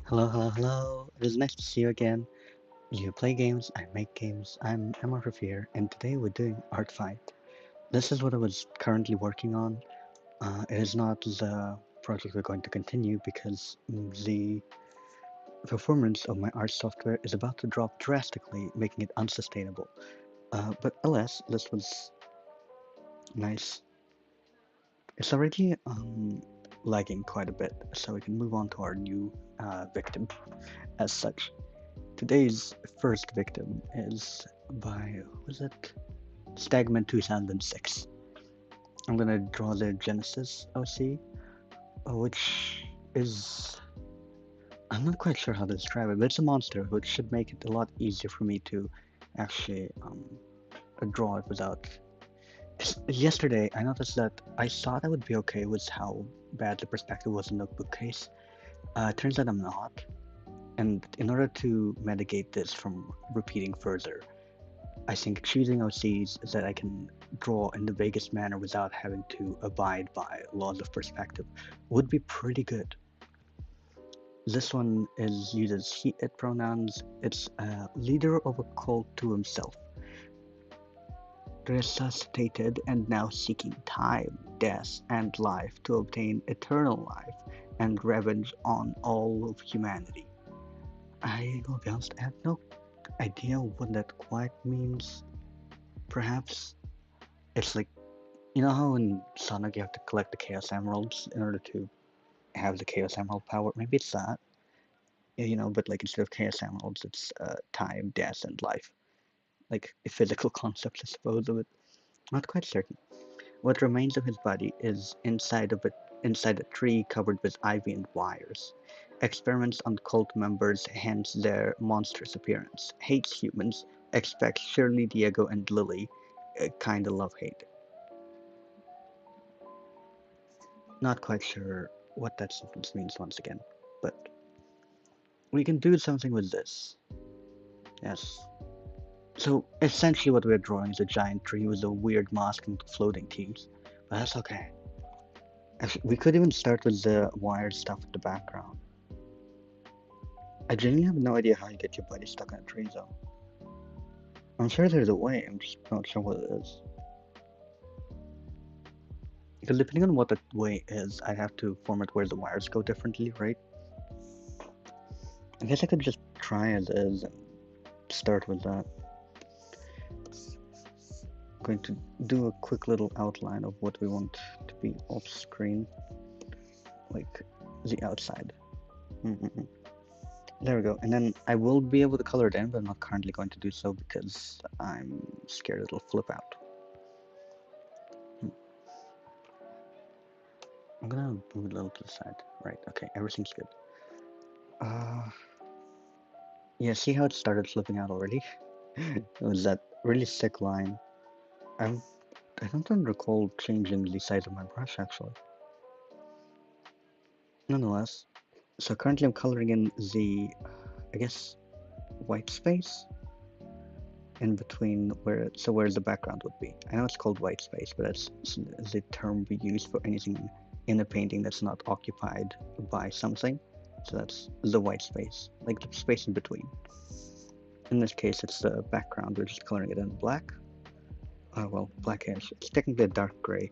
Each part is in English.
Hello, hello, hello. It is nice to see you again. You play games, I make games. I'm Amorph here, and today we're doing Artfight. This is what I was currently working on. It is not the project we're going to continue because the performance of my art software is about to drop drastically, making it unsustainable. But alas, this was nice. It's already lagging quite a bit, so we can move on to our new victim as such. Today's first victim is by, was it? Stagman 2006. I'm gonna draw the Genesis OC, which is. I'm not quite sure how to describe it, but it's a monster, which should make it a lot easier for me to actually draw it without. 'Cause yesterday, I noticed that I thought I would be okay with how bad the perspective was in the bookcase. Turns out I'm not. And in order to mitigate this from repeating further, I think choosing OCs that I can draw in the vaguest manner without having to abide by laws of perspective would be pretty good. This one uses he/it pronouns. It's a leader of a cult to himself, resuscitated and now seeking time, death, and life to obtain eternal life and revenge on all of humanity. I will be honest, I have no idea what that quite means. Perhaps it's like, you know how in Sonic you have to collect the Chaos Emeralds in order to have the Chaos Emerald power? Maybe it's that. Yeah, but like instead of Chaos Emeralds, it's time, death, and life. Like a physical concept, I suppose, of it. Not quite certain. What remains of his body is inside a tree covered with ivy and wires. Experiments on cult members, hence their monstrous appearance. Hates humans, expects Shirley, Diego, and Lily. Kinda love-hate. Not quite sure what that sentence means once again, but we can do something with this. Yes. So essentially what we're drawing is a giant tree with a weird mask and floating teeth. But that's okay. Actually, we could even start with the wired stuff in the background. I genuinely have no idea how you get your body stuck in a tree though. I'm sure there's a way, I'm just not sure what it is. Because depending on what that way is, I have to format where the wires go differently, right? I guess I could just try as is and start with that. I'm going to do a quick little outline of what we want to be off screen, like the outside. There we go. And then I will be able to color it in, but I'm not currently going to do so because I'm scared it'll flip out. I'm gonna move it a little to the side. Right, okay, everything's good. Yeah, see how it started flipping out already? It was that really sick line. I'm, I don't recall changing the size of my brush actually. Nonetheless, so currently I'm coloring in the, I guess, white space in between where the background would be. I know it's called white space, but that's the term we use for anything in a painting that's not occupied by something. So that's the white space, like the space in between. In this case, it's the background. We're just coloring it in black. Well, blackish. It's technically a dark gray.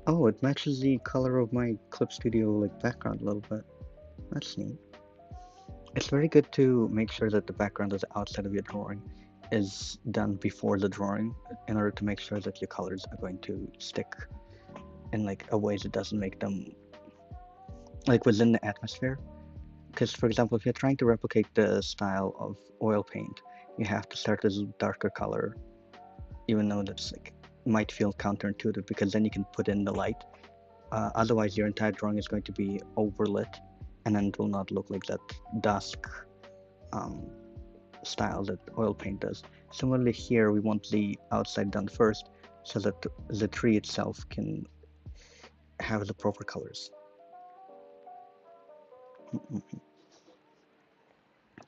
Oh, it matches the color of my Clip Studio like background a little bit. That's neat. It's very good to make sure that the background of the outside of your drawing is done before the drawing in order to make sure that your colors are going to stick in like a way that doesn't make them like within the atmosphere. Because for example, if you're trying to replicate the style of oil paint, you have to start with a darker color, even though that's like might feel counterintuitive because then you can put in the light. Otherwise, your entire drawing is going to be overlit, and then it will not look like that dusk um, style that oil paint does. Similarly here, we want the outside done first so that the tree itself can have the proper colors.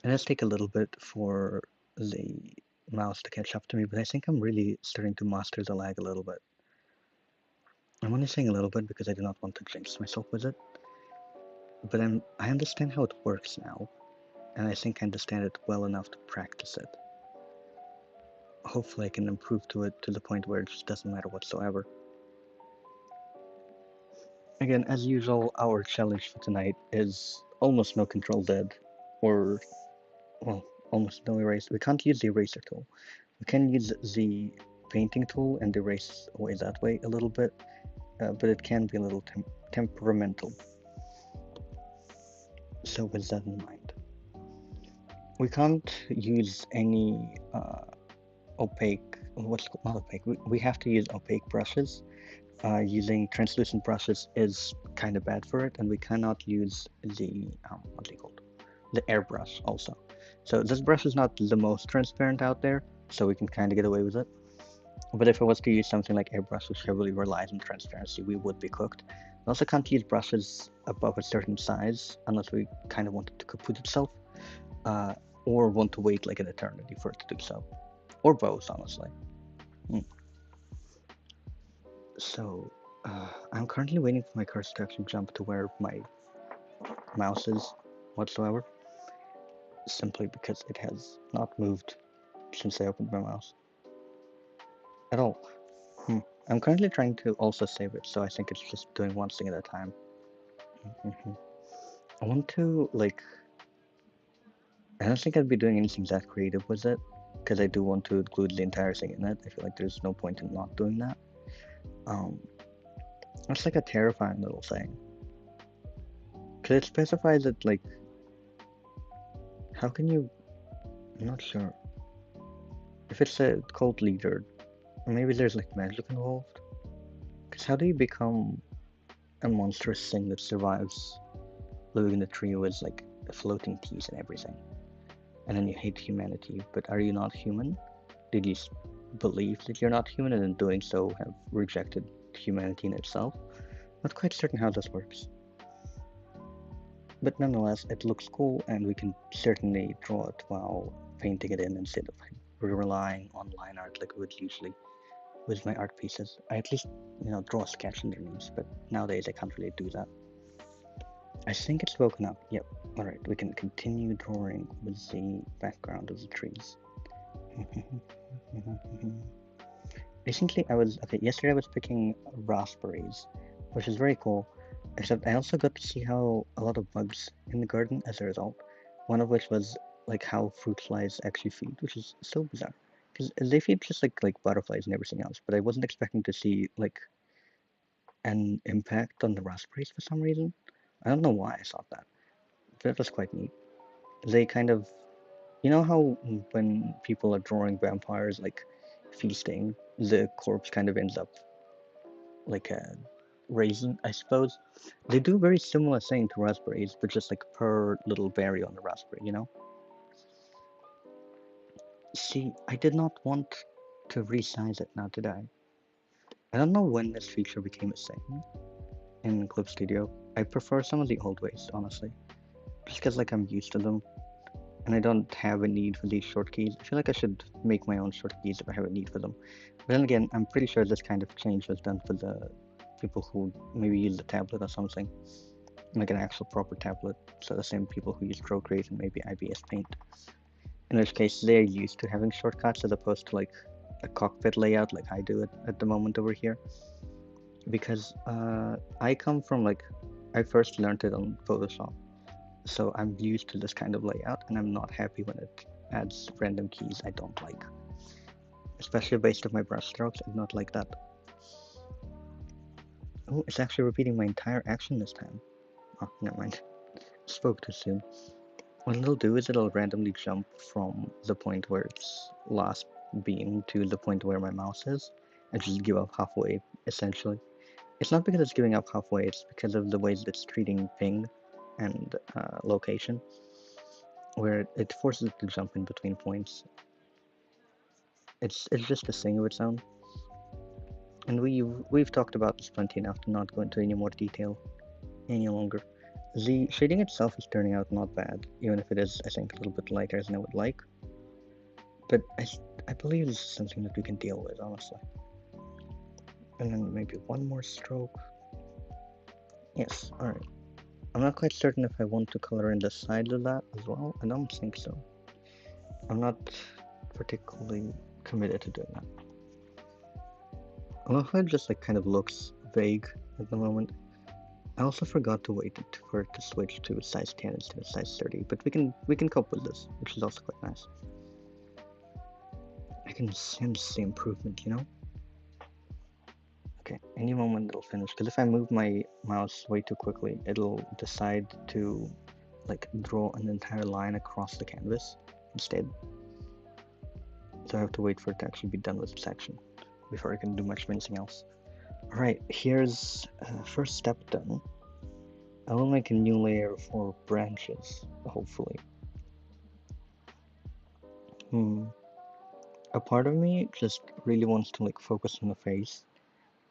It does take a little bit for the mouse to catch up to me, but I think I'm really starting to master the lag a little bit. I'm only saying a little bit because I do not want to jinx myself with it. but I understand how it works now, and I think I understand it well enough to practice it. Hopefully I can improve to it to the point where it just doesn't matter whatsoever. Again, as usual, our challenge for tonight is almost no control dead, or, well, almost no erase. We can't use the eraser tool. We can use the painting tool and erase away that way a little bit, but it can be a little temperamental. So with that in mind, we can't use any opaque, not opaque, we have to use opaque brushes. Using translucent brushes is kind of bad for it, and we cannot use the, what's it called? The airbrush also. So this brush is not the most transparent out there, so we can kind of get away with it. But if I was to use something like airbrush, which heavily relies on transparency, we would be cooked. We also can't use brushes above a certain size unless we kind of want it to kaput itself, or want to wait like an eternity for it to do so, or both, honestly. So, I'm currently waiting for my cursor to actually jump to where my mouse is whatsoever, simply because it has not moved since I opened my mouse at all. I'm currently trying to also save it, so I think it's just doing one thing at a time. I want to, like, I don't think I'd be doing anything that creative with it, because I do want to include the entire thing in it. I feel like there's no point in not doing that. It's like a terrifying little thing. Because it specifies that, like, how can you, I'm not sure. If it's a cult leader, maybe there's like magic involved. Because how do you become a monstrous thing that survives living in a tree with like floating teeth and everything? And then you hate humanity, but are you not human? Did you believe that you're not human and in doing so have rejected humanity in itself? Not quite certain how this works. But nonetheless, it looks cool, and we can certainly draw it while painting it in instead of relying on line art like we would usually with my art pieces. I at least, draw a sketch underneath, but nowadays I can't really do that. I think it's woken up. Yep. Alright, we can continue drawing with the background of the trees. Recently yesterday I was picking raspberries, which is very cool, except I also got to see how a lot of bugs in the garden as a result, one of which was like how fruit flies actually feed, which is so bizarre, because they feed just like butterflies and everything else, but I wasn't expecting to see like an impact on the raspberries for some reason. I don't know why I thought that, but it was quite neat. They kind of, you know how when people are drawing vampires like feasting, the corpse kind of ends up like a raisin, I suppose. They do a very similar thing to raspberries, but just like per little berry on the raspberry, you know? See, I did not want to resize it now, did I? I don't know when this feature became a thing in Clip Studio. I prefer some of the old ways, honestly. Just because like I'm used to them, and I don't have a need for these short keys. I feel like I should make my own short keys if I have a need for them. But then again, I'm pretty sure this kind of change was done for the people who maybe use the tablet or something, like an actual proper tablet. So the same people who use Procreate and maybe IBS Paint. In which case, they're used to having shortcuts as opposed to like a cockpit layout like I do at the moment over here. Because I come from like, I first learned it on Photoshop. So I'm used to this kind of layout, and I'm not happy when it adds random keys I don't like. Especially based on my brush strokes, I do not like that. Oh, it's actually repeating my entire action this time. Oh, never mind. Spoke too soon. What it'll do is it'll randomly jump from the point where it's last been to the point where my mouse is, and just give up halfway, essentially. It's not because it's giving up halfway, it's because of the ways it's treating ping and location, where it forces it to jump in between points. It's just a thing of its own, and we've talked about this plenty enough to not go into any more detail any longer. The shading itself is turning out not bad, even if it is, I think, a little bit lighter than I would like. But I believe this is something that we can deal with, honestly. And then maybe one more stroke. Yes, alright. I'm not quite certain if I want to color in the sides of that as well. I don't think so. I'm not particularly committed to doing that. Amorph just like kind of looks vague at the moment. I also forgot to wait for it to switch to size 10 instead of size 30, but we can cope with this, which is also quite nice. I can sense the improvement, you know? Okay, any moment it'll finish, because if I move my mouse way too quickly, it'll decide to like draw an entire line across the canvas instead. So I have to wait for it to actually be done with the section before I can do much of anything else. Alright, here's first step done. I will make a new layer for branches, hopefully. A part of me just really wants to like focus on the face,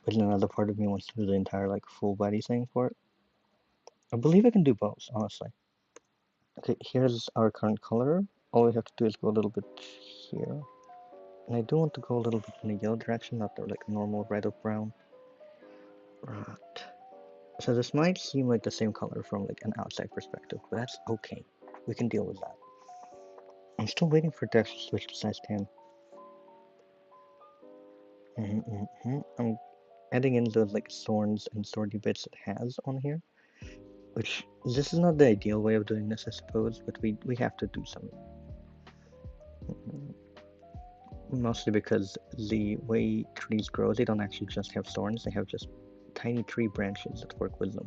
but another part of me wants to do the entire like full body thing for it. I believe I can do both, honestly. Okay, here's our current color. All we have to do is go a little bit here. And I do want to go a little bit in the yellow direction, not the like normal red or brown. Right. So this might seem like the same color from like an outside perspective, but that's okay. We can deal with that. I'm still waiting for it to actually switch to size 10. I'm adding in those like thorns and thorny bits it has on here. Which, this is not the ideal way of doing this, I suppose, but we have to do something. Mostly because the way trees grow, they don't actually just have thorns, they have just tiny tree branches that work with them.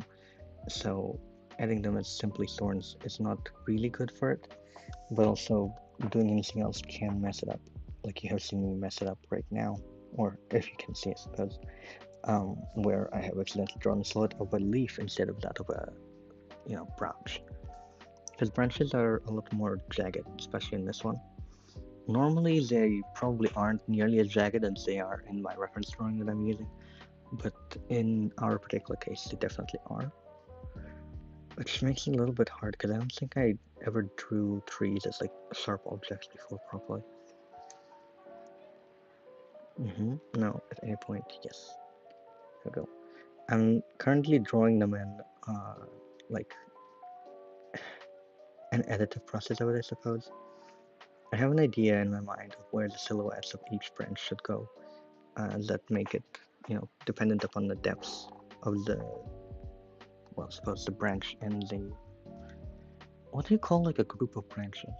So adding them as simply thorns is not really good for it, but also doing anything else can mess it up. Like you have seen me mess it up right now, or if you can see, I suppose, where I have accidentally drawn a silhouette of a leaf instead of that of a, branch. Because branches are a lot more jagged, especially in this one. Normally, they probably aren't nearly as jagged as they are in my reference drawing that I'm using, but in our particular case, they definitely are. Which makes it a little bit hard, because I don't think I ever drew trees as like sharp objects before properly. No, at any point, yes. Here we go. I'm currently drawing them in, like, an additive process of it, I suppose. I have an idea in my mind of where the silhouettes of each branch should go, that make it, dependent upon the depths of the, well, I suppose the branch and the, what do you call like a group of branches?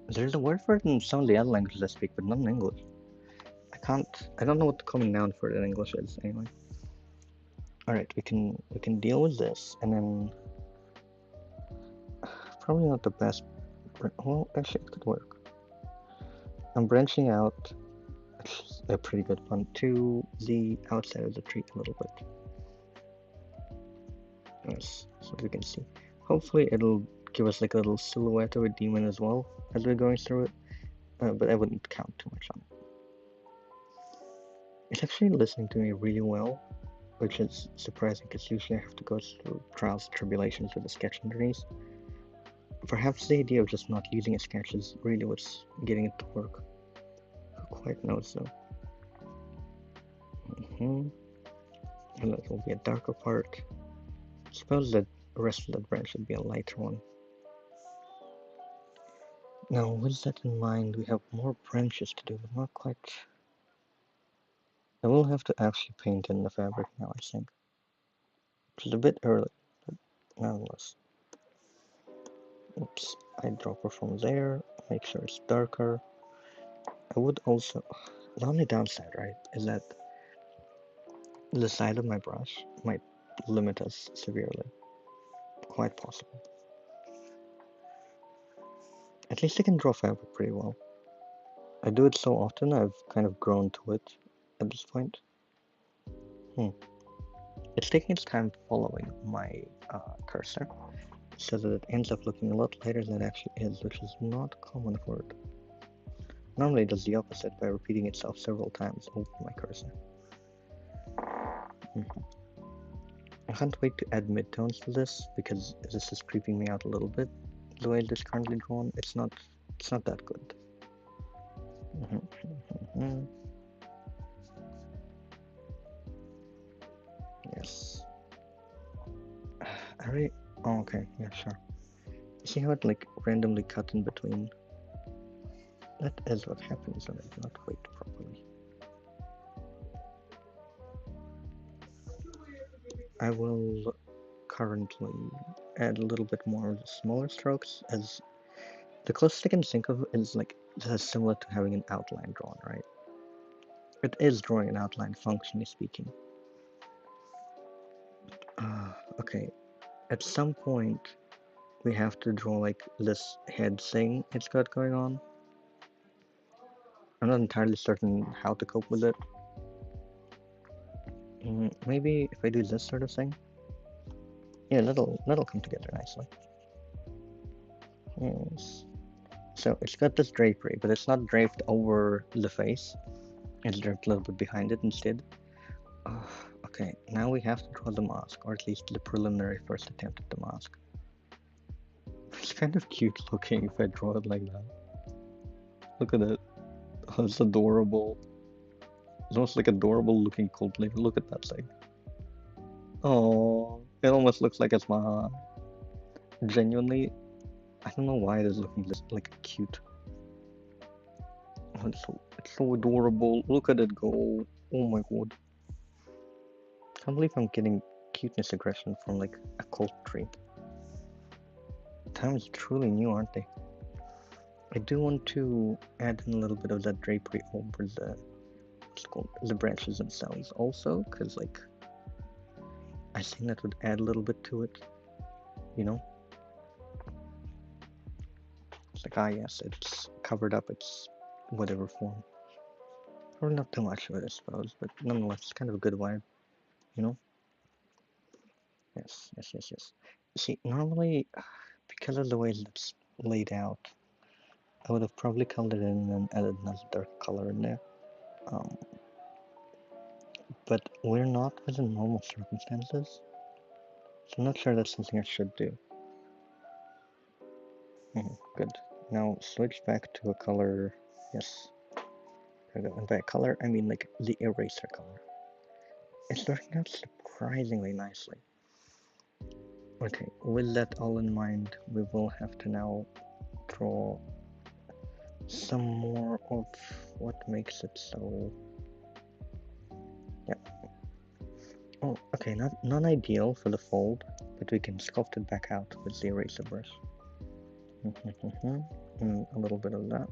There's a word for it in some of the other languages I speak, but not in English. I don't know what the common noun for it in English is, anyway. Alright, we can deal with this, and then, probably not the best, well, actually it could work. I'm branching out, a pretty good one, to the outside of the tree a little bit. Yes, so we can see. Hopefully it'll give us like a little silhouette of a demon as well as we're going through it, but I wouldn't count too much on it. It's actually listening to me really well, which is surprising because usually I have to go through trials and tribulations with the sketch underneath. Perhaps the idea of just not using a sketch is really what's getting it to work. Who quite knows though. And that will be a darker part. I suppose that the rest of that branch should be a lighter one. Now, with that in mind, we have more branches to do, but not quite. I will have to actually paint in the fabric now, I think. Which is a bit early, but nonetheless. Oops, I drop her from there, make sure it's darker. I would also, the only downside, right, is that the side of my brush might limit us severely. Quite possible. At least I can draw fabric pretty well. I do it so often, I've kind of grown to it at this point. It's taking its time following my cursor, so that it ends up looking a lot lighter than it actually is, which is not common for it. Normally it does the opposite by repeating itself several times over my cursor. I can't wait to add midtones to this, because this is creeping me out a little bit. The way it is currently drawn, it's not that good. Are Oh, okay, yeah, sure. See how it like randomly cut in between? That is what happens when I do not wait properly. I will currently add a little bit more of the smaller strokes, as the closest I can think of is like similar to having an outline drawn, right? It is drawing an outline, functionally speaking. Okay, at some point we have to draw like this head thing it's got going on. I'm not entirely certain how to cope with it. Maybe if I do this sort of thing, yeah, that'll come together nicely. Yes. So it's got this drapery, but it's not draped over the face. It's draped a little bit behind it instead. Okay, now we have to draw the mask, or at least the preliminary first attempt at the mask. It's kind of cute looking if I draw it like that. Look at it. Oh, it's adorable. It's almost like adorable looking Coldplay. Look at that thing. Oh, it almost looks like it's my. Genuinely, I don't know why it is looking this like cute. Oh, it's so adorable. Look at it go. Oh my god. Can't believe I'm getting cuteness aggression from like a cold tree. Times truly new, aren't they? I do want to add in a little bit of that drapery over the branches themselves also, because like I think that would add a little bit to it, you know? It's like, yes, it's covered up its whatever form. Or not too much of it, I suppose, but nonetheless, it's kind of a good vibe, you know? Yes. See, normally, because of the way it's laid out, I would have probably colored it in and added another dark color in there. But we're not within normal circumstances, so I'm not sure that's something I should do. Good. Now switch back to a color. Yes. There we go. And by color, I mean like the eraser color. It's working out surprisingly nicely. Okay, with that all in mind, we will have to now draw some more of what makes it so. Yeah. Oh, okay, not ideal for the fold, but we can sculpt it back out with the eraser brush. A little bit of that.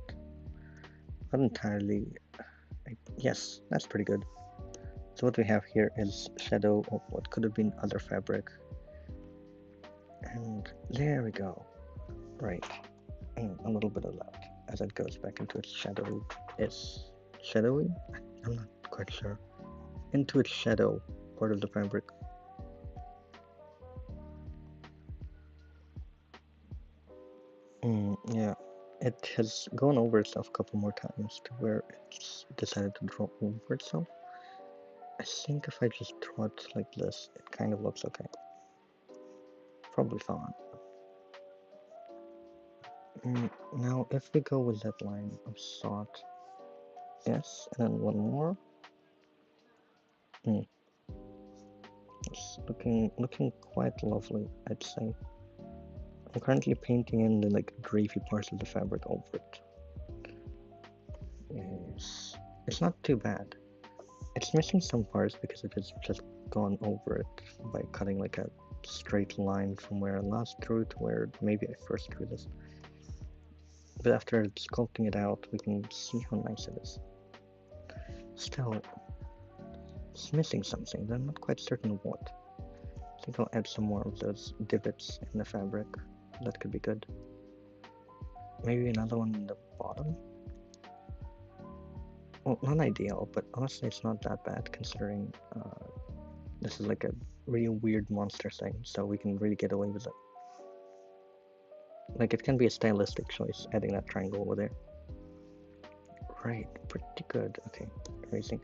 Not entirely. Yes, that's pretty good. So what we have here is shadow of what could have been other fabric. And there we go. Right. A little bit of that as it goes back into its shadow. Is shadowy? I'm not quite sure. Into its shadow part of the fabric. Yeah. It has gone over itself a couple more times to where it's decided to draw over itself. I think if I just draw it like this, it kind of looks okay. Probably fine. Now, if we go with that line of thought, yes, and then one more. It's looking quite lovely, I'd say. I'm currently painting in the like drapey parts of the fabric over it. Yes, it's not too bad. It's missing some parts because it has just gone over it by cutting like a straight line from where I last drew to where maybe I first drew this. But after sculpting it out, we can see how nice it is. Still, it's missing something, but I'm not quite certain what. I think I'll add some more of those divots in the fabric. That could be good. Maybe another one in the bottom? Well, not ideal, but honestly it's not that bad considering this is like a really weird monster thing, so we can really get away with it. Like, it can be a stylistic choice, adding that triangle over there. Right, pretty good. Okay, amazing.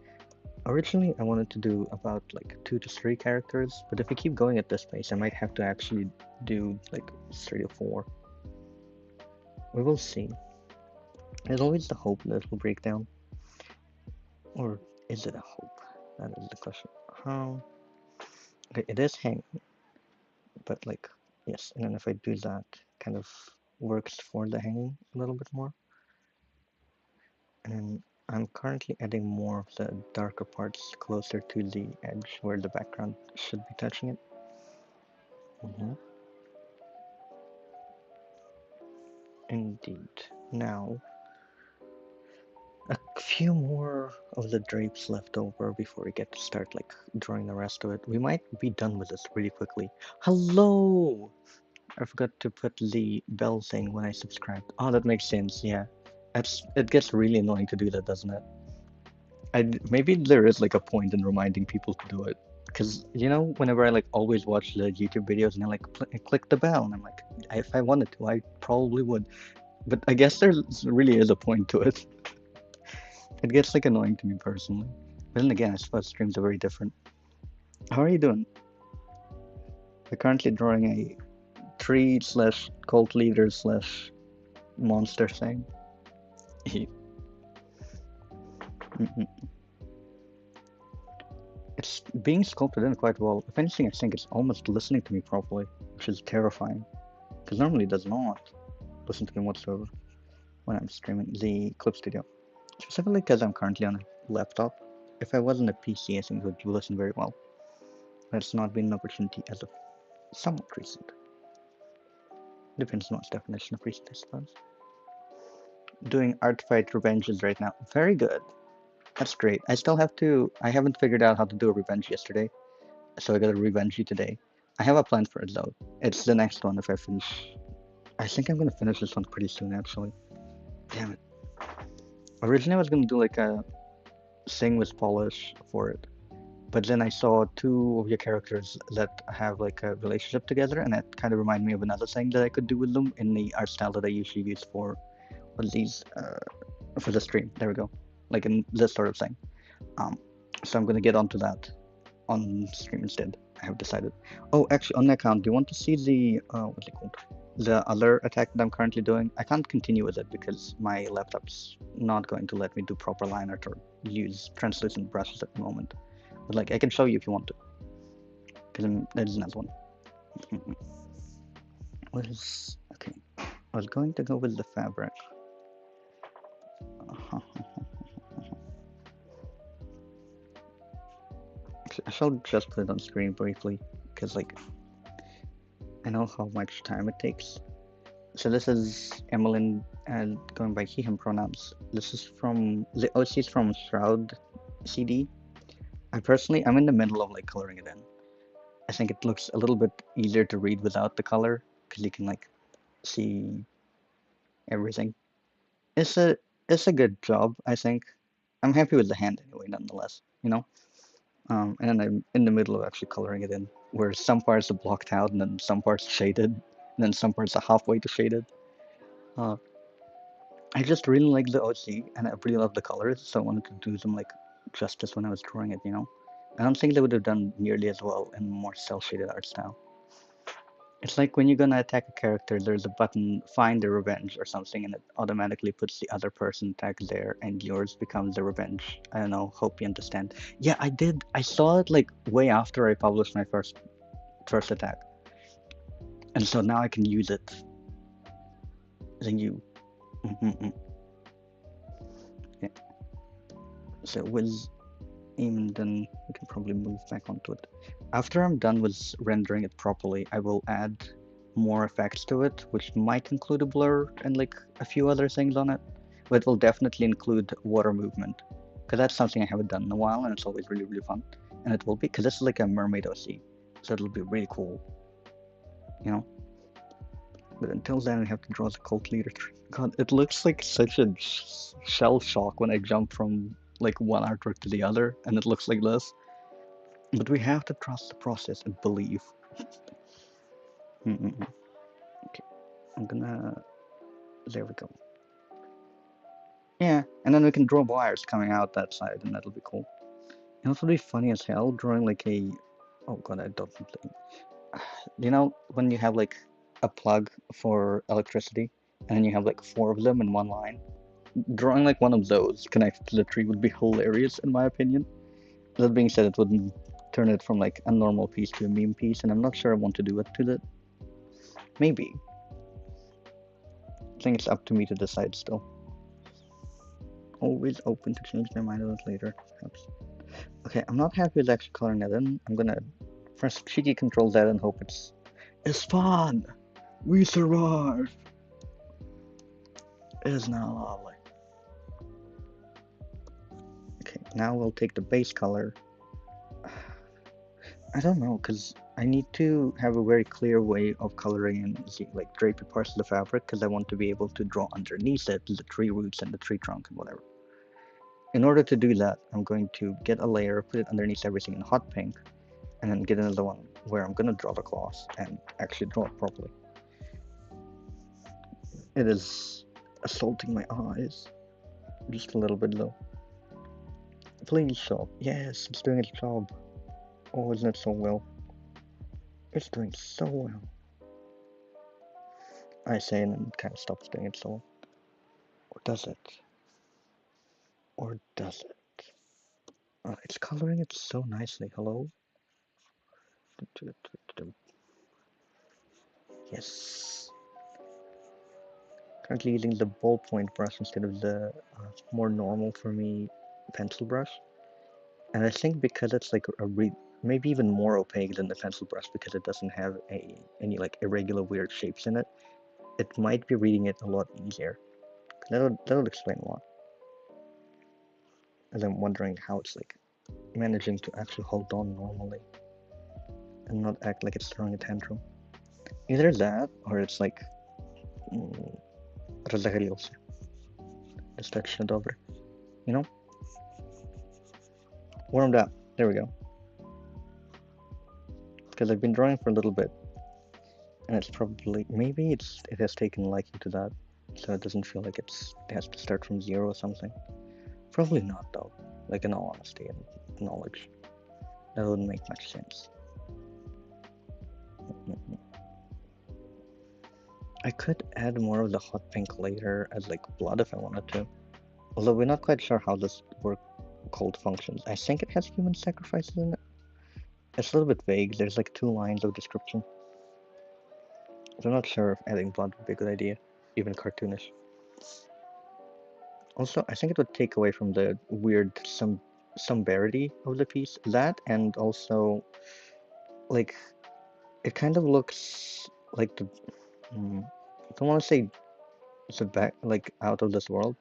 Originally, I wanted to do about like 2 to 3 characters, but if we keep going at this pace, I might have to actually do like 3 to 4. We will see. There's always the hope that it'll break down. Or is it a hope? That is the question. Okay, it is hanging, but like, yes, and then if I do that, kind of works for the hanging a little bit more. And then I'm currently adding more of the darker parts closer to the edge where the background should be touching it. Indeed. Now, a few more of the drapes left over before we get to start like drawing the rest of it. We might be done with this really quickly. Hello! I forgot to put the bell thing when I subscribed. Oh, that makes sense, yeah. It gets really annoying to do that, doesn't it? Maybe there is like a point in reminding people to do it. Because, you know, whenever I like always watch the YouTube videos and I like click the bell and I'm like, if I wanted to, I probably would. But I guess there really is a point to it. It gets like annoying to me personally. But then again, I suppose streams are very different. How are you doing? We're currently drawing a tree slash cult leader slash monster thing. It's being sculpted in quite well. If anything, I think it's almost listening to me properly, which is terrifying. Because normally it does not listen to me whatsoever when I'm streaming the Clip Studio. Specifically because I'm currently on a laptop. If I was on a PC, I think it would listen very well. But it's not been an opportunity as of somewhat recent. Depends on one's definition of recent, I suppose. Doing Artfight Revenges right now. Very good. That's great. I haven't figured out how to do a revenge yesterday, so I got a revenge today. I have a plan for it though. It's the next one if I finish. I think I'm gonna finish this one pretty soon actually. Damn it. Originally I was gonna do like a sing with polish for it, but then I saw two of your characters that have like a relationship together, and that kind of reminded me of another thing that I could do with them in the art style that I usually use for these for the stream. There we go, like in this sort of thing. So I'm gonna get onto that on stream instead. I have decided. Oh, actually, on the account, do you want to see the what's it called? The other attack that I'm currently doing? I can't continue with it because my laptop's not going to let me do proper line art or use translucent brushes at the moment. But like, I can show you if you want to, because there's another one. What is okay? I was going to go with the fabric. I shall just put it on screen briefly, because like I know how much time it takes. So this is Emmeline and going by he him pronouns. This is from the OC is from Shroud CD. I'm in the middle of like coloring it in. I think it looks a little bit easier to read without the color because you can like see everything. It's a good job, I think. I'm happy with the hand anyway, nonetheless. You know. And then I'm in the middle of actually coloring it in, where some parts are blocked out and then some parts shaded, and then some parts are halfway to shaded. I just really like the OC, and I really love the colors, so I wanted to do them like justice when I was drawing it, you know? I don't think they would have done nearly as well in more cel-shaded art style. It's like when you're gonna attack a character, there's a button, find the revenge or something, and it automatically puts the other person tag there, and yours becomes the revenge. I don't know, hope you understand. Yeah, I did. I saw it like way after I published my first attack. And so now I can use it. Then you. Yeah. So with aim, then we can probably move back onto it. After I'm done with rendering it properly, I will add more effects to it, which might include a blur and like a few other things on it. But it will definitely include water movement, because that's something I haven't done in a while, and it's always really, really fun. And it will be, because this is like a mermaid OC, so it'll be really cool, you know? But until then, I have to draw the cult leader. God, it looks like such a shell shock when I jump from like one artwork to the other, and it looks like this. But we have to trust the process and believe. Okay, I'm gonna. There we go. Yeah, and then we can draw wires coming out that side, and that'll be cool. It also be funny as hell drawing like a. Oh god, I don't think. You know when you have like a plug for electricity, and then you have like 4 of them in one line. Drawing like one of those connected to the tree would be hilarious in my opinion. That being said, it wouldn't turn it from like a normal piece to a meme piece, and I'm not sure I want to do it to the. Maybe. I think it's up to me to decide still. Always open to change my mind a little later, perhaps. Okay, I'm not happy with actually coloring that in. I'm gonna press cheeky control Z and hope it's fun! We survived! It is now lovely. Okay, now we'll take the base color. I don't know, because I need to have a very clear way of coloring in like drapey parts of the fabric, because I want to be able to draw underneath it the tree roots and the tree trunk and whatever. In order to do that, I'm going to get a layer, put it underneath everything in hot pink, and then get another one where I'm gonna draw the claws and actually draw it properly. It is assaulting my eyes. Just a little bit though. Please stop. Yes, it's doing its job. Oh, isn't it so well? It's doing so well. I say and then it kind of stops doing it so well. Or does it? Or does it? Oh, it's coloring it so nicely. Hello? Yes. Currently using the ballpoint brush instead of the more normal for me pencil brush. And I think because it's like maybe even more opaque than the pencil brush because it doesn't have any like irregular weird shapes in it, it might be reading it a lot easier. That'll explain a lot. And I'm wondering how it's like managing to actually hold on normally and not act like it's throwing a tantrum. Either that or it's like разогрелся. Достаточно добрый. You know? Warmed up. There we go. Because I've been drawing for a little bit. And it's probably maybe it has taken liking to that. So it doesn't feel like it has to start from zero or something. Probably not though. Like in all honesty and knowledge. That wouldn't make much sense. I could add more of the hot pink later as like blood if I wanted to. Although we're not quite sure how this cult functions. I think it has human sacrifices in it. It's a little bit vague. There's like 2 lines of description. So I'm not sure if adding blood would be a good idea, even cartoonish. Also, I think it would take away from the weird somberity of the piece. That and also, like, it kind of looks like the. I don't want to say the back, like, out of this world.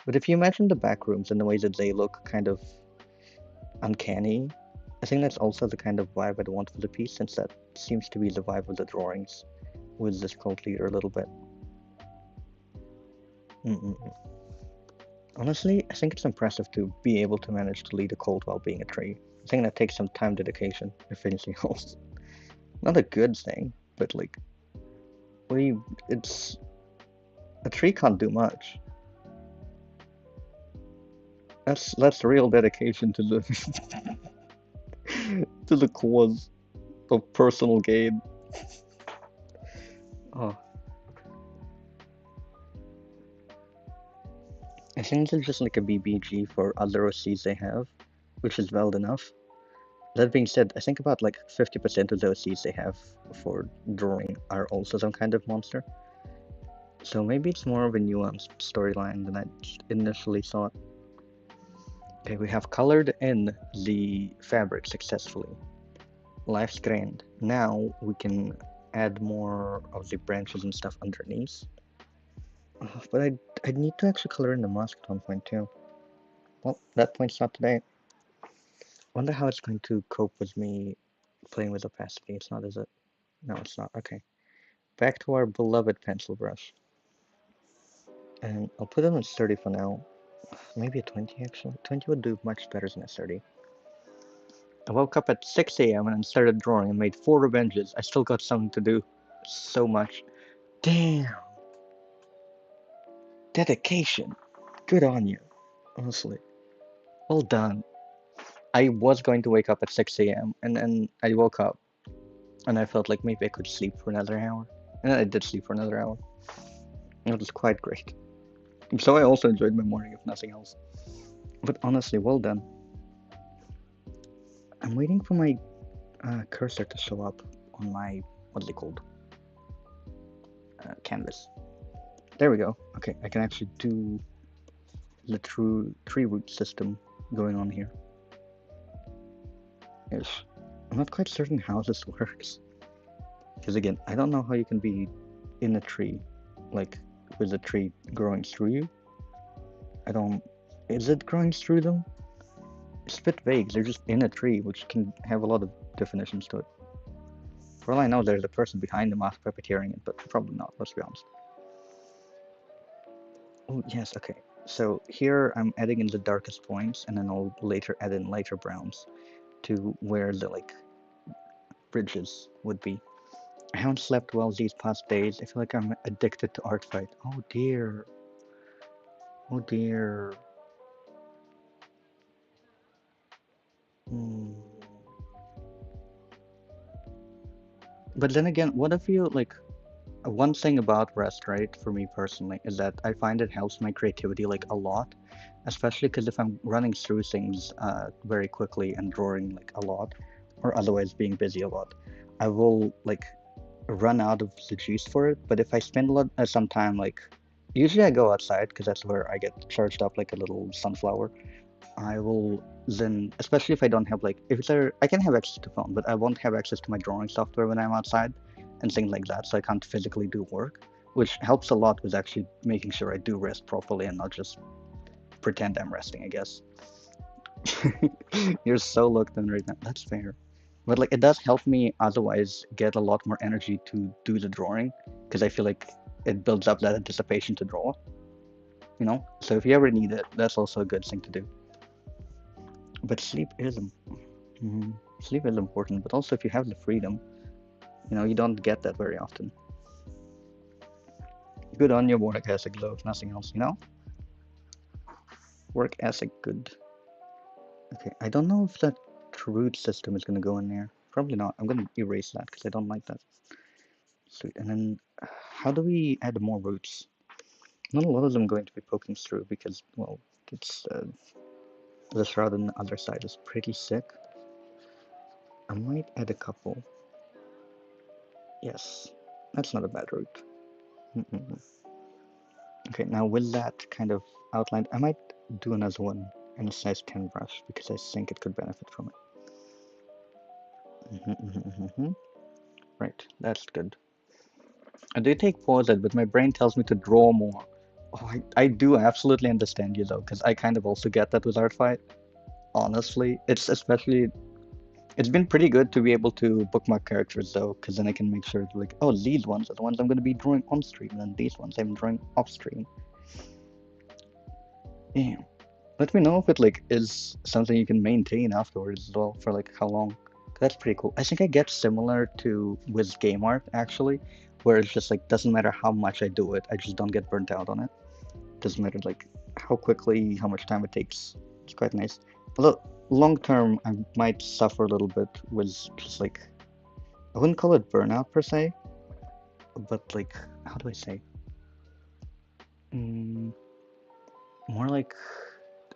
But if you imagine the back rooms and the way that they look kind of uncanny, I think that's also the kind of vibe I'd want for the piece, since that seems to be the vibe of the drawings with this cult leader a little bit. Honestly, I think it's impressive to be able to manage to lead a cult while being a tree. I think that takes some time, dedication, if anything else. Not a good thing, but like, it's a tree can't do much. That's real dedication to the to the cause of personal gain. Oh. I think this is just like a BBG for other OCs they have, which is valid enough. That being said, I think about like 50% of the OCs they have for drawing are also some kind of monster. So maybe it's more of a nuanced storyline than I initially thought. Okay, we have colored in the fabric successfully. Life's grand. Now we can add more of the branches and stuff underneath. But I need to actually color in the mask at one point too. Well, that point's not today. Wonder how it's going to cope with me playing with opacity. It's not, is it? No, it's not. Okay. Back to our beloved pencil brush. And I'll put it on 30 for now. Maybe a 20 actually. 20 would do much better than a 30. I woke up at 6 a.m. and started drawing and made 4 revenges. I still got something to do. So much. Damn. Dedication. Good on you. Honestly. Well done. I was going to wake up at 6 a.m. and then I woke up and I felt like maybe I could sleep for another hour. And I did sleep for another hour. It was quite great. So I also enjoyed my morning, if nothing else. But honestly, well done. I'm waiting for my cursor to show up on my, what's it called? Canvas. There we go. Okay, I can actually do the true tree root system going on here. Ish. I'm not quite certain how this works. Because again, I don't know how you can be in a tree, like with a tree growing through you. I don't. Is it growing through them? It's a bit vague. They're just in a tree, which can have a lot of definitions to it. For all I know, there's a person behind the mask puppeteering it, but probably not, let's be honest. Oh, yes, okay. So here I'm adding in the darkest points, and then I'll later add in lighter browns to where the, like, bridges would be. I haven't slept well these past days. I feel like I'm addicted to Artfight. Oh dear. Oh dear. Hmm. But then again, what if you, like, one thing about rest, right, for me personally, is that I find it helps my creativity, like, a lot. Especially because if I'm running through things very quickly and drawing, like, a lot, or otherwise being busy a lot, I will, like, run out of the juice for it. But if I spend a lot some time, like, usually I go outside because that's where I get charged up like a little sunflower. I will then, especially if I don't have, like, if there, I can have access to phone, but I won't have access to my drawing software when I'm outside and things like that, so I can't physically do work, which helps a lot with actually making sure I do rest properly and not just pretend I'm resting, I guess. You're so locked in right now. That's fair. But, like, it does help me otherwise get a lot more energy to do the drawing, because I feel like it builds up that anticipation to draw, you know? So if you ever need it, that's also a good thing to do. But sleep is important, but also if you have the freedom, you know, you don't get that very often. Good on your work ethic, though, if nothing else, you know? Work ethic, good. Okay, I don't know if that root system is gonna go in there. Probably not. I'm gonna erase that because I don't like that. Sweet. And then, how do we add more roots? Not a lot of them going to be poking through because, well, it's the shroud on the other side is pretty sick. I might add a couple. Yes, that's not a bad root. Okay, now with that kind of outlined, I might do another one in a size 10 brush because I think it could benefit from it. Right, that's good. I do take pauses, but my brain tells me to draw more. Oh, I do absolutely understand you though, because I kind of also get that with Artfight. Honestly, it's been pretty good to be able to bookmark characters though, because then I can make sure to, like, oh, these ones are the ones I'm going to be drawing on stream, and these ones I'm drawing off stream. Yeah. Let me know if it, like, is something you can maintain afterwards as well, for, like, how long. That's pretty cool. I think I get similar to with game art actually, where it's just like doesn't matter how much I do it, I just don't get burnt out on it. Doesn't matter, like, how quickly, how much time it takes. It's quite nice. Although long term, I might suffer a little bit with just, like, I wouldn't call it burnout per se, but, like, how do I say? More like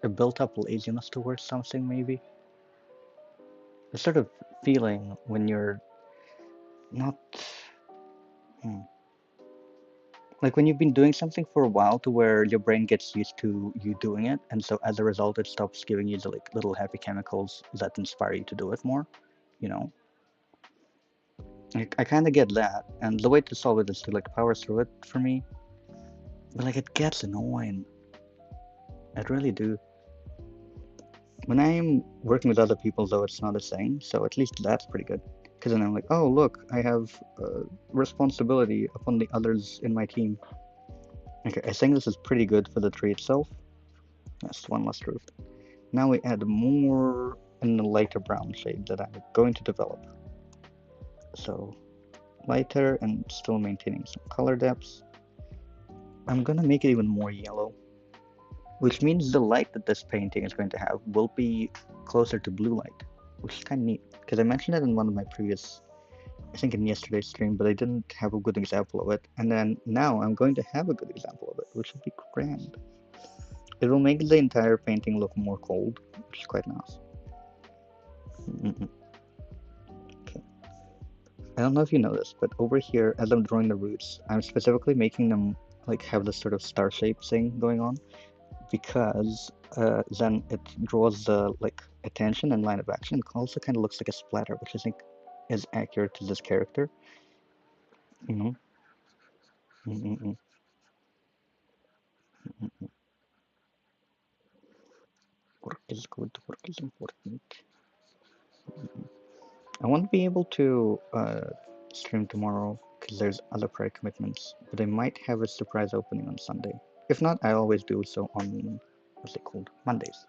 a built-up laziness towards something, maybe. The sort of feeling when you're not, like, when you've been doing something for a while to where your brain gets used to you doing it, and so as a result, it stops giving you the, like, little happy chemicals that inspire you to do it more, you know? I kind of get that, and the way to solve it is to, like, power through it for me. But, like, it gets annoying. I really do. When I'm working with other people, though, it's not a thing, so at least that's pretty good. Because then I'm like, oh, look, I have responsibility upon the others in my team. Okay, I think this is pretty good for the tree itself. That's one last roof. Now we add more in the lighter brown shade that I'm going to develop. So, lighter and still maintaining some color depths. I'm gonna make it even more yellow, which means the light that this painting is going to have will be closer to blue light, which is kind of neat, because I mentioned it in one of my previous, I think in yesterday's stream, but I didn't have a good example of it, and then now I'm going to have a good example of it, which will be grand. It will make the entire painting look more cold, which is quite nice. Mm-mm. Okay. I don't know if you know this, but over here, as I'm drawing the roots, I'm specifically making them like have this sort of star shape thing going on because then it draws the like attention and line of action. It also kind of looks like a splatter, which I think is accurate to this character. Mm-hmm. Mm-mm-mm. Mm-mm. Work is good, work is important. I won't be able to stream tomorrow because there's other prior commitments, but I might have a surprise opening on Sunday. If not, I always do so on, what's it called, Mondays.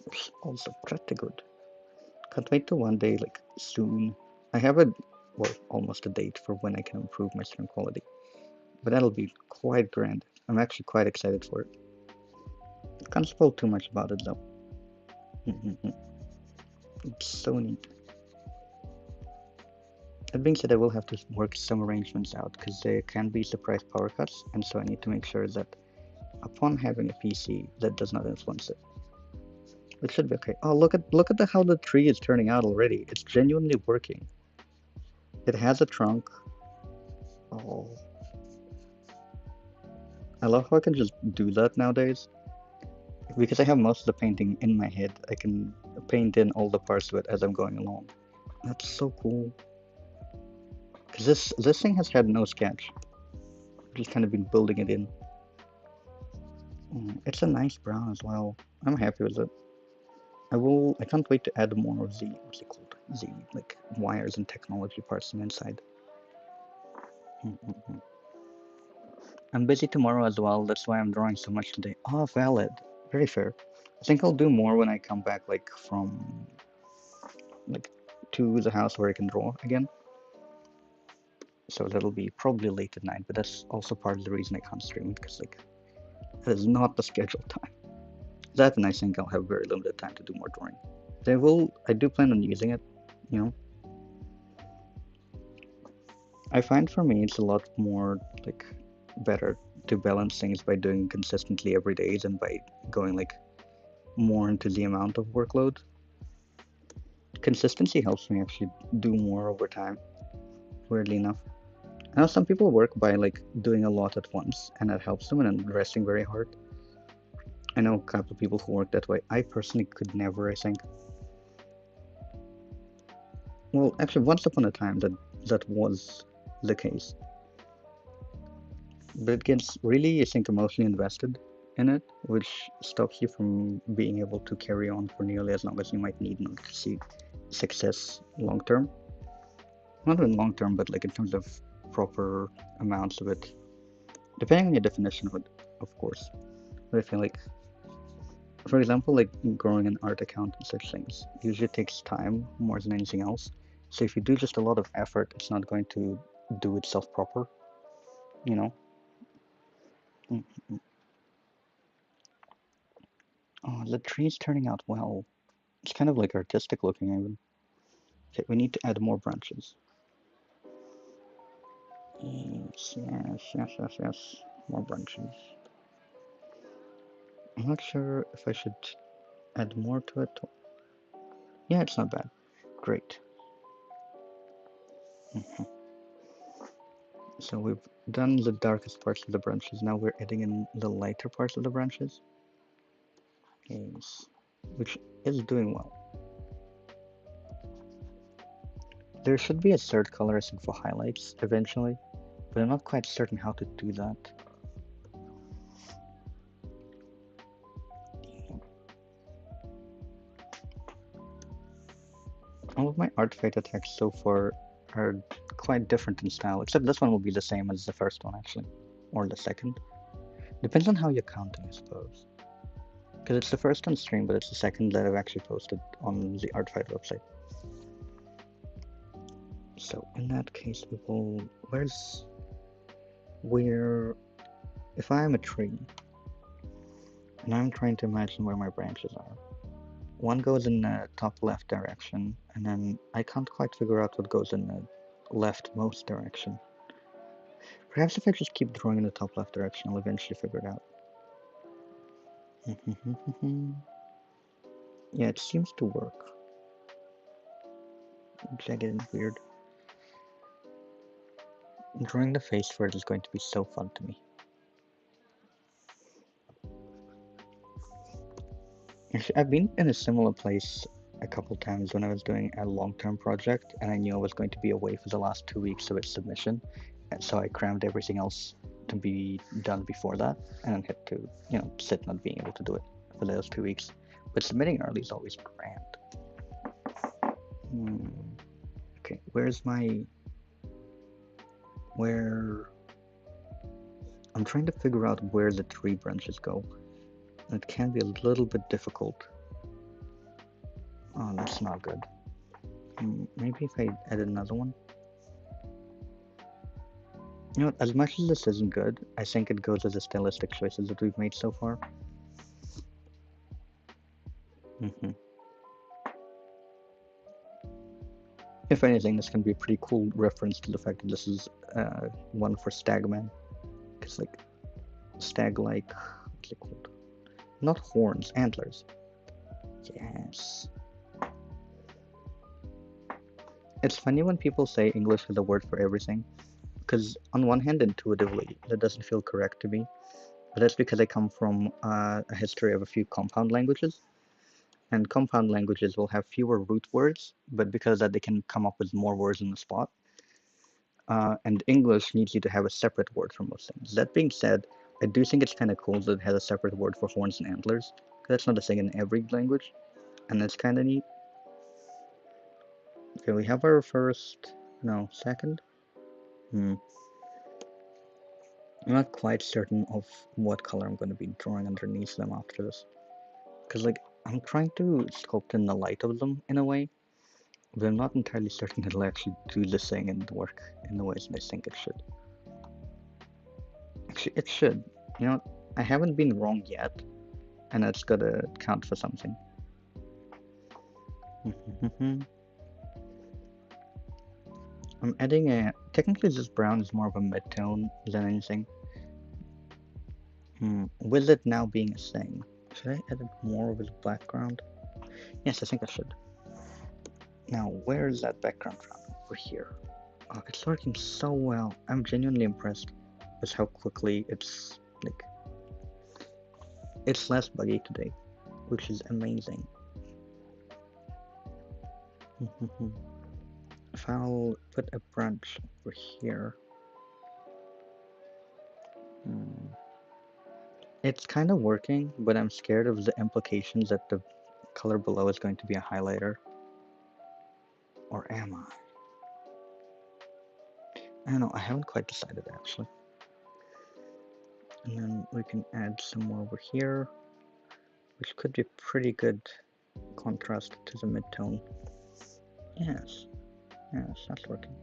It's also pretty good. Can't wait till one day, like, soon. I have a, well, almost a date for when I can improve my stream quality, but that'll be quite grand. I'm actually quite excited for it. Can't spoil too much about it though. Mm-mm-mm. It's so neat. That being said, I will have to work some arrangements out because there can be surprise power cuts, and so I need to make sure that upon having a PC, that does not influence it. It should be okay. Oh, look at how the tree is turning out already. It's genuinely working. It has a trunk. Oh, I love how I can just do that nowadays. Because I have most of the painting in my head, I can paint in all the parts of it as I'm going along. That's so cool. Because this thing has had no sketch. I've just kind of been building it in. It's a nice brown as well. I'm happy with it. I can't wait to add more of the, what's it called? The, like, wires and technology parts on the inside. Mm-mm-mm. I'm busy tomorrow as well, that's why I'm drawing so much today. Oh, valid. Very fair. I think I'll do more when I come back, like, from, like, to the house where I can draw again. So that'll be probably late at night, but that's also part of the reason I can't stream, because, like, that is not the scheduled time. That, and I think I'll have very limited time to do more drawing. I do plan on using it, you know. I find for me it's a lot more like better to balance things by doing consistently every day than by going like more into the amount of workload. Consistency helps me actually do more over time, weirdly enough. I know some people work by like doing a lot at once and that helps them and resting very hard. I know a couple of people who work that way. I personally could never, I think. Well, actually, once upon a time that was the case. But it gets really, I think, emotionally invested in it, which stops you from being able to carry on for nearly as long as you might need in order to see success long term. Not in long term, but like in terms of proper amounts of it, depending on your definition of it, of course. But I feel like, for example, like growing an art account and such things usually takes time more than anything else. So if you do just a lot of effort, it's not going to do itself proper, you know? Mm. Oh, the tree's turning out well. It's kind of like artistic looking even. Okay, we need to add more branches. Yes. More branches. I'm not sure if I should add more to it. Yeah, it's not bad. Great. Mhm. So we've done the darkest parts of the branches. Now we're adding in the lighter parts of the branches. Yes. Which is doing well. There should be a third color I think for highlights eventually, but I'm not quite certain how to do that. All of my Artfight attacks so far are quite different in style, except this one will be the same as the first one, actually. Or the second. Depends on how you're counting, I suppose. Because it's the first on stream, but it's the second that I've actually posted on the Artfight website. So, in that case, we will... Where... If I am a tree, and I'm trying to imagine where my branches are, one goes in the top left direction, and then I can't quite figure out what goes in the leftmost direction. Perhaps if I just keep drawing in the top left direction, I'll eventually figure it out. Yeah, it seems to work. jagged and weird. Drawing the face for it is going to be so fun to me. Actually, I've been in a similar place a couple times when I was doing a long-term project and I knew I was going to be away for the last 2 weeks of its submission, and so I crammed everything else to be done before that and then had to, sit not being able to do it for those 2 weeks. But submitting early is always grand. Okay, where I'm trying to figure out where the tree branches go. It can be a little bit difficult. Oh, that's not good. Maybe if I add another one. You know what, as much as this isn't good, I think it goes with the stylistic choices that we've made so far. If anything, this can be a pretty cool reference to the fact that this is one for Stagman. Because, like, stag-like, what's it called? Not horns, antlers. Yes. It's funny when people say English is a word for everything. Because on one hand, intuitively, that doesn't feel correct to me. But that's because I come from a history of a few compound languages. And compound languages will have fewer root words, but because of that they can come up with more words on the spot. And English needs you to have a separate word for most things. That being said, I do think it's kind of cool that it has a separate word for horns and antlers. That's not a thing in every language, and that's kind of neat. Okay, we have our second. I'm not quite certain of what color I'm going to be drawing underneath them after this. Because, like, I'm trying to sculpt in the light of them in a way, but I'm not entirely certain it'll actually do the thing and work in the ways that I think it should. Actually, it should. You know, I haven't been wrong yet, and that's gotta count for something. I'm adding technically this brown is more of a mid-tone than anything. With it now being a thing, should I edit more with the background? Yes, I think I should. Now, where is that background from? Over here. Oh, it's working so well. I'm genuinely impressed with how quickly it's, like, it's less buggy today, which is amazing. If I'll put a branch over here. It's kind of working, but I'm scared of the implications that the color below is going to be a highlighter. Or am I? I don't know, I haven't quite decided actually. And then we can add some more over here, which could be pretty good contrast to the mid-tone. Yes, that's working.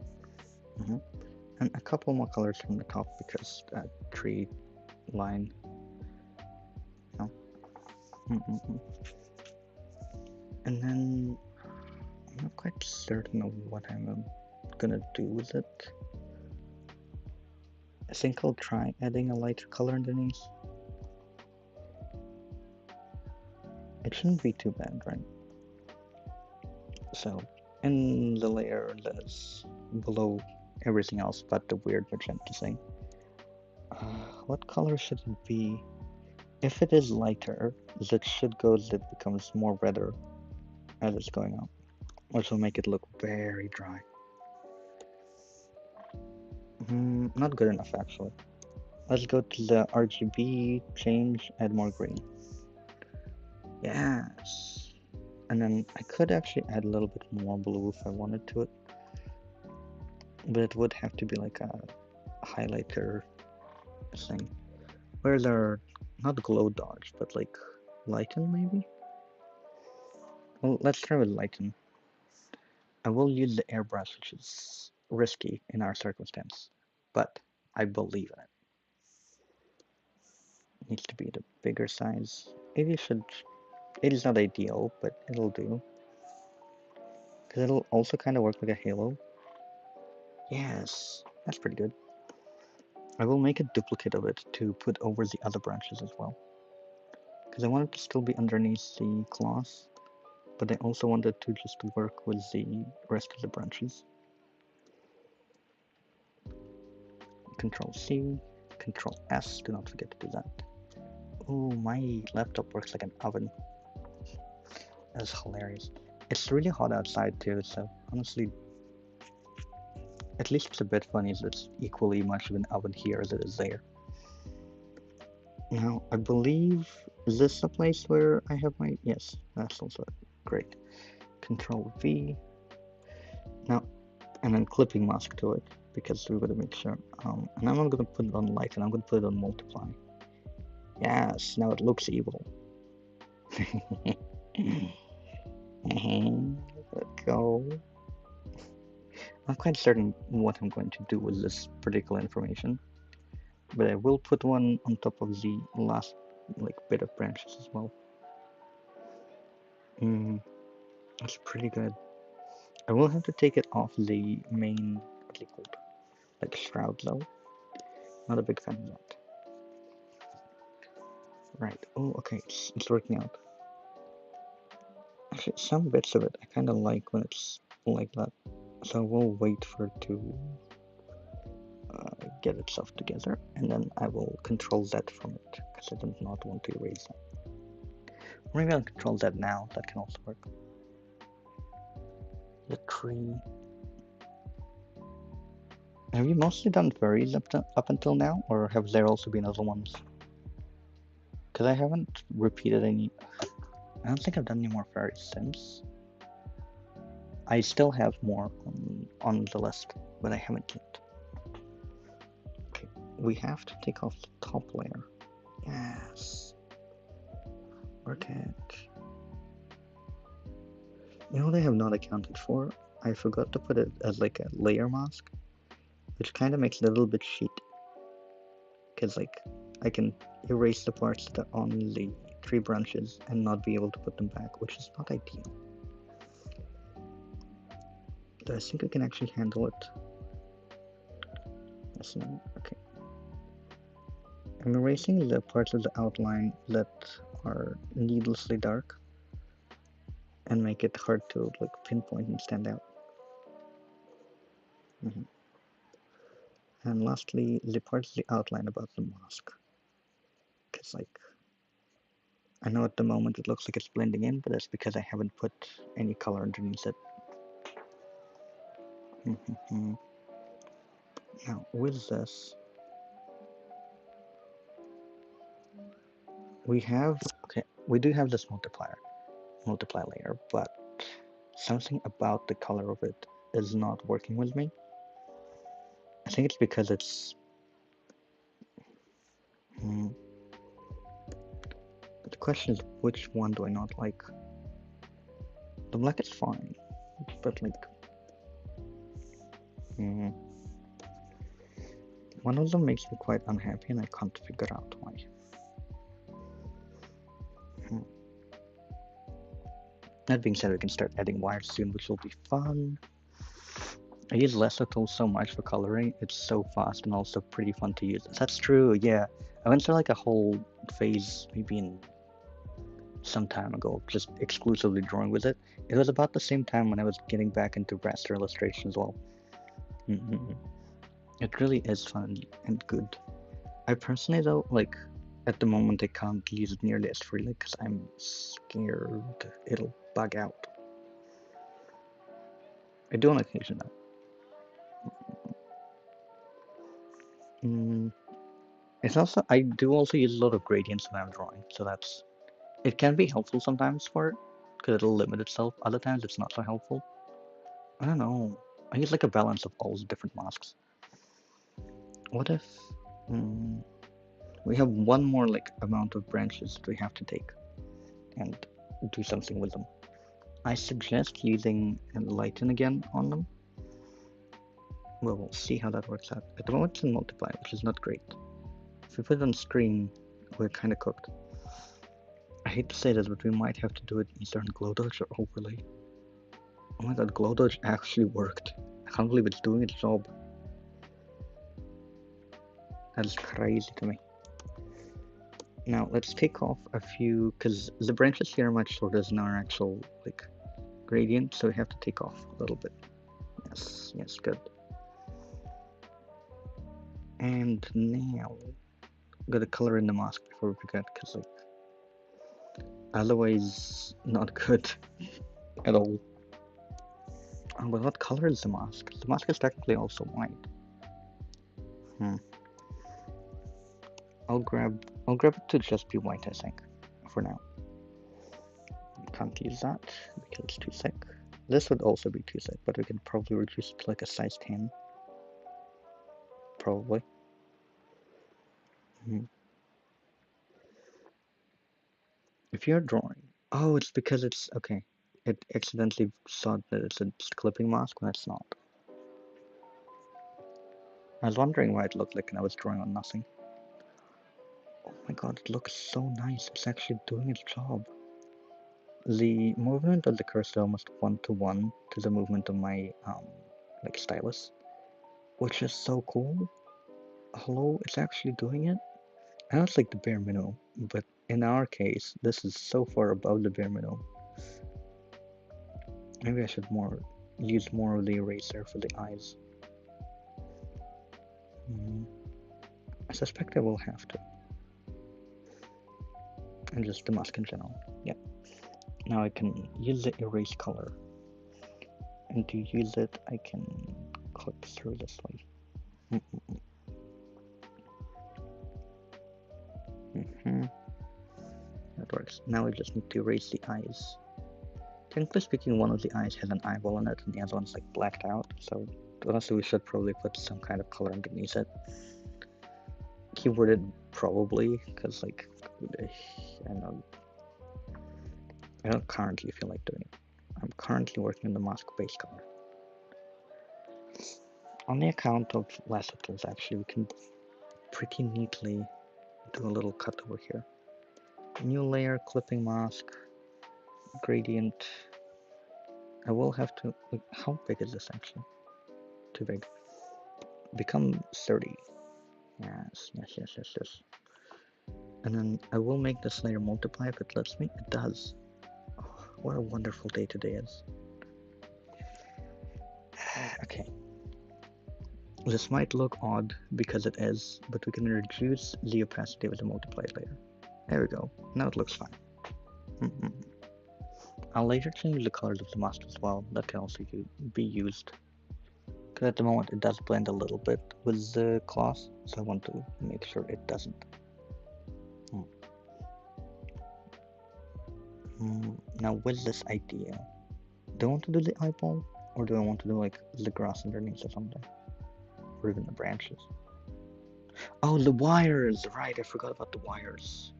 And a couple more colors from the top because that tree line. No. And then I'm not quite certain of what I'm gonna do with it. I think I'll try adding a lighter color underneath. It shouldn't be too bad, right? So, in the layer that's below everything else but the weird magenta thing, what color should it be? If it is lighter, that should go as it becomes more redder as it's going up, which will make it look very dry. Not good enough actually. Let's go to the RGB, change, add more green. Yes. And then I could actually add a little bit more blue if I wanted to it. But it would have to be like a highlighter thing. Where there not glow dodge, but like lighten maybe? Well, let's try with lighten. I will use the airbrush, which is risky in our circumstance, but I believe in it. It needs to be the bigger size. It is not ideal, but it'll do. Because it'll also kind of work like a halo. Yes, that's pretty good. I will make a duplicate of it to put over the other branches as well. Because I want it to still be underneath the cloth. but I also wanted to just work with the rest of the branches. Control C, Control S, do not forget to do that. Oh, my laptop works like an oven. That's hilarious. It's really hot outside too, so honestly, at least it's a bit funny that it's equally much of an oven here as it is there. Now, I believe, is this a place where I have my, yes, that's also great. Control V. Now, and then clipping mask to it, because we're gonna make sure, and I'm not gonna put it on light, and I'm gonna put it on multiply. Yes, now it looks evil. Let go. I'm quite certain what I'm going to do with this particular information, but I will put one on top of the last bit of branches as well. That's pretty good. I will have to take it off the main, what's it called, shroud though. Not a big fan of that. Right. Oh, okay. It's working out. Actually, some bits of it I kind of like when it's like that. So we'll wait for it to get itself together, and then I will control Z from it, because I do not want to erase that. Or maybe I'll control Z now, that can also work. The tree. Have you mostly done furries up until now, or have there also been other ones? Because I haven't repeated any. I don't think I've done any more furries since. I still have more on the list, but I haven't yet. Okay, we have to take off the top layer. Yes. Work it. You know what I have not accounted for? I forgot to put it as a layer mask, which kind of makes it a little bit shit. Because I can erase the parts that are on the tree branches and not be able to put them back, which is not ideal. But I think I can actually handle it. Yes, no, okay. I'm erasing the parts of the outline that are needlessly dark and make it hard to pinpoint and stand out. And lastly, the parts of the outline about the mask. Because I know at the moment it looks like it's blending in, but that's because I haven't put any color underneath it. Now, with this, we do have this multiply layer, but something about the color of it is not working with me. I think it's because it's but the question is, which one do I not like? The black is fine, but one of them makes me quite unhappy, and I can't figure out why. That being said, we can start adding wires soon, which will be fun. I use lasso tools so much for coloring. It's so fast and also pretty fun to use. That's true, yeah. I went through a whole phase, maybe in some time ago, just exclusively drawing with it. It was about the same time when I was getting back into raster illustration as well. It really is fun and good. I personally though, at the moment I can't use it nearly as freely because I'm scared it'll bug out. I do on occasion though. It's also, I do also use a lot of gradients when I'm drawing, so it can be helpful sometimes for it, because it'll limit itself. Other times it's not so helpful. I don't know. I use a balance of all the different masks. What if we have one more amount of branches that we have to take and do something with them? I suggest using lighten again on them. Well, we'll see how that works out. At the moment it's in multiply, which is not great. If we put it on screen, we're kind of cooked. I hate to say this, but we might have to do it either in glow dodge or overlay. Oh my god, glow dodge actually worked. I can't believe it's doing its job. That is crazy to me. Now let's take off a few, because the branches here are much shorter than our actual like gradient, so we have to take off a little bit. Yes, yes, good. And now gotta color in the mask before we forget, because like otherwise not good at all. But what color is the mask? The mask is technically also white. I'll grab it to just be white, I think, for now. Can't use that because it's too thick. This would also be too thick, but we can probably reduce it to like a size 10. Probably. If you're drawing... Oh, it's because it's... Okay. It accidentally thought that it's a clipping mask when it's not. I was wondering why it looked like I was drawing on nothing. Oh my god, it looks so nice. It's actually doing its job. The movement of the cursor almost 1-to-1 to the movement of my like stylus, which is so cool. Hello, it's actually doing it. I know it's like the bare minimum, but in our case, this is so far above the bare minimum. Maybe I should use more of the eraser for the eyes. I suspect I will have to. And just the mask in general. Yep. Now I can use the erase color. And to use it, I can click through this way. That works. Now we just need to erase the eyes. Technically speaking, one of the eyes has an eyeball in it, and the other one's like blacked out. So honestly, we should probably put some kind of color underneath it. Keyworded probably, because like I don't currently feel like doing it. I'm currently working on the mask base color. On the account of less tools, actually, we can pretty neatly do a little cut over here. New layer, clipping mask, gradient. I will have to... Like, how big is this actually? Too big. Become 30. Yes. And then I will make this layer multiply if it lets me. It does. Oh, what a wonderful day today is. Okay. This might look odd because it is, but we can reduce the opacity with the multiply layer. There we go. Now it looks fine. I'll later change the colors of the mask as well. That can also be used. Because at the moment it does blend a little bit with the cloth, so I want to make sure it doesn't. Now with this idea, do I want to do the eyeball, or do I want to do like the grass underneath or something? Or even the branches? Oh, the wires! Right, I forgot about the wires.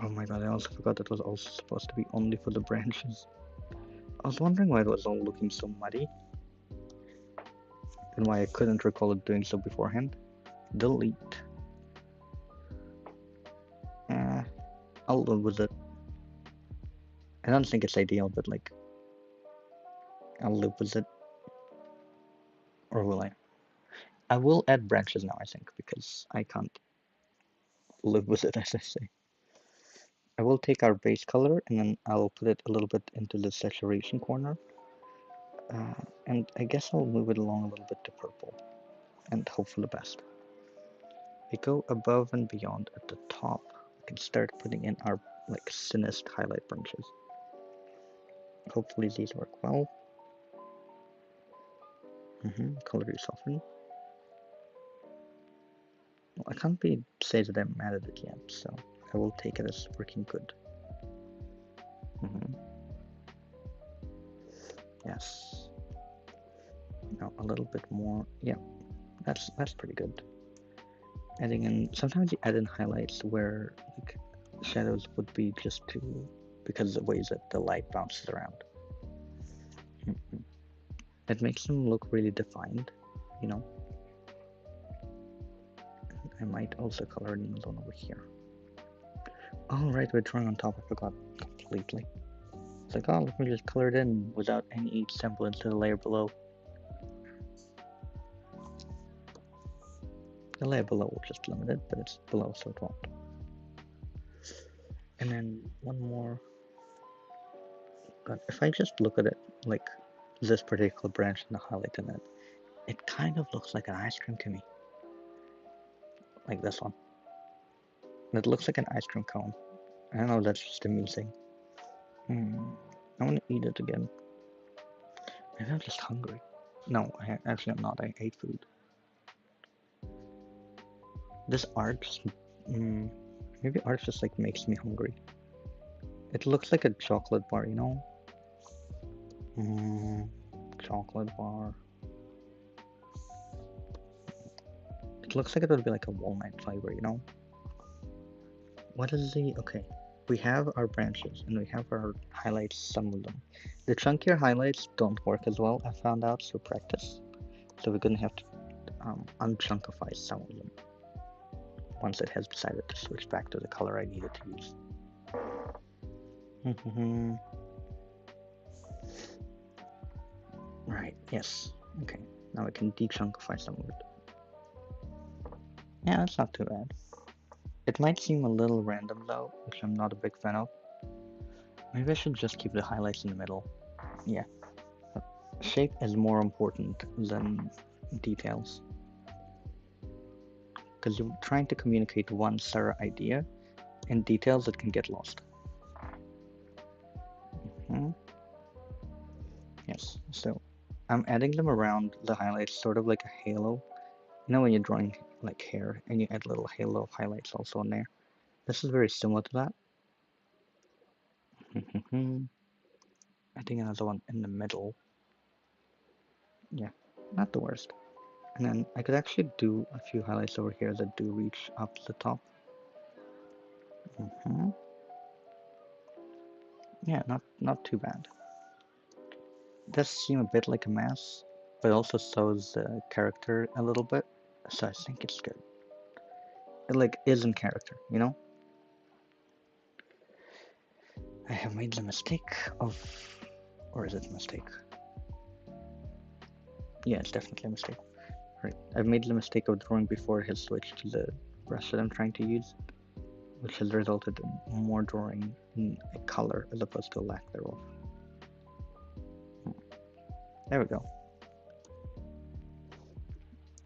Oh my god, I also forgot it was also supposed to be only for the branches. I was wondering why it was all looking so muddy. And why I couldn't recall it doing so beforehand. Delete. I'll live with it. I don't think it's ideal, but like, I'll live with it. Or will I? I will add branches now, I think, because I can't live with it, as I say. I will take our base color and then I'll put it a little bit into the saturation corner. And I guess I'll move it along a little bit to purple and hope for the best. We go above and beyond at the top. We can start putting in our like thinnest highlight branches. Hopefully these work well. Color you soften. Well, I can't say that I'm mad at it yet, so I will take it as working good. Yes. Now a little bit more. Yeah, that's pretty good. Adding in, sometimes you add in highlights where like shadows would be just because of the ways that the light bounces around. It makes them look really defined, you know. I might also color in the zone over here. Oh right, we're drawing on top. I forgot completely. It's like, oh, let me just color it in without any semblance to the layer below. The layer below will just limit it, but it's below, so it won't. And then one more. God, if I just look at it like this particular branch and the highlight in it, it kind of looks like an ice cream to me. Like this one. It looks like an ice cream cone. I don't know, that's just amusing. I want to eat it again. Maybe I'm just hungry. No, actually I'm not. I ate food. This art just, maybe art just like makes me hungry. It looks like a chocolate bar, you know? Chocolate bar. It looks like it would be like a walnut flavor, you know? What is the... Okay, we have our branches and we have our highlights, some of them. The chunkier highlights don't work as well, I found out through practice. So we're gonna have to unchunkify some of them once it has decided to switch back to the color I needed to use. Right, yes. Okay, now I can dechunkify some of it. Yeah, that's not too bad. It might seem a little random though, which I'm not a big fan of. Maybe I should just keep the highlights in the middle. Yeah. Shape is more important than details. Because you're trying to communicate one thorough idea, in details it can get lost. Yes, so I'm adding them around the highlights, sort of like a halo. You know when you're drawing like hair and you add little halo of highlights also in there? This is very similar to that. Adding another one in the middle. Yeah, not the worst. And then I could actually do a few highlights over here that do reach up to the top. Yeah, not too bad. It does seem a bit like a mess, but also shows the character a little bit, so I think it's good. It like is in character, you know? I have made the mistake of... Or is it a mistake? Yeah, it's definitely a mistake. Right. I've made the mistake of drawing before it has switched to the brush that I'm trying to use, which has resulted in more drawing in a color as opposed to a lack thereof. There we go.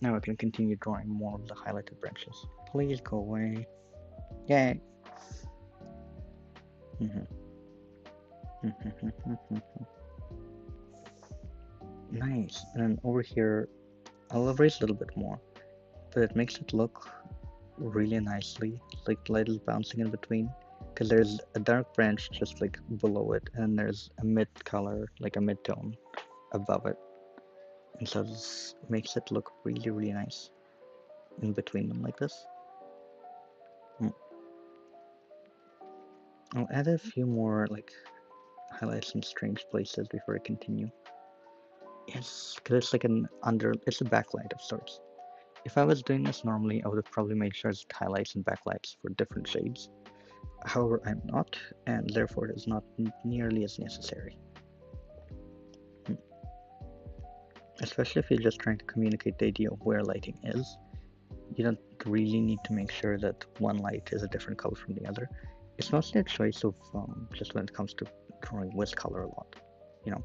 Now I can continue drawing more of the highlighted branches. Please go away. Yay! Nice. And then over here, I'll erase a little bit more, but it makes it look really nicely, like the light is bouncing in between. Because there's a dark branch just like below it, and there's a mid color, like a mid tone above it. And so this makes it look really, really nice in between them like this. I'll add a few more like highlights in strange places before I continue. Yes, because it's like it's a backlight of sorts. If I was doing this normally, I would have probably made sure it's highlights and backlights for different shades. However, I'm not, and therefore it is not nearly as necessary. Especially if you're just trying to communicate the idea of where lighting is. You don't really need to make sure that one light is a different color from the other. It's mostly a choice of just when it comes to drawing with color a lot, you know.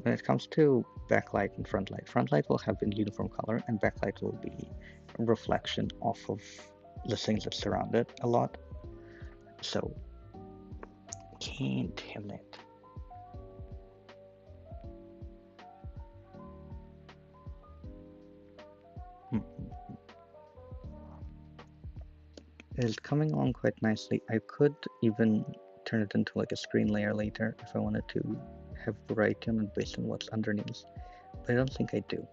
When it comes to backlight and front light will have a uniform color, and backlight will be a reflection off of the things that surround it a lot. So, can't have that. It is coming along quite nicely. I could even turn it into like a screen layer later if I wanted to have variety on it based on what's underneath, but I don't think I do.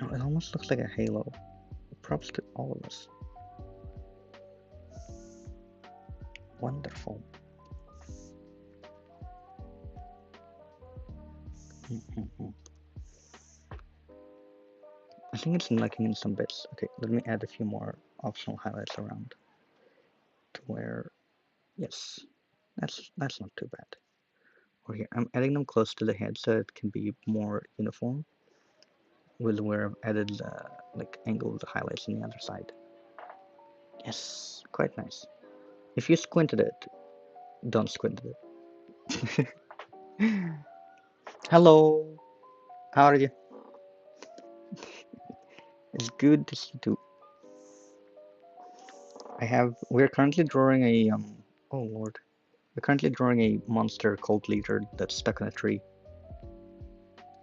Oh, it almost looks like a halo. Props to all of us. Wonderful. I think it's lacking in some bits. Okay, let me add a few more optional highlights around to where, yes, that's not too bad. Over here, I'm adding them close to the head so it can be more uniform. with where I've added the like angle of the highlights on the other side. Yes, quite nice. If you squinted it, don't squint it. Hello, how are you? It's good to see you too. We're currently drawing a oh lord. We're currently drawing a monster called Leader that's stuck on a tree.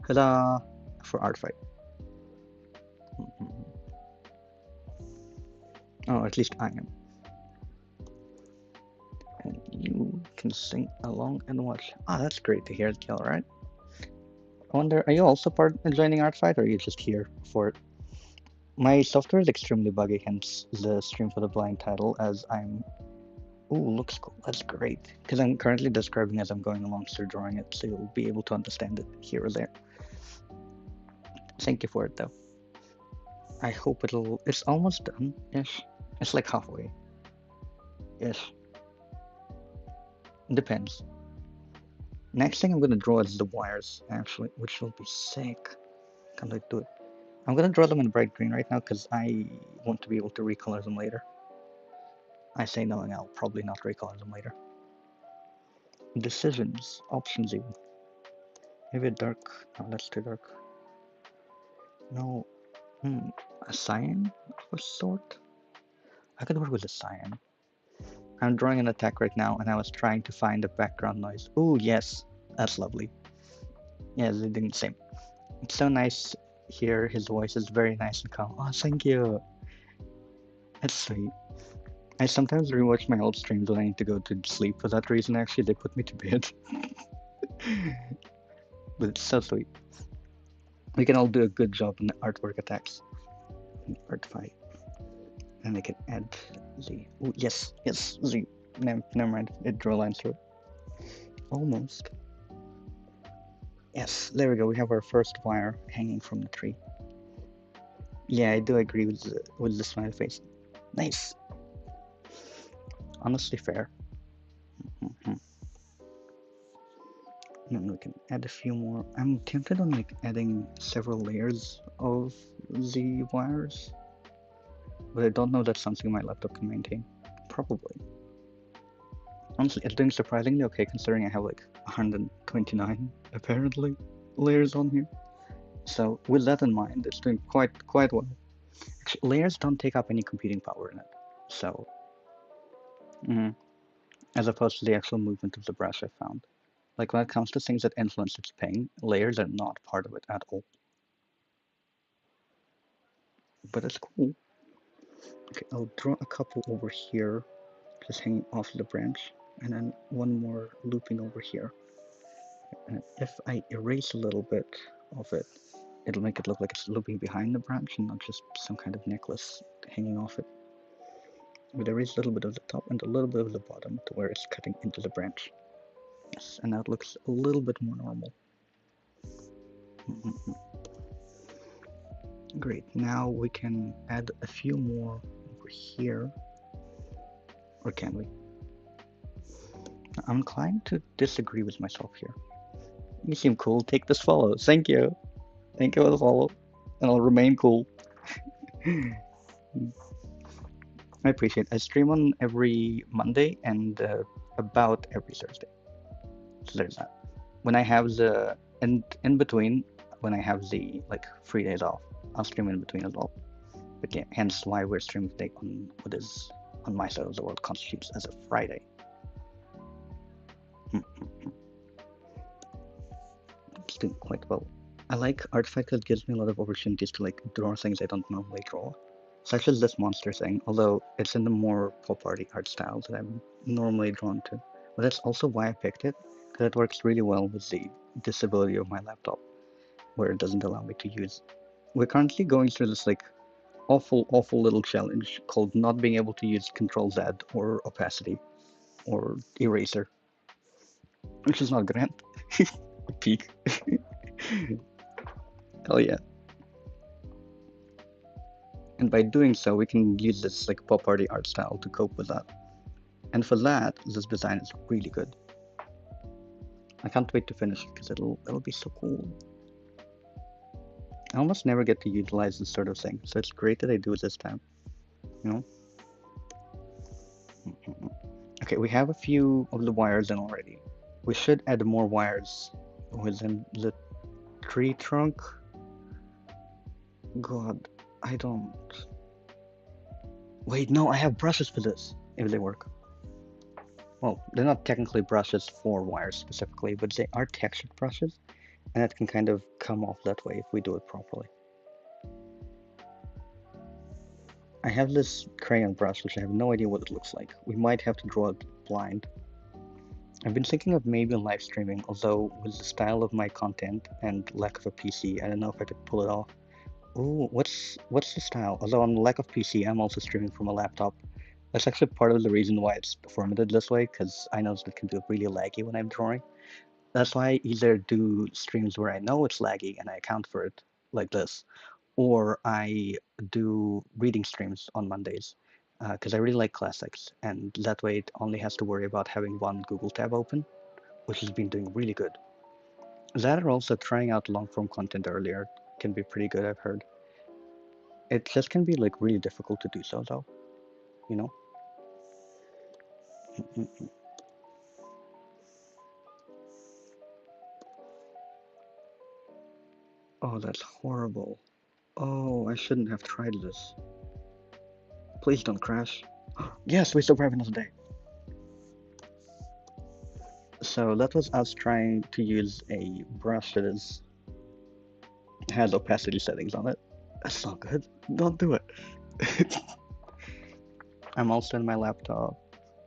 Ta-da! For Artfight. Oh, at least I am. And you can sing along and watch. Ah, that's great to hear, Gil, right? I wonder, are you also joining Artfight, or are you just here for it? My software is extremely buggy, hence the Stream for the Blind title, as I'm... Ooh, looks cool. That's great. Because I'm currently describing as I'm going along, so drawing it, so you'll be able to understand it here or there. Thank you for it, though. I hope it'll... It's almost done, ish. It's like halfway. Ish. Depends. Next thing I'm gonna draw is the wires, actually, which will be sick. Can't I do it? I'm gonna draw them in bright green right now because I want to be able to recolor them later. I say knowing I'll probably not recolor them later. Decisions, options even. Maybe a dark, no, that's too dark. No, a cyan of a sort? I could work with a cyan. I'm drawing an attack right now and I was trying to find a background noise. Ooh, yes, that's lovely. Yeah, they're doing the same. It's so nice here, his voice is very nice and calm. Oh, thank you. That's sweet. I sometimes rewatch my old streams when I need to go to sleep for that reason. Actually, they put me to bed. But it's so sweet. We can all do a good job in the artwork attacks. Artfight. And I can add the... Oh, yes, the... Never mind, it drew lines through it. Almost. Yes, there we go, we have our first wire hanging from the tree. Yeah, I do agree with the smiley face. Nice. Honestly fair. And then we can add a few more. I'm tempted on like adding several layers of the wires, but I don't know if that's something my laptop can maintain. Probably. Honestly, it's doing surprisingly okay considering I have like 129 apparently layers on here. So with that in mind, it's doing quite well. Actually, layers don't take up any computing power in it, so as opposed to the actual movement of the brush, I found. Like when it comes to things that influence its paint, layers are not part of it at all. But it's cool. Okay, I'll draw a couple over here, just hanging off the branch, and then one more looping over here. And if I erase a little bit of it, it'll make it look like it's looping behind the branch and not just some kind of necklace hanging off it. But erase a little bit of the top and a little bit of the bottom to where it's cutting into the branch. Yes, and that looks a little bit more normal. Great, now we can add a few more over here. Or can we? I'm inclined to disagree with myself here. You seem cool, take this follow. Thank you. Thank you for the follow. And I'll remain cool. I appreciate it. I stream on every Monday and about every Thursday. So there's that. When I have the in between, when I have the like free days off, I'll stream in between as well. But yeah, hence why we're streaming today on what is on my side of the world constitutes as a Friday. It's doing quite well. I like Artfight because it gives me a lot of opportunities to like draw things I don't normally draw. Such as this monster thing, although it's in the more pop arty art style that I'm normally drawn to. But that's also why I picked it, because it works really well with the disability of my laptop, where it doesn't allow me to use. We're currently going through this like awful little challenge called not being able to use Control-Z or opacity or eraser, which is not grand. Peak. Hell yeah. And by doing so, we can use this like pop arty art style to cope with that. And for that, this design is really good. I can't wait to finish it because it'll be so cool. I almost never get to utilize this sort of thing, so it's great that I do this time, you know? Okay, we have a few of the wires in already. We should add more wires within the tree trunk. God, I don't... Wait, no, I have brushes for this, if they work. Well, they're not technically brushes for wires specifically, but they are textured brushes, and it can kind of come off that way if we do it properly. I have this crayon brush, which I have no idea what it looks like. We might have to draw it blind. I've been thinking of maybe live streaming, although with the style of my content and lack of a PC, I don't know if I could pull it off. Ooh, what's the style? Although on the lack of PC, I'm also streaming from a laptop. That's actually part of the reason why it's formatted this way, because I know it can be really laggy when I'm drawing. That's why I either do streams where I know it's laggy and I account for it, like this, or I do reading streams on Mondays, because I really like classics, and that way it only has to worry about having one Google tab open, which has been doing really good. That or also trying out long-form content earlier can be pretty good, I've heard. It just can be like really difficult to do so though, you know? Oh, that's horrible. Oh, I shouldn't have tried this. Please don't crash. Yes, we survived another day. So that was us trying to use a brush that has opacity settings on it. That's not good. Don't do it. I'm also in my laptop.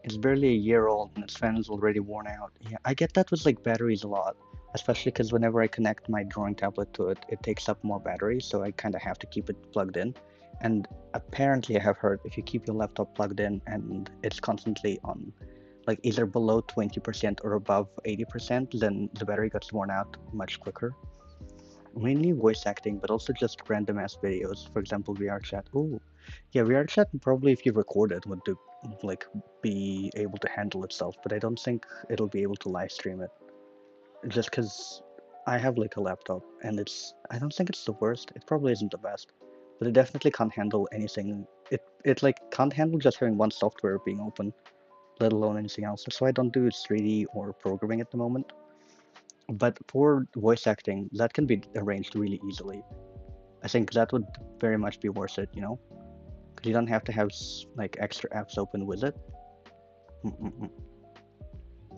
It's barely a year old and its fan is already worn out. Yeah, I get that with like batteries a lot, especially because whenever I connect my drawing tablet to it, it takes up more battery, so I kind of have to keep it plugged in. And apparently, I have heard if you keep your laptop plugged in and it's constantly on, like either below 20% or above 80%, then the battery gets worn out much quicker. Mainly voice acting, but also just random ass videos. For example, VR chat. Ooh, yeah, VR chat probably if you record it would do like be able to handle itself, but I don't think it'll be able to live stream it. Just because I have like a laptop and I don't think it's the worst. It probably isn't the best, but it definitely can't handle anything. It like can't handle just having one software being open, let alone anything else. That's why I don't do 3D or programming at the moment. But for voice acting, that can be arranged really easily. I think that would very much be worth it, you know? Because you don't have to have like extra apps open with it. Mm-mm-mm.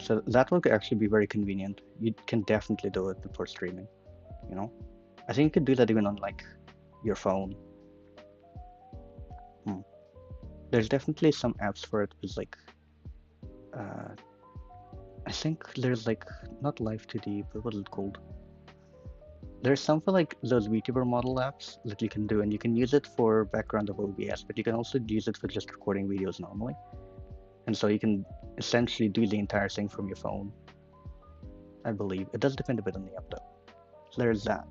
So that would actually be very convenient. You can definitely do it before streaming, you know? I think you could do that even on like your phone. Hmm. There's definitely some apps for it with like, uh, I think there's like, not Live 2D, but what is it called? There's some for like those VTuber model apps that you can do, and you can use it for background of OBS, but you can also use it for just recording videos normally. And so you can essentially do the entire thing from your phone, I believe. It does depend a bit on the app though. So there's that.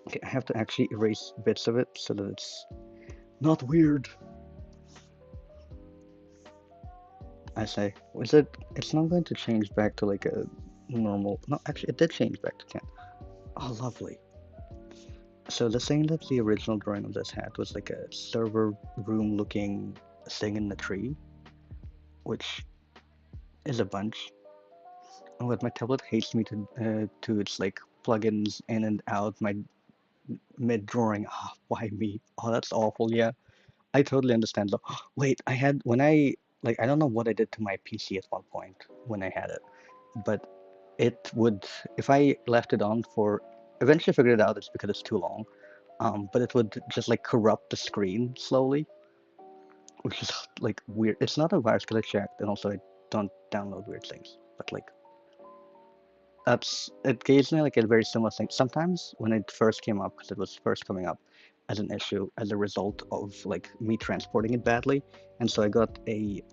Okay, I have to actually erase bits of it so that it's not weird. I say, it's not going to change back to like a normal, no, actually it did change back to 10. Oh, lovely. So the thing that the original drawing of this had was like a server room looking thing in the tree, which is a bunch. And what my tablet hates me to its like plugins in and out my mid drawing. Oh, why me? Oh, that's awful. Yeah, I totally understand though. Wait, I had when I like I don't know what I did to my PC at one point when I had it, but it would if I left it on for eventually figured it out it's because it's too long. But it would just like corrupt the screen slowly, which is like weird. It's not a virus because I checked, and also I don't download weird things. But like that's it gives me like a very similar thing. Sometimes when it first came up, because it was first coming up as an issue as a result of like me transporting it badly, and so I got a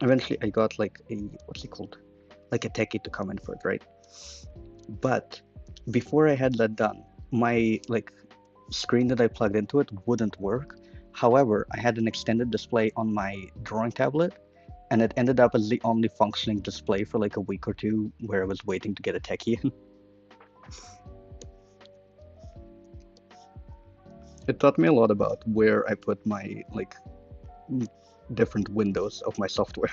eventually I got like a what's it called, like a techie to come in for it, right? But before I had that done, my like screen that I plugged into it wouldn't work. However, I had an extended display on my drawing tablet, and it ended up as the only functioning display for like a week or two where I was waiting to get a techie in. It taught me a lot about where I put my different windows of my software.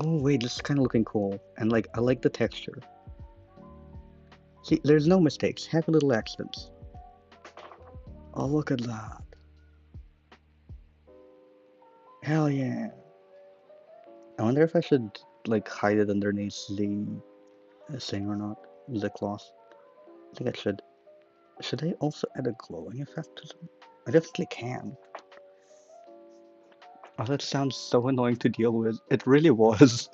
Oh wait, this is kind of looking cool, and like I like the texture. See, there's no mistakes, happy little accidents. Oh, look at that. Hell yeah. I wonder if I should like hide it underneath the thing or not. The cloth. I think I should. Should I also add a glowing effect to them? I definitely can. Oh, that sounds so annoying to deal with. It really was.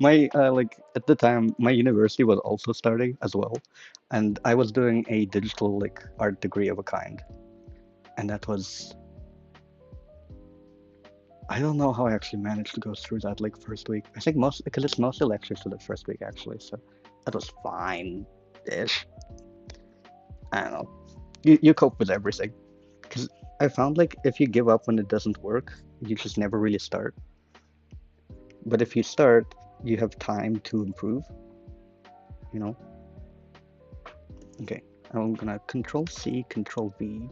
My like at the time, my university was also starting as well, and I was doing a digital like art degree of a kind, and that was. I don't know how I actually managed to go through that like first week. I think most because it's mostly lectures for the first week actually, so that was fine-ish. I don't know. You cope with everything. Because I found like if you give up when it doesn't work, you just never really start. But if you start, you have time to improve, you know? Okay, I'm gonna Control C, Control V,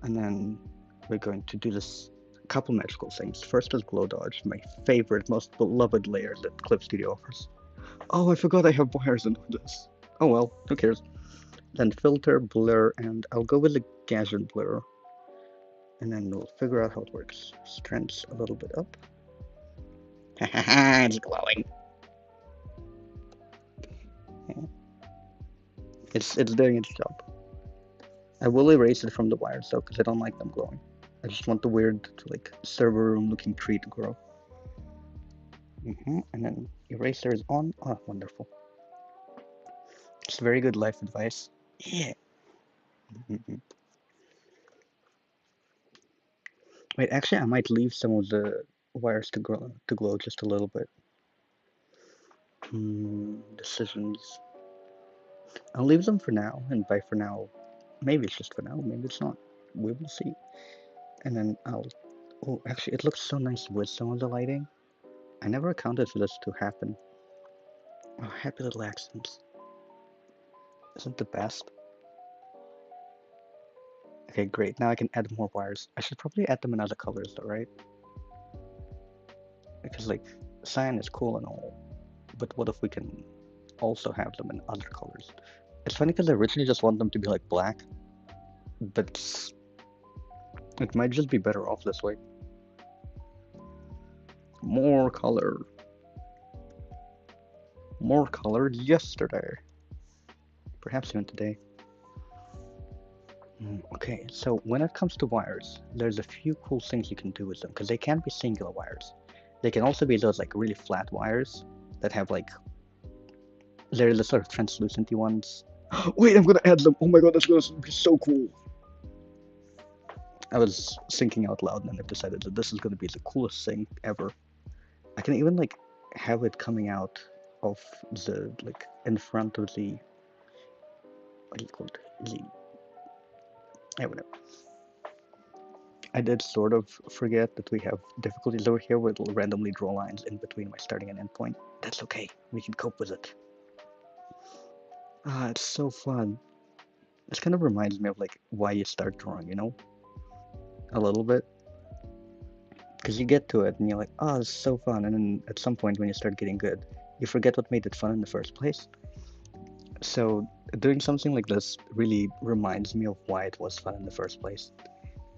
and then we're going to do this couple magical things. First is Glow Dodge, my favorite, most beloved layer that Clip Studio offers. Oh, I forgot I have wires into this. Oh well, who cares? Then Filter, Blur, and I'll go with the Gaussian Blur. And then we'll figure out how it works. Strengths a little bit up. Hahaha, it's glowing. Yeah. It's doing its job. I will erase it from the wires though, because I don't like them glowing. I just want the weird, like, server room looking tree to grow. And then eraser is on. Oh, wonderful. It's very good life advice. Yeah. Wait, actually, I might leave some of the wires to glow just a little bit. Decisions. I'll leave them for now, and by for now, maybe it's just for now, maybe it's not. We will see. And then I'll. Oh, actually, it looks so nice with some of the lighting. I never accounted for this to happen. Oh, happy little accents. Isn't the best? Okay, great. Now I can add more wires. I should probably add them in other colors though, right? Because like, cyan is cool and all, but what if we can also have them in other colors? It's funny because I originally just want them to be like black, but it might just be better off this way. More color. More color yesterday. Perhaps even today. Okay, so when it comes to wires, there's a few cool things you can do with them, because they can be singular wires. They can also be those like really flat wires that have like, they're the sort of translucenty ones. Wait, I'm gonna add them! Oh my god, that's gonna be so cool! I was thinking out loud and I've decided that this is gonna be the coolest thing ever. I can even like have it coming out of the, like, in front of the, what do you call it? The, I don't know. I did sort of forget that we have difficulties over here where it'll randomly draw lines in between my starting and end point. That's okay, we can cope with it. Ah, it's so fun. This kind of reminds me of like why you start drawing, you know? A little bit. Because you get to it and you're like, oh, this is so fun. And then at some point when you start getting good, you forget what made it fun in the first place. So doing something like this really reminds me of why it was fun in the first place.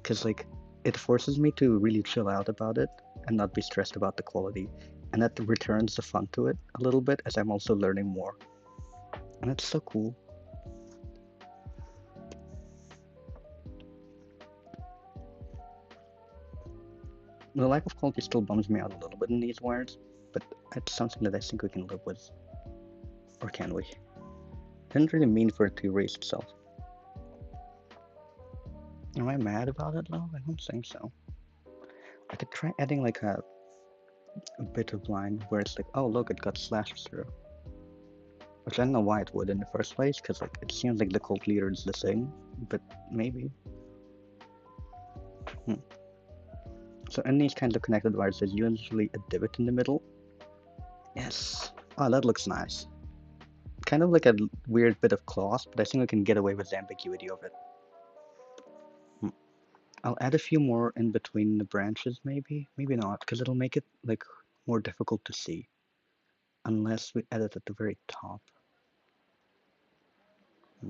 Because like it forces me to really chill out about it and not be stressed about the quality. And that returns the fun to it a little bit as I'm also learning more. And it's so cool. The lack of quality still bums me out a little bit in these wires, but it's something that I think we can live with. Or can we? Didn't really mean for it to erase itself. Am I mad about it though? I don't think so. I could try adding like a bit of line where it's like, oh look, it got slashed through. Which I don't know why it would in the first place, because like it seems like the cult leader is the thing, but maybe. So in these kinds of connected wires, there's usually a divot in the middle. Yes. Oh, that looks nice. kind of like a weird bit of gloss, but I think I can get away with the ambiguity of it. I'll add a few more in between the branches, maybe. Maybe not, because it'll make it like more difficult to see. Unless we edit at the very top.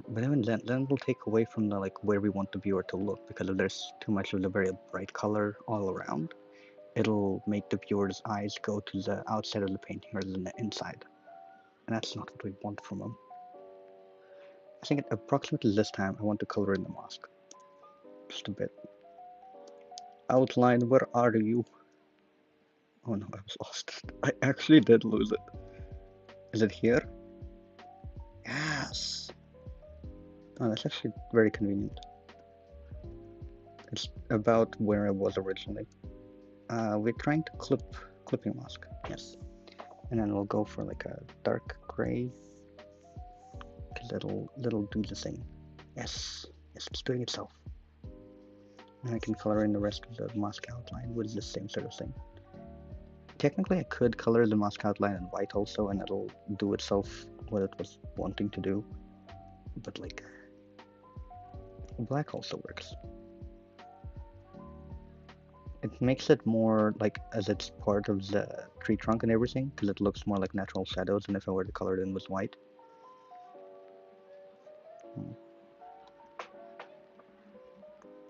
But even then we'll take away from the like where we want the viewer to look, because if there's too much of the very bright color all around, it'll make the viewer's eyes go to the outside of the painting rather than the inside. And that's not what we want from them. I think at approximately this time I want to color in the mask. Just a bit. Outline, where are you? Oh no, I was lost. I actually did lose it. Is it here? Yes! Oh, that's actually very convenient. It's about where I was originally. We're trying to clipping mask, yes. And then we'll go for like a dark gray, because that'll do the thing. Yes, yes, it's doing itself. And I can color in the rest of the mask outline with the same sort of thing. Technically, I could color the mask outline in white also, and it'll do itself what it was wanting to do. But like, black also works. It makes it more like as it's part of the tree trunk and everything, because it looks more like natural shadows than if I were to color it in with white.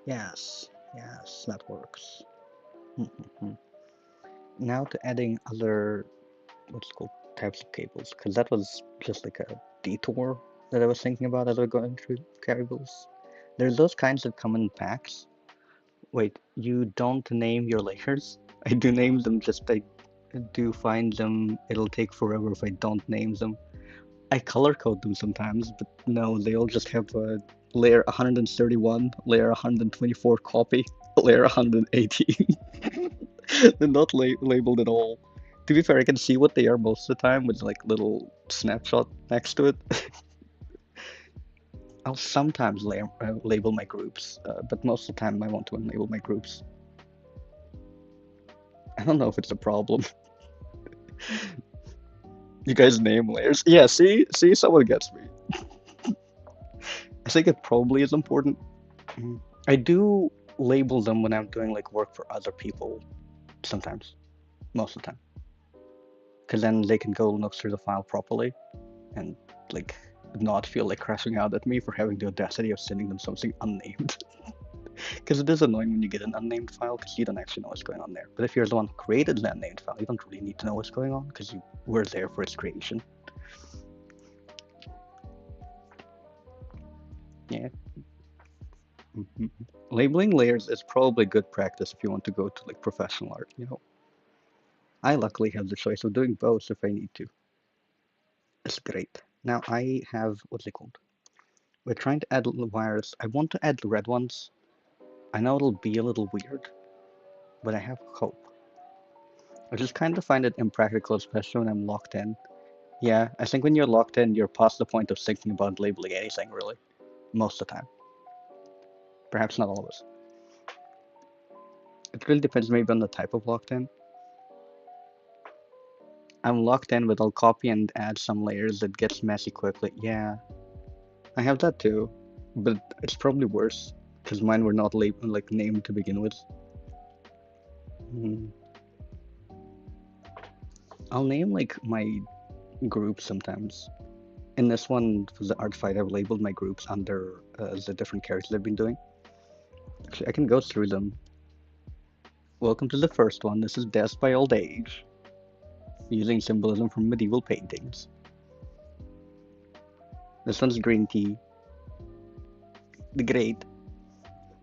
Yes, yes, that works. Now to adding other, what's it called, types of cables, because that was just like a detour that I was thinking about as we're going through cables. There's those kinds that come in packs. Wait, you don't name your layers? I do name them, just I do find them. It'll take forever if I don't name them. I color code them sometimes, but no, they all just have a layer 131, layer 124 copy, layer 118. They're not labeled at all. To be fair, I can see what they are most of the time with like little snapshot next to it. I'll sometimes label my groups, but most of the time I want to unlabel my groups. I don't know if it's a problem. You guys name layers. Yeah, see, someone gets me. I think it probably is important. I do label them when I'm doing like work for other people sometimes, most of the time. Because then they can go look through the file properly and like not feel like crashing out at me for having the audacity of sending them something unnamed. Because it is annoying when you get an unnamed file because you don't actually know what's going on there. But if you're the one who created the unnamed file, you don't really need to know what's going on because you were there for its creation. Yeah. Labeling layers is probably good practice if you want to go to like professional art, you know. I luckily have the choice of doing both if I need to. It's great. Now I have, what's it called? We're trying to add little wires. I want to add the red ones. I know it'll be a little weird, but I have hope. I just kind of find it impractical, especially when I'm locked in. Yeah, I think when you're locked in, you're past the point of thinking about labeling anything, really. Most of the time. Perhaps not always. It really depends maybe on the type of locked in. I'm locked in, but I'll copy and add some layers that gets messy quickly. Yeah, I have that too, but it's probably worse because mine were not like named to begin with. I'll name like my groups sometimes. In this one, for the Artfight, I've labeled my groups under the different characters I've been doing. Actually, I can go through them. Welcome to the first one. This is Death by Old Age, using symbolism from medieval paintings. This one's Green Tea. The Great.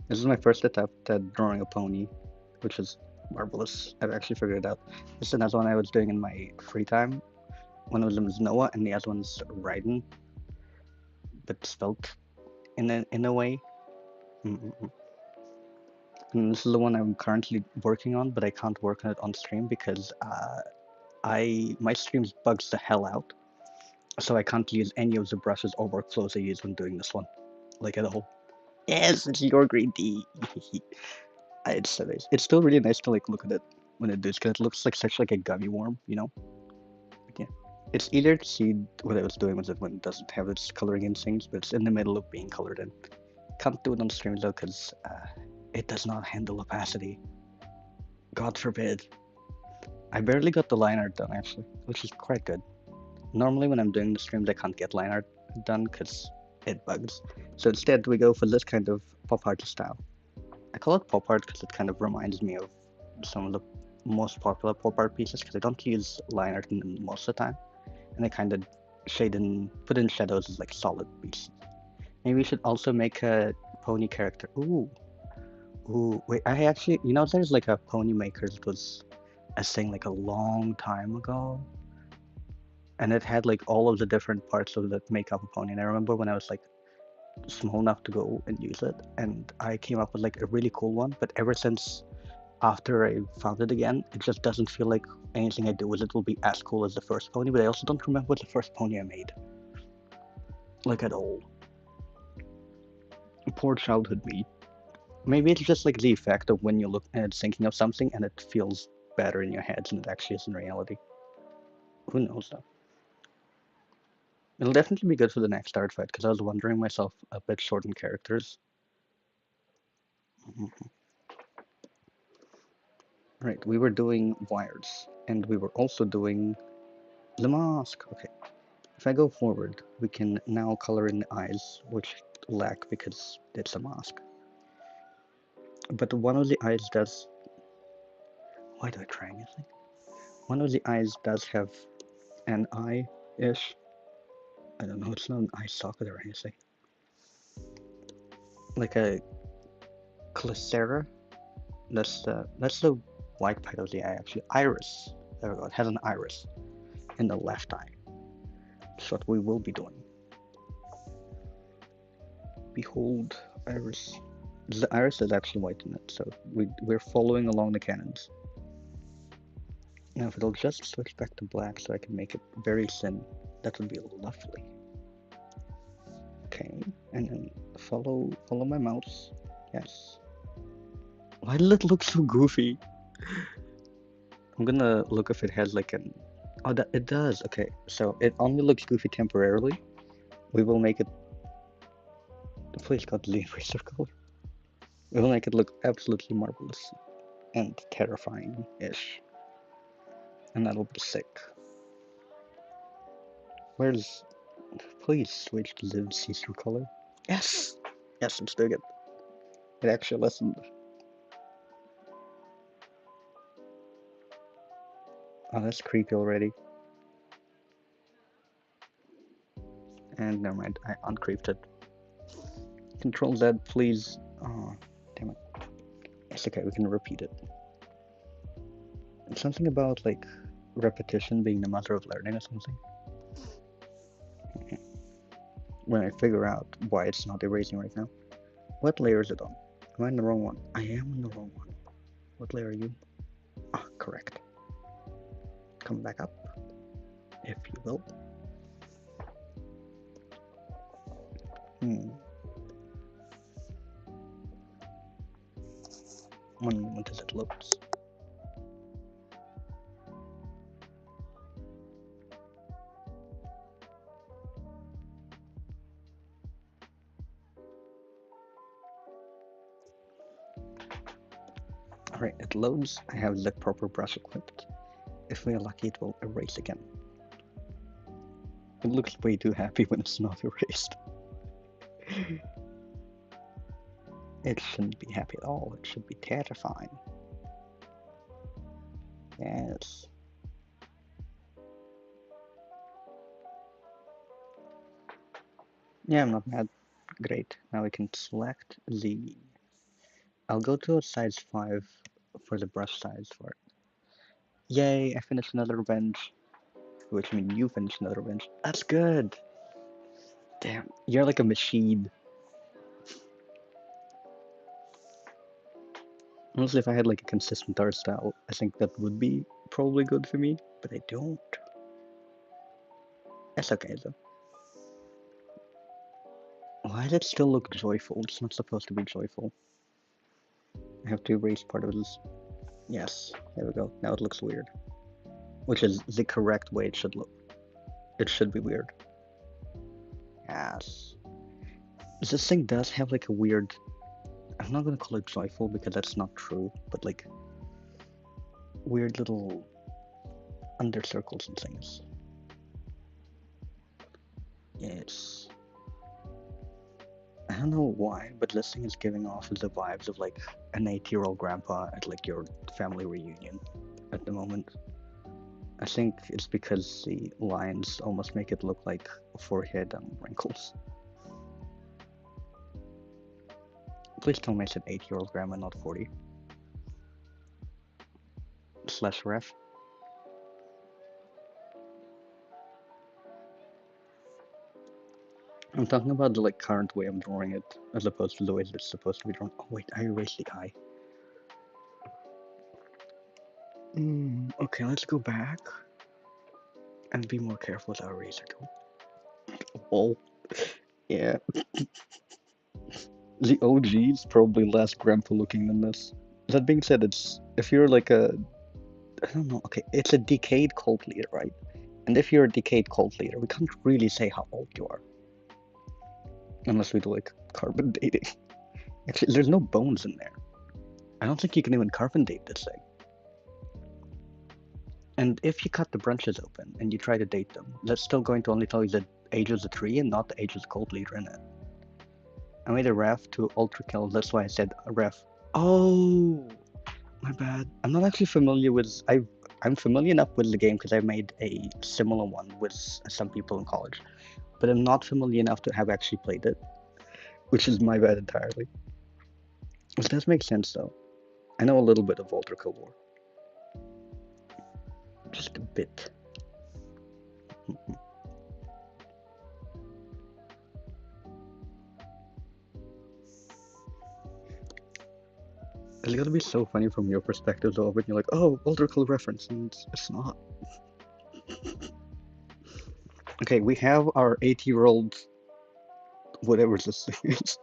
This is my first attempt at drawing a pony, which is marvelous. I've actually figured it out. This is another one I was doing in my free time. One of them is Noah, and the other one's Raiden, but spelt in a way. And this is the one I'm currently working on, but I can't work on it on stream because my streams bugs the hell out, so I can't use any of the brushes or workflows I use when doing this one, like at all. Yes, it's your green tea. It's so nice. It's still really nice to like look at it when it does, because it looks like such like a gummy worm, you know. But yeah. It's easier to see what I was doing with it when it doesn't have its coloring in scenes, but it's in the middle of being colored in. Can't do it on stream though, because it does not handle opacity. God forbid. I barely got the line art done actually, which is quite good. Normally when I'm doing the streams I can't get line art done because it bugs. So instead we go for this kind of pop art style. I call it pop art because it kind of reminds me of some of the most popular pop art pieces because I don't use line art in them most of the time. And I kind of put in shadows as like solid pieces. Maybe we should also make a pony character. Ooh, wait, I actually, there's like a pony maker that was a thing like a long time ago. And it had like all of the different parts of that make up a pony. And I remember when I was like small enough to go and use it, and I came up with like a really cool one. But ever since after I found it again, it just doesn't feel like anything I do with it will be as cool as the first pony. But I also don't remember what the first pony I made, like at all. Poor childhood me. Maybe it's just like the effect of when you look at thinking of something and it feels better in your head than it actually is in reality. Who knows though? It'll definitely be good for the next Artfight because I was wondering myself a bit short in characters. Right, we were doing wires and we were also doing the mask. Okay, if I go forward, we can now color in the eyes, which lack because it's a mask. But one of the eyes does. Why do I try anything? One of the eyes does have an eye-ish. I don't know, it's not an eye socket or anything. Like a Clicera. That's the white part of the eye actually. Iris. There we go. It has an iris in the left eye. That's what we will be doing. Behold, iris. The iris is actually white in it, so we're following along the canons. Now, if it'll just switch back to black so I can make it very thin, that would be lovely. Okay, and then follow my mouse. Yes. Why did it look so goofy? I'm gonna look if it has like an. Oh, that it does. Okay, so it only looks goofy temporarily. We will make it. Please God, the eraser color. We will make it look absolutely marvelous and terrifying-ish, and that'll be sick. Where's? Please switch to the see-through color. Yes, yes, it's doing it. It actually listened. Oh, that's creepy already. And never mind, I uncreeped it. Control Z, please. Oh, damn it. It's okay, we can repeat it. It's something about like repetition being the mother of learning or something. When I figure out why it's not erasing right now. What layer is it on? Am I in the wrong one? I am in the wrong one. What layer are you? Ah, correct. Come back up, if you will. One moment as it loads. Alright, it loads. I have the proper brush equipped. If we are lucky, it will erase again. It looks way too happy when it's not erased. It shouldn't be happy at all. It should be terrifying. Yes. Yeah, I'm not mad. Great. Now we can select the. I'll go to a size 5 for the brush size for it. Yay, I finished another revenge. Which means you finished another revenge. That's good! Damn, you're like a machine. Honestly, if I had like a consistent art style, I think that would be probably good for me, but I don't. That's okay though. Why does it still look joyful? It's not supposed to be joyful. I have to erase part of this. Yes, there we go. Now it looks weird. Which is the correct way it should look. It should be weird. Yes. This thing does have like a weird. I'm not gonna call it joyful because that's not true, but like weird little under circles and things. It's. I don't know why, but this thing is giving off the vibes of like an 8-year-old grandpa at like your family reunion at the moment. I think it's because the lines almost make it look like a forehead and wrinkles. Please tell me I said 8-year-old grandma, not 40. Slash ref. I'm talking about the like current way I'm drawing it, as opposed to the way it's supposed to be drawn. Oh wait, I erased the eye. Okay, let's go back and be more careful with our razor tool. Oh, yeah. The OG is probably less grandpa looking than this. That being said, it's if you're like a I don't know. Okay, it's a decayed cult leader, right? And if you're a decayed cult leader, we can't really say how old you are, unless we do like carbon dating. Actually, there's no bones in there. I don't think you can even carbon date this thing. And if you cut the branches open and you try to date them, that's still going to only tell you the age of the tree and not the age of the cult leader in it. I made a ref to ultra kill. That's why I said a ref. Oh, my bad. I'm not actually familiar with. I'm familiar enough with the game because I made a similar one with some people in college, but I'm not familiar enough to have actually played it, which is my bad entirely. It does make sense though. I know a little bit of Ultra Kill lore, just a bit. It's gonna be so funny from your perspective though, when you're like, oh, Ultra Kill reference, and it's not. Okay, we have our 80-year-old, whatever this thing is.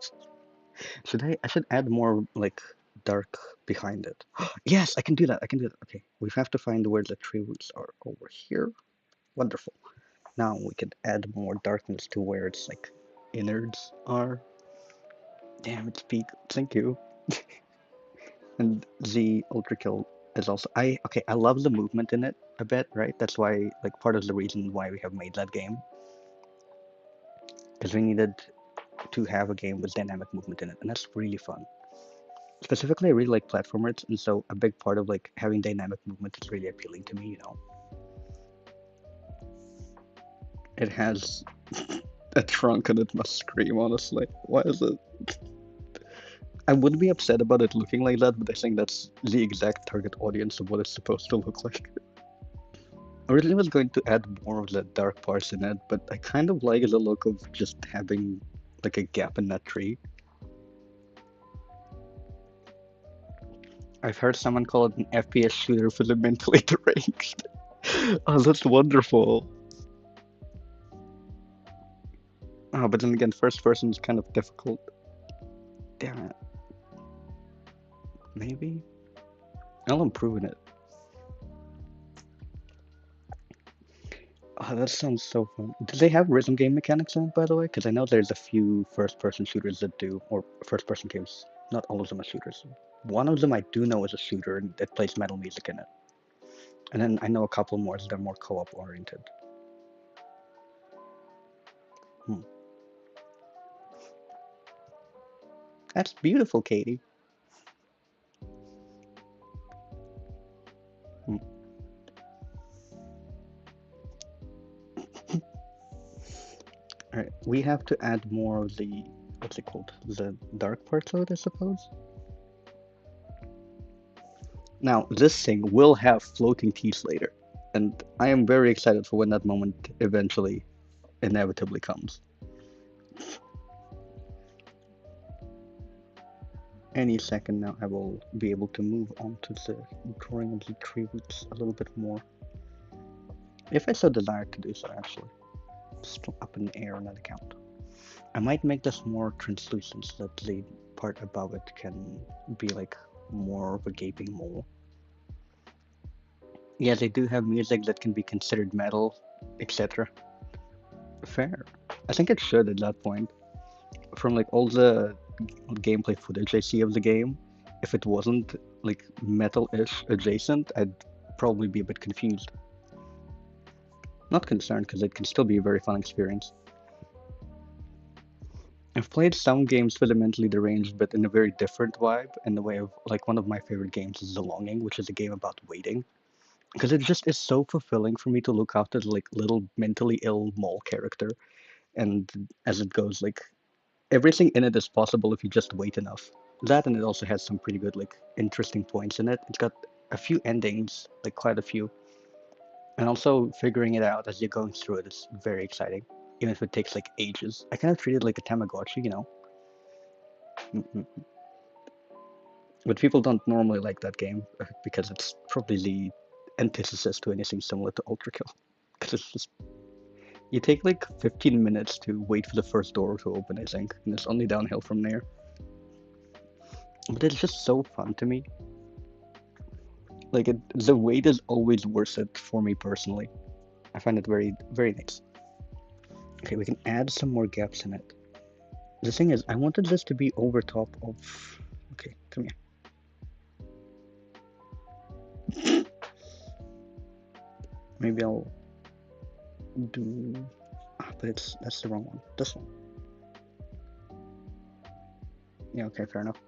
I should add more like dark behind it. Yes, I can do that. I can do that. Okay, we have to find where the tree roots are over here. Wonderful. Now we can add more darkness to where its like innards are. Damn, it's peak. Thank you. And the ultra kill is also I love the movement in it a bit, right? That's why like part of the reason why we have made that game. Because we needed to have a game with dynamic movement in it, and that's really fun. Specifically, I really like platformers, and so a big part of like having dynamic movement is really appealing to me. It has a trunk and it must scream. Honestly, why is it? I wouldn't be upset about it looking like that, but I think that's the exact target audience of what it's supposed to look like. I originally was going to add more of the dark parts in it, but I kind of like the look of just having like a gap in that tree. I've heard someone call it an FPS shooter for the mentally deranged. Oh, that's wonderful. Oh, but then again, first person is kind of difficult. Damn it. Maybe? I'll improve it. Oh, that sounds so fun. Do they have rhythm game mechanics in it, by the way? Because I know there's a few first-person shooters that do, or first-person games. Not all of them are shooters. One of them I do know is a shooter that plays metal music in it. And then I know a couple more that are more co-op oriented. That's beautiful, Katie. Alright, we have to add more of the, what's it called? The dark parts of it, I suppose? Now, this thing will have floating teeth later, and I am very excited for when that moment eventually, inevitably comes. Any second now, I will be able to move on to the drawing of the tree roots a little bit more. If I so desire to do so, actually. Still up in the air on that account. I might make this more translucent so that the part above it can be like more of a gaping mole. Yeah, they do have music that can be considered metal, etc. Fair. I think it should at that point. From like all the gameplay footage I see of the game, if it wasn't like metal-ish adjacent, I'd probably be a bit confused. Not concerned, because it can still be a very fun experience. I've played some games for the mentally deranged, but in a very different vibe, in the way of like one of my favorite games is The Longing, which is a game about waiting. Because it just is so fulfilling for me to look after the like little mentally ill mole character, and as it goes, like everything in it is possible if you just wait enough. That, and it also has some pretty good like interesting points in it. It's got a few endings, like quite a few, and also figuring it out as you're going through it is very exciting, even if it takes like ages. I kind of treat it like a Tamagotchi, you know. But people don't normally like that game because it's probably the antithesis to anything similar to Ultra Kill. Because it's just you take like 15 minutes to wait for the first door to open, I think, and it's only downhill from there. But it's just so fun to me. Like the wait is always worth it for me personally. I find it very, very nice. Okay, we can add some more gaps in it. The thing is, I wanted this to be over top of. Okay, come here. Maybe I'll do. But that's the wrong one. This one. Yeah. Okay. Fair enough.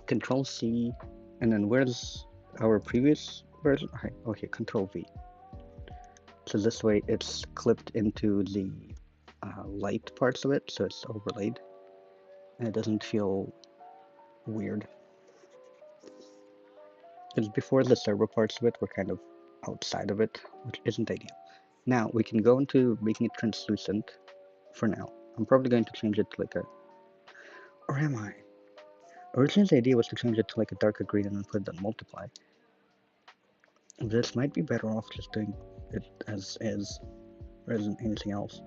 Control C, and then where's our previous version? Okay. Control V. So this way it's clipped into the light parts of it, so it's overlaid, and it doesn't feel weird. Because before the servo parts of it were kind of outside of it, which isn't ideal. Now we can go into making it translucent for now. I'm probably going to change it to like a. Or am I? Originally the idea was to change it to like a darker green and then put it on multiply. This might be better off just doing it as is rather than anything else.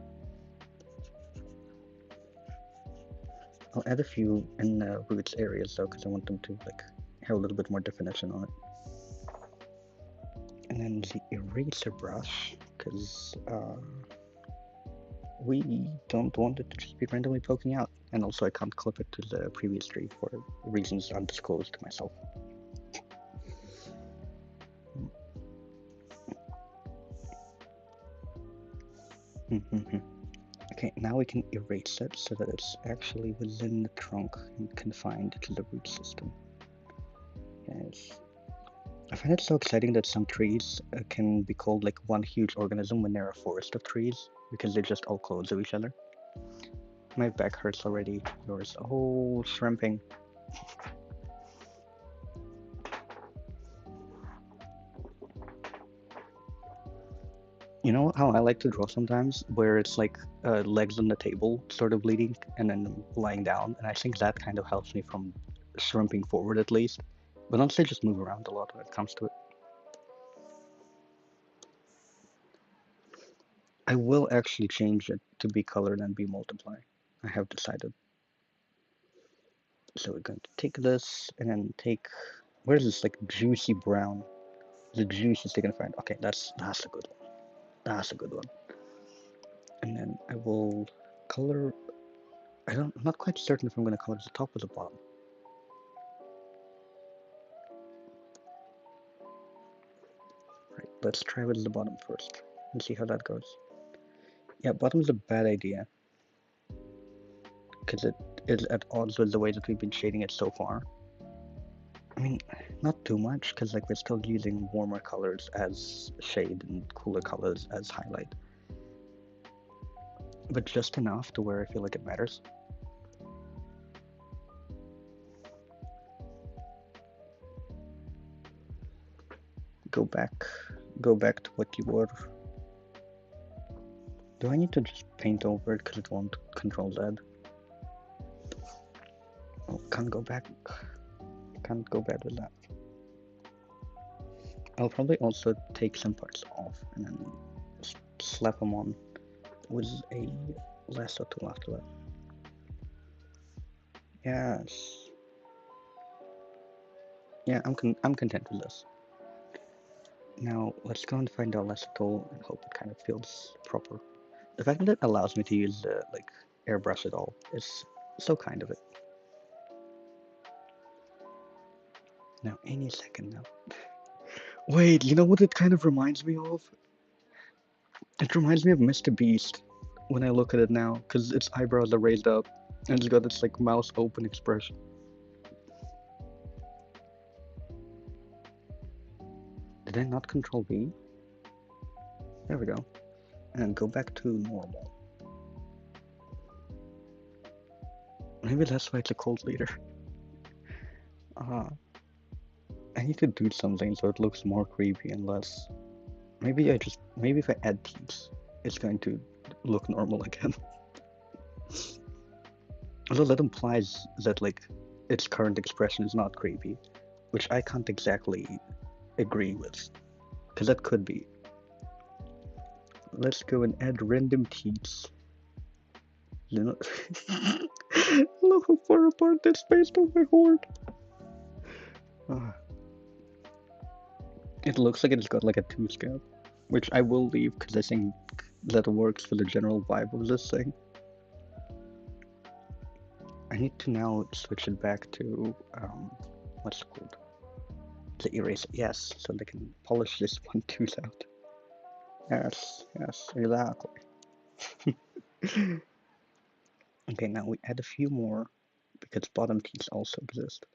I'll add a few in the roots areas though, because I want them to like have a little bit more definition on it. And then the eraser brush, because we don't want it to just be randomly poking out. And also I can't clip it to the previous tree for reasons undisclosed to myself. Okay, now we can erase it so that it's actually within the trunk and confined to the root system. Yes. I find it so exciting that some trees can be called like one huge organism when they're a forest of trees, because they're just all clones of each other. My back hurts already. Yours. Oh, shrimping. You know how I like to draw sometimes, where it's like legs on the table, sort of leading, and then lying down, and I think that kind of helps me from shrimping forward at least. But honestly, just move around a lot when it comes to it. I will actually change it to be colored and be multiply. I have decided. So we're going to take this and then take, where's this like juicy brown? The juiciest they can find. Okay, that's a good one. That's a good one. And then I will color. I'm not quite certain if I'm going to color the top or the bottom. Right, let's try with the bottom first and see how that goes. Yeah, bottom's a bad idea because it is at odds with the way that we've been shading it so far. I mean, not too much, because like we're still using warmer colors as shade and cooler colors as highlight. But just enough to where I feel like it matters. Go back to what you were. Do I need to just paint over it because it won't control Z? Oh, can't go back. Can't go back with that. I'll probably also take some parts off and then slap them on with a lasso tool after that. Yes. Yeah, I'm content with this. Now let's go and find our lasso tool and hope it kind of feels proper. The fact that it allows me to use the, like, airbrush it all is so kind of it. Now, any second now. Wait, you know what it kind of reminds me of? It reminds me of Mr. Beast when I look at it now, because its eyebrows are raised up and it's got its like mouth open expression. Did I not control V? There we go. And go back to normal. Maybe that's why it's a cult leader. I need to do something so it looks more creepy and less. Maybe if I add teeth, it's going to look normal again. Although that implies that like its current expression is not creepy, which I can't exactly agree with, because that could be. Let's go and add random teeth. You know, look how far apart that's spaced on my horde. It looks like it's got like a tooth gap, which I will leave because I think that works for the general vibe of this thing. I need to now switch it back to what's it called? The eraser. Yes, so they can polish this one tooth out. Yes, exactly. Okay, now we add a few more because bottom teeth also exist.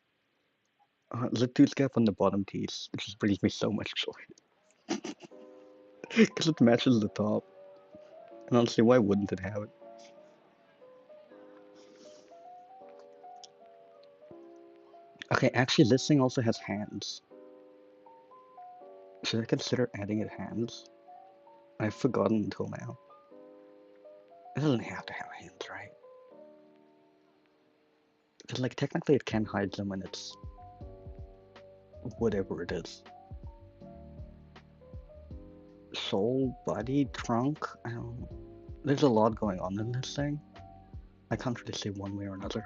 The tooth gap on the bottom teeth just brings me so much joy because it matches the top. And honestly, why wouldn't it have it? Okay, actually, this thing also has hands. Should I consider adding it hands? I've forgotten until now. It doesn't have to have hands, right? Because, like, technically it can hide them when it's whatever it is. Soul, body, trunk, I don't know. There's a lot going on in this thing. I can't really say one way or another.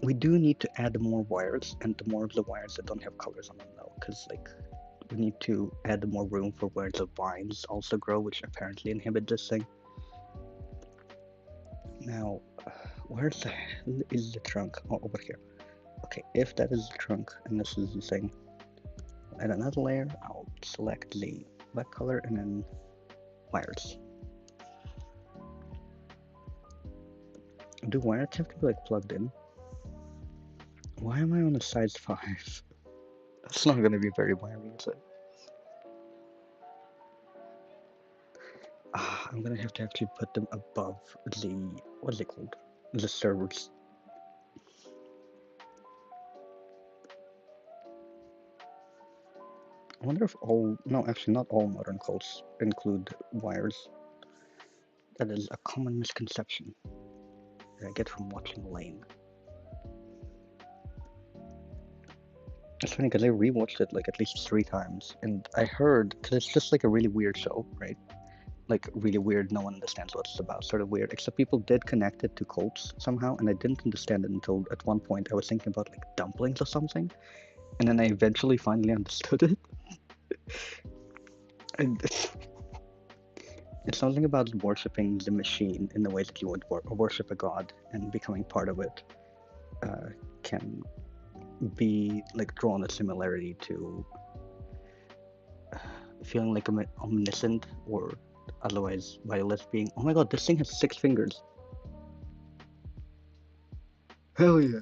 We do need to add more wires, and the more of the wires that don't have colors on them, though, because, like, we need to add more room for where the vines also grow, which apparently inhibit this thing. Now, where the hell is the trunk? Oh, over here. Okay, if that is the trunk and this is the thing, add another layer. I'll select the black color and then wires. Do wires have to be like plugged in? Why am I on a size 5? That's not gonna be very wiry, is it? I'm gonna have to actually put them above the, what is it called? The servers. I wonder if all, no, actually not all modern cults include wires. That is a common misconception that I get from watching Lane. It's funny because I rewatched it like at least 3 times, and I heard, because it's just like a really weird show, right? Like really weird, no one understands what it's about, sort of weird, except people did connect it to cults somehow, and I didn't understand it until at one point I was thinking about like dumplings or something, and then I eventually finally understood it. And it's something about worshipping the machine in the way that you would worship a god, and becoming part of it can be like drawn a similarity to feeling like I'm omniscient or otherwise wireless being. Oh my god, this thing has 6 fingers. Hell yeah.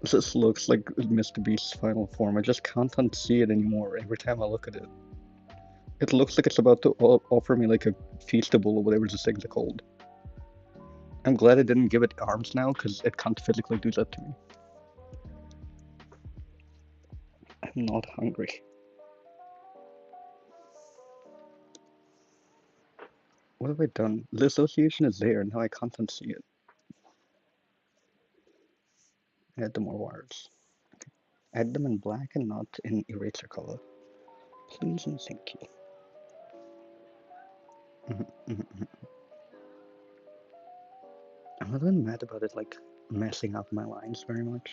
This looks like Mr. Beast's final form. I just can't unsee it anymore every time I look at it. It looks like it's about to offer me like a feastable or whatever this thing's called. I'm glad I didn't give it arms now, because it can't physically do that to me. I'm not hungry. What have I done? The association is there, now I can't unsee it. Add the more wires. Okay. Add them in black and not in eraser color. Please and thank you. I'm not even mad about it like messing up my lines very much,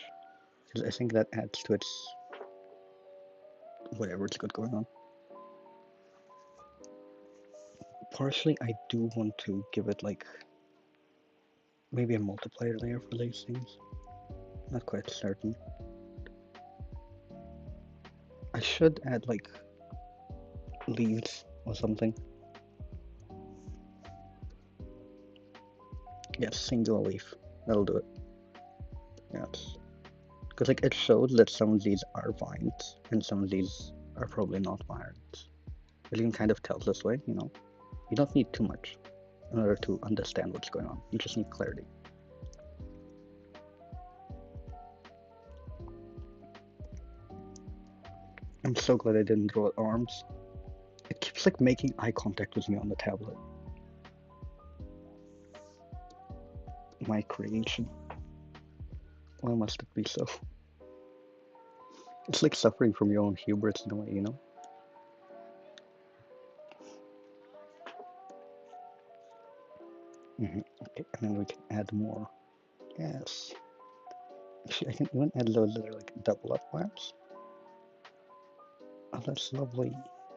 because I think that adds to its whatever's got going on. Partially, I do want to give it like maybe a multiplayer layer for these things. Not quite certain. I should add like leaves or something. Yes, single leaf. That'll do it. Yes. Because like it shows that some of these are vines and some of these are probably not vines. But you can kind of tell this way, you know. You don't need too much in order to understand what's going on. You just need clarity. I'm so glad I didn't draw arms. It keeps like making eye contact with me on the tablet. My creation. Why must it be so? It's like suffering from your own hubris in a way, you know? Okay, and then we can add more. Yes. Actually, I can even add those that are like double up lamps. Oh, that's lovely.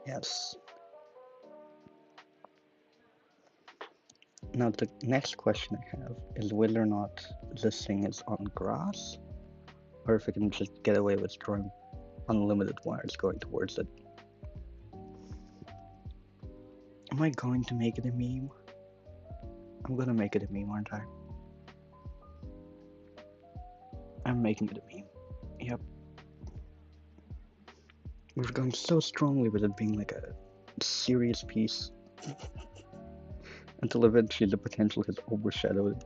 Yes. Now the next question I have is whether or not this thing is on grass, or if I can just get away with drawing unlimited wires going towards it. Am I going to make it a meme? I'm gonna make it a meme, aren't I? I'm making it a meme. Yep. We're going so strongly with it being like a serious piece until eventually the potential has overshadowed it.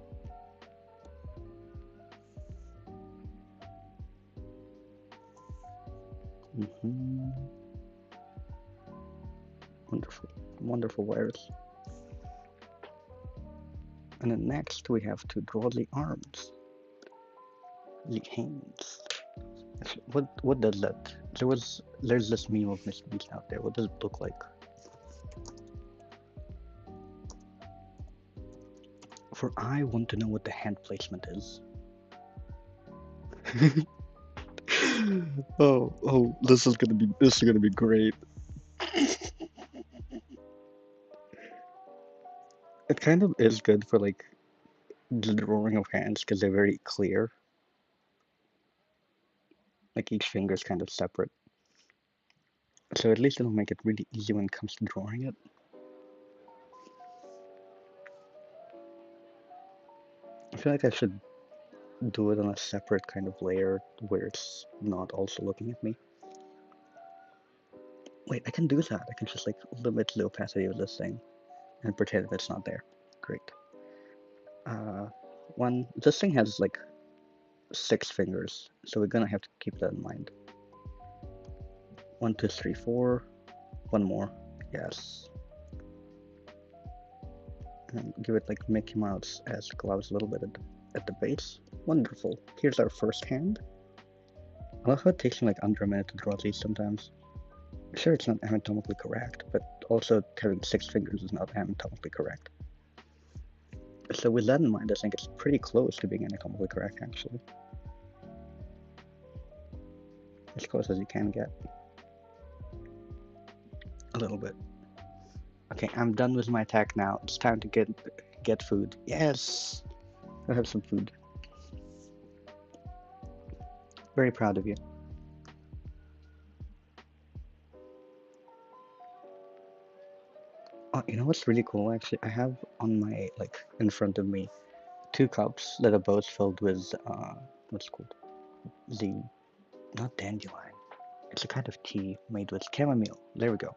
Wonderful, wonderful wires. And then next we have to draw the arms, the hands. What does that? There's this meme of Mr. Beast out there. What does it look like? For I want to know what the hand placement is. oh, this is gonna be great. It kind of is good for like the drawing of hands because they're very clear. Like each finger is kind of separate. So at least it'll make it really easy when it comes to drawing it. I feel like I should do it on a separate kind of layer where it's not also looking at me. Wait, I can do that. I can just like limit the opacity of this thing and pretend it's not there. Great. This thing has like 6 fingers, so we're gonna have to keep that in mind. 1, 2, 3, 4. One more. Yes. And give it like Mickey Mouse as gloves a little bit at the base. Wonderful. Here's our first hand. I love how it takes me like under a minute to draw these sometimes. Sure, it's not anatomically correct, but also having 6 fingers is not anatomically correct. So with that in mind, I think it's pretty close to being anatomically correct, actually. As close as you can get. A little bit. Okay, I'm done with my attack now. It's time to get food. Yes! I have some food. Very proud of you. Oh, you know what's really cool, actually? I have on my, like, in front of me, 2 cups that are both filled with, what's it called? Not dandelion. It's a kind of tea made with chamomile. There we go.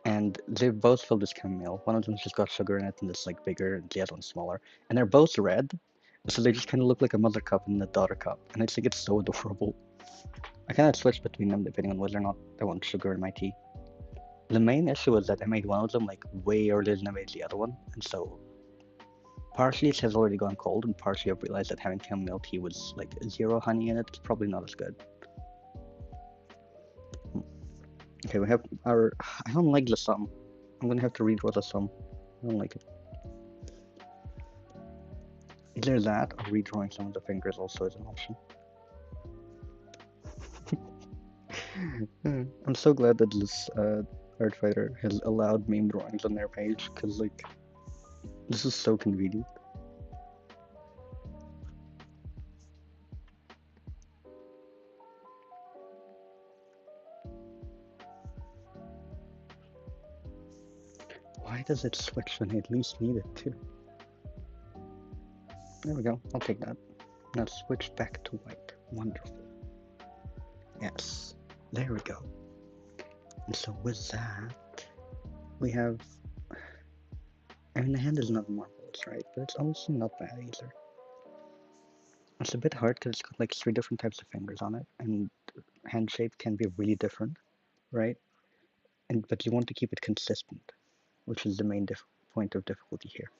And they're both filled with chamomile. One of them's just got sugar in it, and it's like bigger, and the other one's smaller. And they're both red, so they just kind of look like a mother cup and a daughter cup. And I think it's so adorable. I kind of switch between them depending on whether or not I want sugar in my tea. The main issue was that I made one of them like way earlier than I made the other one, and so partially it has already gone cold, and partially I've realized that having chamomile tea with like 0 honey in it is probably not as good. Okay, we have our. I don't like the sum. I'm gonna have to redraw the sum. I don't like it. Either that or redrawing some of the fingers also is an option. I'm so glad that this Artfighter has allowed meme drawings on their page, because, like, this is so convenient. Why does it switch when I least need it to? There we go, I'll take that. Now switch back to white. Wonderful. Yes, there we go. And so with that, we have... I mean, the hand is not marvelous, right? But it's also not bad either. It's a bit hard because it's got like 3 different types of fingers on it, and hand shape can be really different, right? But you want to keep it consistent, which is the main point of difficulty here.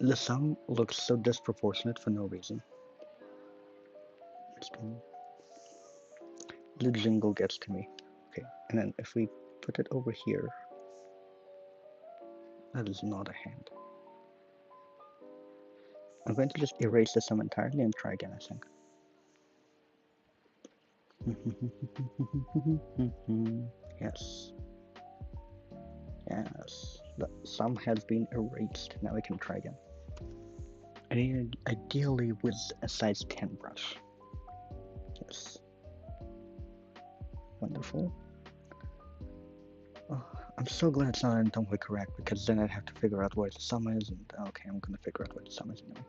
The thumb looks so disproportionate for no reason. The jingle gets to me. Okay, and then if we put it over here, that is not a hand. I'm going to just erase the thumb entirely and try again, I think. Yes. Yes. The thumb has been erased. Now we can try again. And ideally with a size 10 brush. Yes. Wonderful. Oh, I'm so glad it's not anatomically correct, because then I'd have to figure out where the thumb is, and okay, I'm gonna figure out where the thumb is anyway.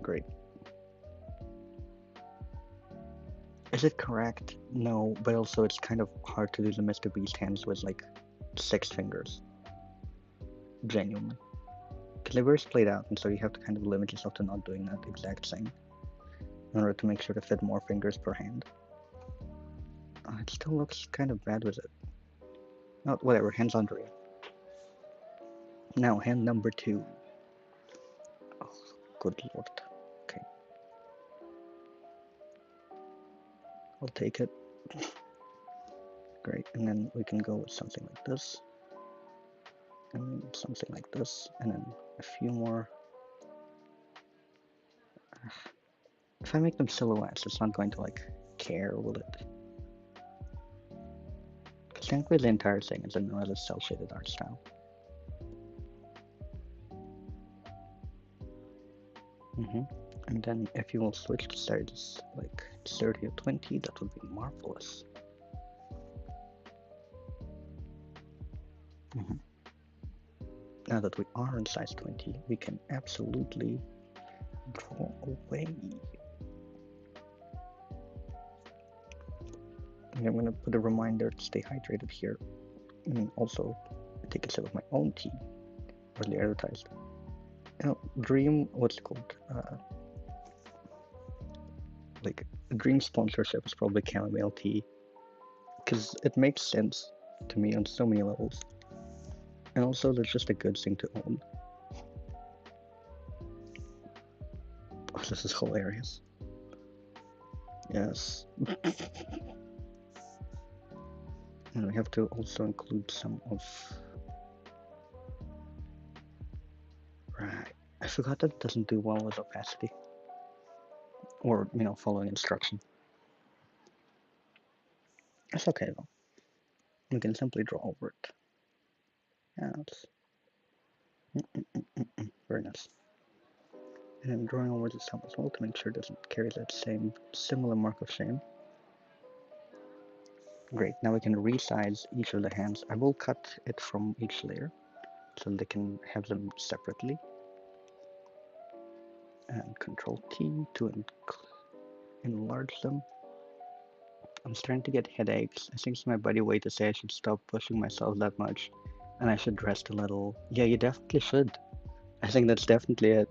Great. Is it correct? No, but also it's kind of hard to do the Mr. Beast hands with like 6 fingers. Genuinely. Because they're very splayed out, and so you have to kind of limit yourself to not doing that exact thing in order to make sure to fit more fingers per hand. It still looks kind of bad with it. Oh, whatever, hands under it. Now, hand number 2. Oh, good lord. Okay. I'll take it. Great, and then we can go with something like this. And something like this, and then a few more. If I make them silhouettes, it's not going to, like, care, will it? Because technically the entire thing is another cel-shaded art style. And then if you will switch to size like 30 or 20, that would be marvelous. Now that we are in size 20, we can absolutely draw away. And I'm gonna put a reminder to stay hydrated here. And also take a sip of my own tea, early advertised. You know, Dream, what's it called? Like, Dream sponsorship is probably chamomile tea, because it makes sense to me on so many levels. And also, it's just a good thing to own. Oh, this is hilarious. Yes. And we have to also include some of... Right. I forgot that it doesn't do well with opacity. Or, you know, following instruction. It's okay though. We can simply draw over it. Yes. Very nice. And I'm drawing over the thumb as well to make sure it doesn't carry that same similar mark of shame. Great, now we can resize each of the hands. I will cut it from each layer so they can have them separately. And Control T to enlarge them. I'm starting to get headaches. I think it's my body way to say I should stop pushing myself that much and I should rest a little. Yeah, you definitely should. I think that's definitely it.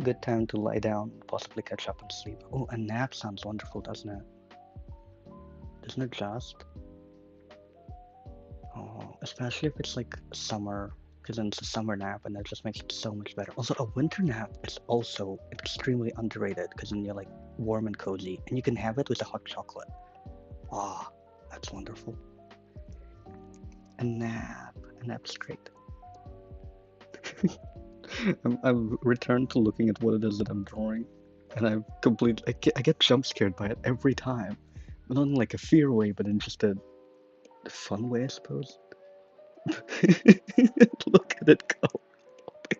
Good time to lie down, possibly catch up and sleep. Oh, a nap sounds wonderful, doesn't it? Doesn't it just? Oh, especially if it's like summer, because then it's a summer nap and that just makes it so much better. Also, a winter nap is also extremely underrated because then you're like warm and cozy and you can have it with a hot chocolate. Ah, oh, that's wonderful. A nap's great. I've returned to looking at what it is that I'm drawing, and I get jump scared by it every time. Not in like a fear way, but in just a fun way, I suppose. Look at it go. Oh my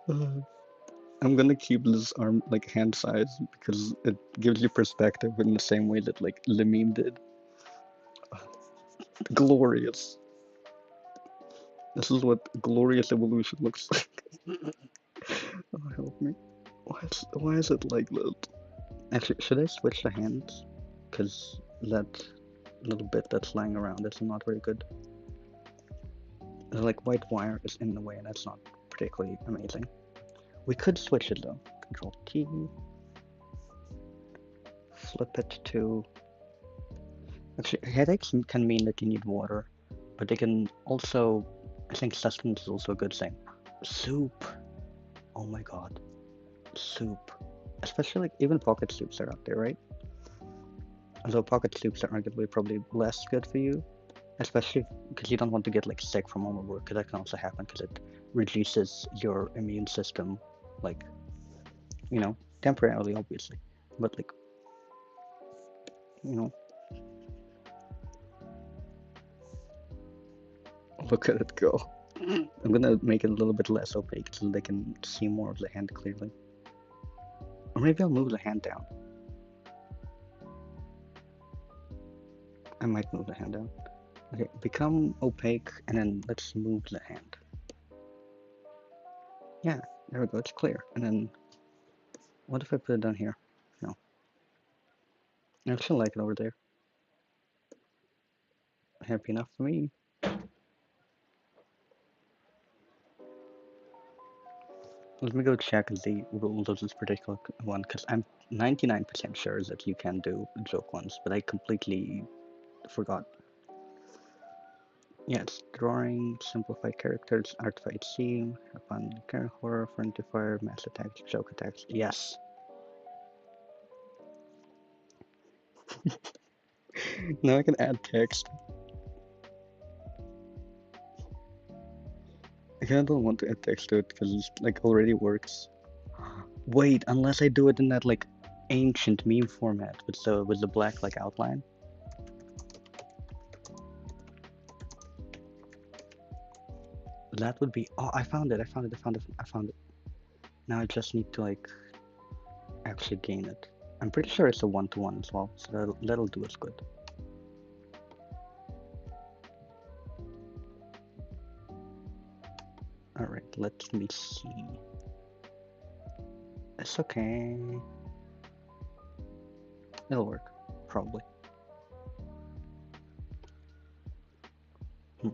god. I'm gonna keep this arm like hand size because it gives you perspective in the same way that like Lemine did. Glorious. This is what glorious evolution looks like. Oh, help me. Why is it like that? Actually, should I switch the hands? Because that little bit that's lying around is not very good. The like white wire is in the way, and that's not particularly amazing. We could switch it though. Control T. Flip it to. Actually, headaches can mean that you need water, but they can also. I think sustenance is also a good thing. Soup. Oh my god. Soup. Especially like even pocket soups are out there, right? Although pocket soups are arguably probably less good for you, especially because you don't want to get like sick from overwork, because that can also happen because it reduces your immune system, like, temporarily, obviously, but like, you know, look at it go. I'm gonna make it a little bit less opaque so they can see more of the hand clearly. Or maybe I'll move the hand down. I might move the hand down. Okay, become opaque, and then let's move the hand. Yeah, there we go, it's clear. And then, what if I put it down here? No. I actually like it over there. Happy enough for me. Let me go check the rules of this particular one, because I'm 99% sure that you can do joke ones, but I completely forgot. Yes, drawing, simplify characters, Artfight scene, have fun, character horror, friendly fire, mass attacks, joke attacks. Yes. Now I can add text. I kind of don't want to add text to it because it like already works. Wait, unless I do it in that like ancient meme format with the black like outline. That would be. Oh, I found it. I found it. I found it. I found it. Now I just need to like actually gain it. I'm pretty sure it's a one-to-one as well, so that'll do us good. Alright, let me see. It's okay. It'll work, probably. Hmm.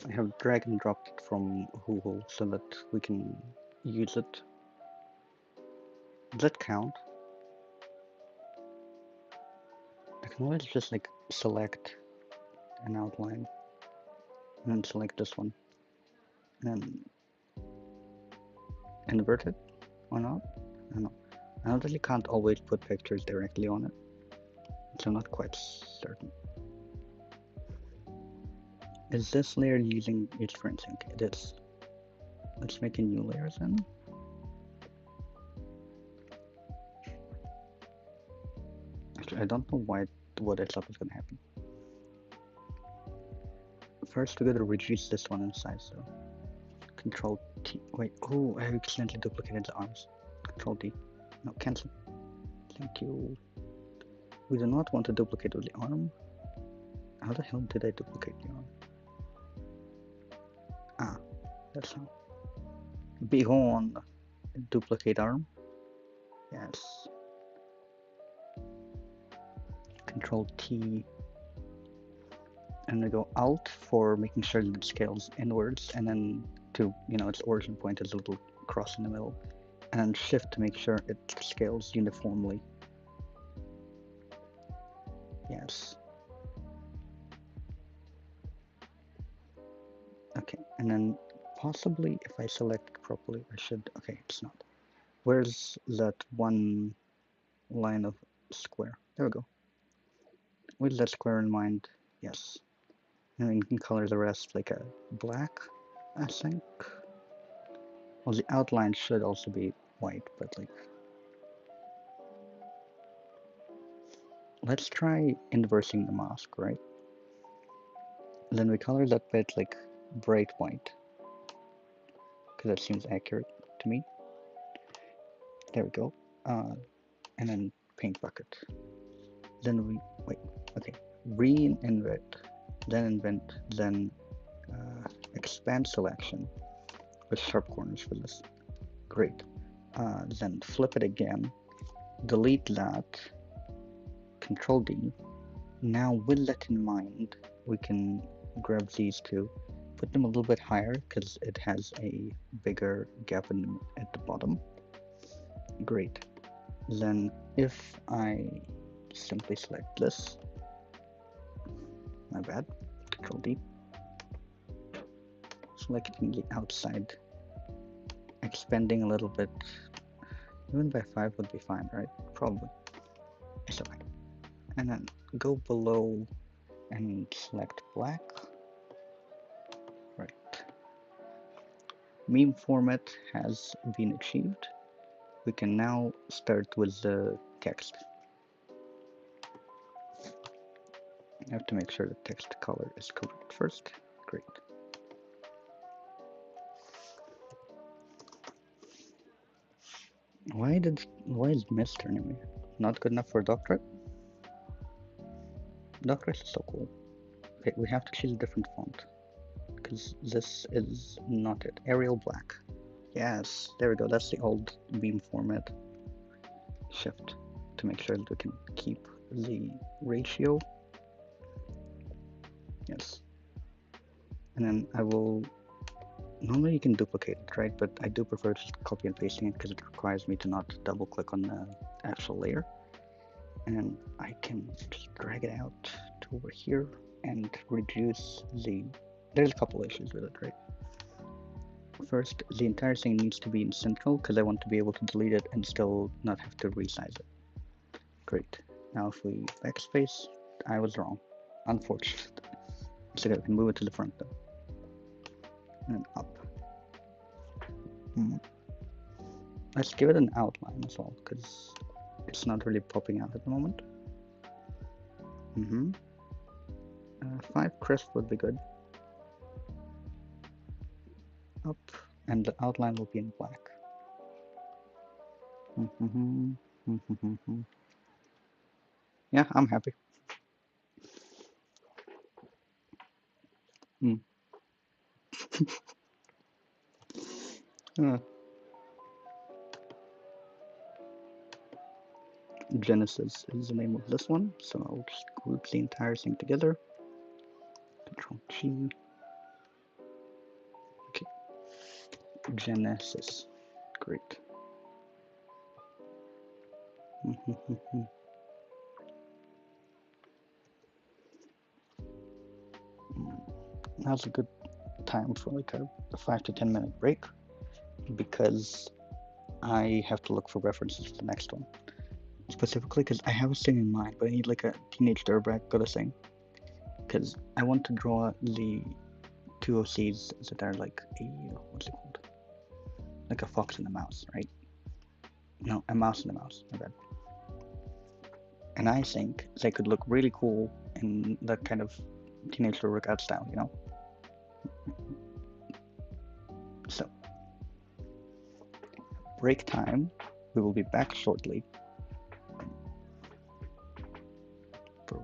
I have drag and dropped it from Google so that we can use it. Does that count? I can always just like select an outline and then select this one and then invert it or not? I don't know. I know that you can't always put pictures directly on it, so I'm not quite certain. Is this layer using each for sync? It is. Let's make a new layer then. Actually, I don't know what I thought was gonna happen. First, we gotta reduce this one in size, so Control T. Wait, oh, I accidentally duplicated the arms. Control D. No, cancel. Thank you. We do not want to duplicate the arm. How the hell did I duplicate the arm? Ah, that's how. Beyond duplicate arm. Yes. Control T. And I go Alt for making sure that it scales inwards, and then to, its origin point is a little cross in the middle, and then Shift to make sure it scales uniformly. Yes. Okay, and then possibly if I select properly, I should. Okay, it's not. Where's that one line of square? There we go. with that square in mind, yes. And then you can color the rest like a black, I think. Well, the outline should also be white, but like, let's try inversing the mask, right? Then we color that bit like bright white, because that seems accurate to me. There we go. And then paint bucket. Then we, wait, okay. Re-invent, then invent, then expand selection with sharp corners for this. Great. Then flip it again, delete that, Control D. Now with that in mind, we can grab these two, put them a little bit higher because it has a bigger gap at the bottom. Great. Then if I simply select this, my bad, Control D, select it in the outside, expanding a little bit, even by 5 would be fine, right? Probably. It's okay. And then go below and select black. Right. Meme format has been achieved. We can now start with the text. I have to make sure the text color is correct first. Great. Why is Miss turning me? Not good enough for Doctorate? Doctorate is so cool. Okay, we have to choose a different font, because this is not it. Arial black. Yes, there we go. That's the old beam format. Shift to make sure that we can keep the ratio. Yes. And then I will, normally you can duplicate it, right? But I do prefer just copy and pasting it because it requires me to not double click on the actual layer. And I can just drag it out to over here and reduce there's a couple issues with it, right? First, the entire thing needs to be in central because I want to be able to delete it and still not have to resize it. Great. Now if we backspace, I was wrong. Unfortunate. So I can move it to the front though. And up. Let's give it an outline as well, because it's not really popping out at the moment. 5 crisp would be good. Up, and the outline will be in black. Yeah, I'm happy. Genesis is the name of this one, so I'll just group the entire thing together. Control G. Okay. Genesis. Great. Now's a good time for like a 5 to 10 minute break because I have to look for references for the next one. Specifically because I have a thing in mind, but I need like a teenage dirtbag kind of thing. Because I want to draw the two OCs that are like a, what's it called? Like a fox and a mouse, right? No, a mouse and a mouse, my bad. And I think they could look really cool in that kind of teenage workout style, you know? So, break time. We will be back shortly. For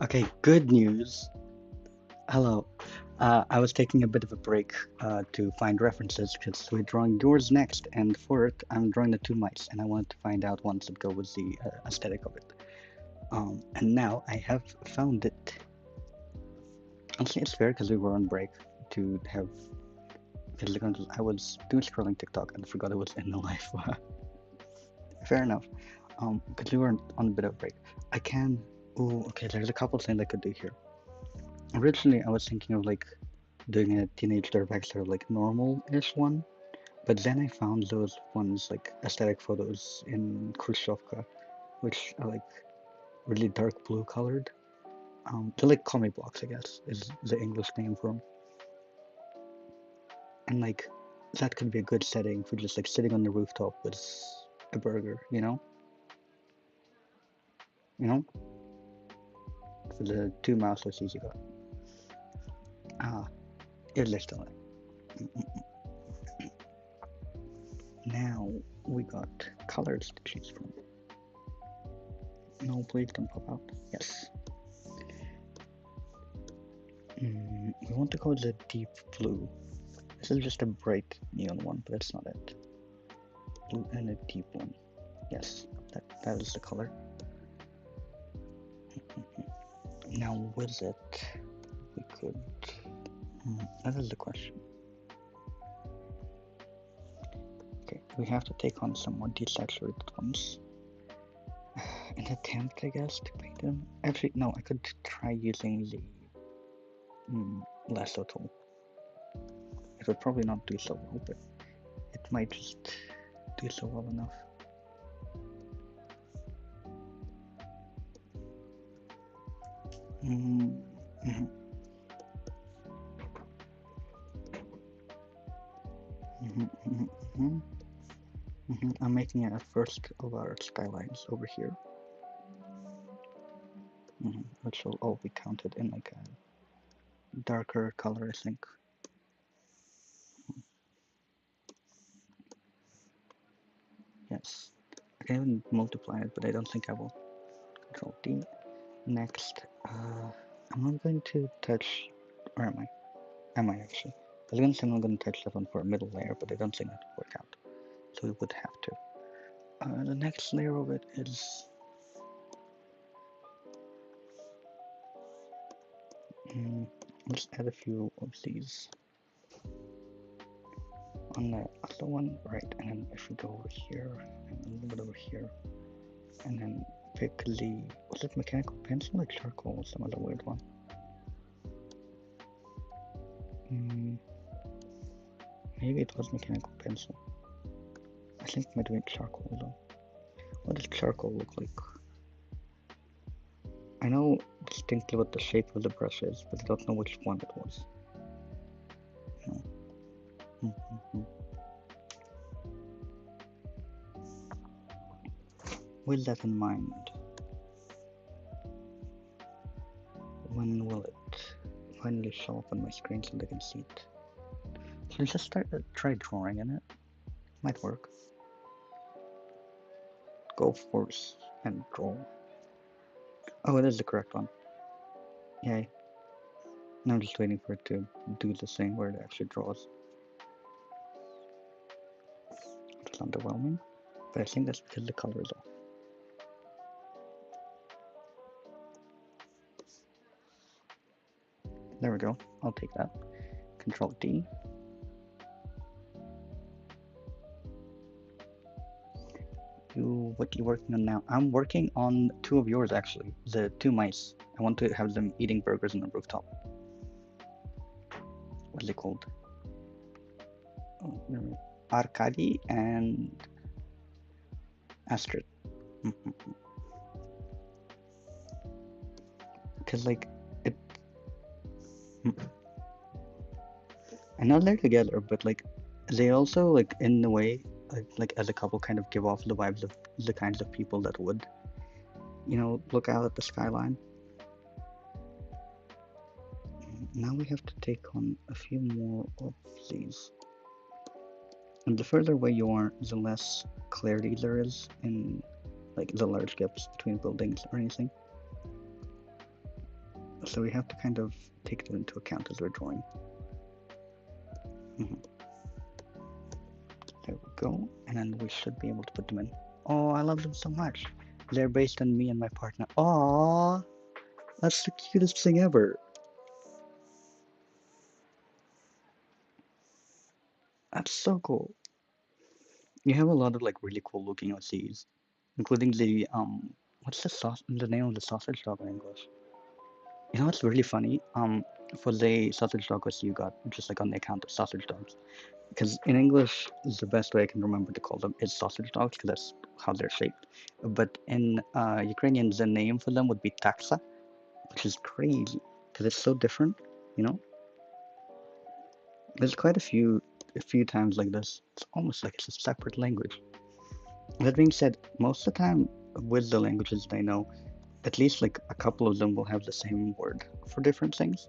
Okay, good news. Hello. I was taking a bit of a break to find references because we're drawing yours next, and for it, I'm drawing the two mice, and I wanted to find out ones that go with the aesthetic of it. And now I have found it. Honestly, it's fair because we were on break to have. Because I was doing scrolling TikTok and forgot it was in the life. Fair enough. Because we were on a bit of a break. I can. Oh, okay. There's a couple things I could do here. Originally, I was thinking of like doing a teenage dirtbag sort of like normal-ish one, but then I found those ones like aesthetic photos in Khrushchevka, which are like really dark blue colored. They're like comic blocks, I guess, is the English name for them. And like that could be a good setting for just like sitting on the rooftop with a burger, you know, for the two mouseless you got. Ah, irrelevant. Now we got colors to choose from. No, please don't pop out. Yes. We want to go with the deep blue. This is just a bright neon one, but that's not it. Blue and a deep one. Yes, that is the color. Now with it, we could. That is the question. Okay, we have to take on some more desaturated ones. An attempt, I guess, to paint them. Actually, no, I could try using the lasso tool. It would probably not do so well, but it might just do so well enough. I'm making it a first of our skylines over here, which will all be counted in like a darker color, I think. Yes, I can even multiply it, but I don't think I will. Control D. Next, I'm not going to touch, or am I? Am I actually? I was going to say I'm not going to touch that one for a middle layer, but I don't think that would work out. So we would have to. The next layer of it is let's add a few of these on the other one, right? And then if we go over here and a little bit over here, and then pick the, was it mechanical pencil or charcoal or some other weird one? Maybe it was mechanical pencil. I think it might be charcoal though. What does charcoal look like? I know distinctly what the shape of the brush is, but I don't know which one it was. With that in mind, when will it finally show up on my screen so they can see it? So let's just try drawing in it. Might work. Go force and draw. Oh, it is the correct one. Yay. Now I'm just waiting for it to do the thing where it actually draws. It's underwhelming, but I think that's because the color is off. There we go. I'll take that. Control D. What are you working on now? I'm working on two of yours actually. The two mice. I want to have them eating burgers on the rooftop. What are they called? Oh, Arkady and Astrid. Because like it, I know they're together, but like they also like in a way like as a couple kind of give off the vibes of the kinds of people that would, look out at the skyline. Now we have to take on a few more of these. And the further away you are, the less clarity there is in like the large gaps between buildings or anything. So we have to kind of take that into account as we're drawing. There we go, and then we should be able to put them in. Oh, I love them so much. They're based on me and my partner. Aww, that's the cutest thing ever. That's so cool. You have a lot of like really cool looking OCs, including the what's the name of the sausage dog in English? You know what's really funny? For the sausage dog OC you got just like on the account of sausage dogs, because in English the best way I can remember to call them is sausage dogs because that's how they're shaped. But in Ukrainian, the name for them would be taksa, which is crazy because it's so different. You know, there's quite a few times like this. It's almost like it's a separate language. That being said, most of the time with the languages that I know, at least like a couple of them will have the same word for different things.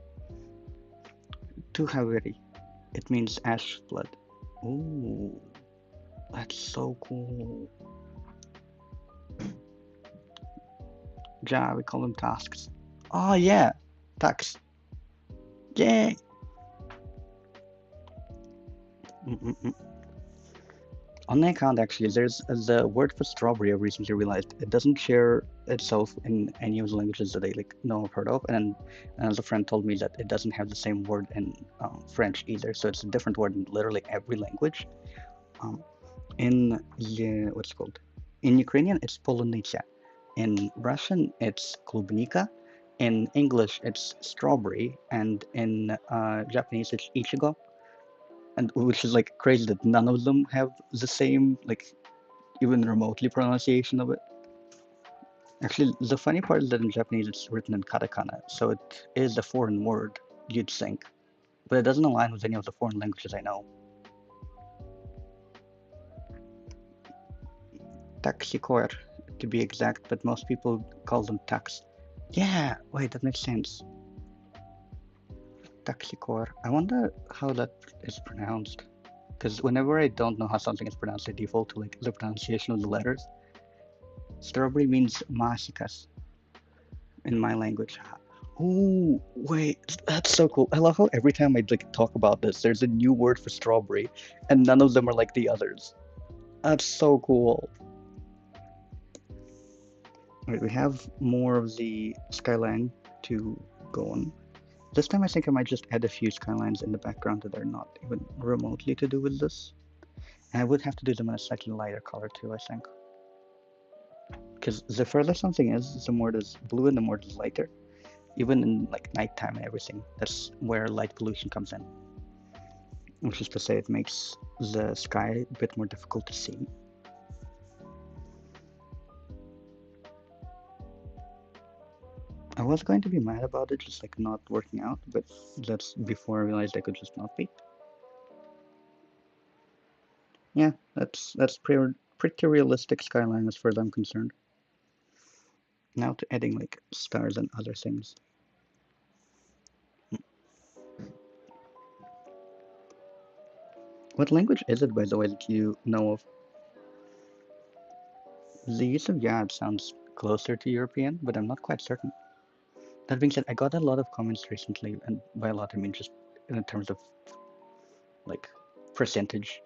Tuhaveri, it means ash flood. Ooh, that's so cool. Ja, we call them tasks. Oh yeah, tax. Yay! Mm-mm-mm. On the account, actually, there's the word for strawberry. I recently realized it doesn't share itself in any of the languages that I like know or heard of, and another friend told me that it doesn't have the same word in French either. So it's a different word in literally every language. Um, in what's it called? In Ukrainian, it's polonitsa. In Russian, it's klubnika. In English, it's strawberry, and in Japanese, it's ichigo. And which is like crazy that none of them have the same like even remotely pronunciation of it. Actually, the funny part is that in Japanese it's written in katakana, so it is a foreign word, you'd think, but it doesn't align with any of the foreign languages I know. Taxicore, to be exact, but most people call them tax. Yeah, wait, that makes sense. Taxicore. I wonder how that is pronounced. Because whenever I don't know how something is pronounced, I default to like the pronunciation of the letters. Strawberry means masikas in my language. Oh, wait, that's so cool. I love how every time I like talk about this, there's a new word for strawberry, and none of them are like the others. That's so cool. Alright, we have more of the skyline to go on. This time I think I might just add a few skylines in the background that are not even remotely to do with this. And I would have to do them in a slightly lighter color too, I think. Because the further something is, the more it is blue and the more it is lighter. Even in like nighttime and everything, that's where light pollution comes in. Which is to say, it makes the sky a bit more difficult to see. I was going to be mad about it just like not working out, but that's before I realized I could just not be. Yeah, that's pretty realistic skyline as far as I'm concerned. Now to adding like stars and other things. What language is it, by the way, that you know of? The use of Yad sounds closer to European, but I'm not quite certain. That being said, I got a lot of comments recently, and by a lot I mean just in terms of like percentage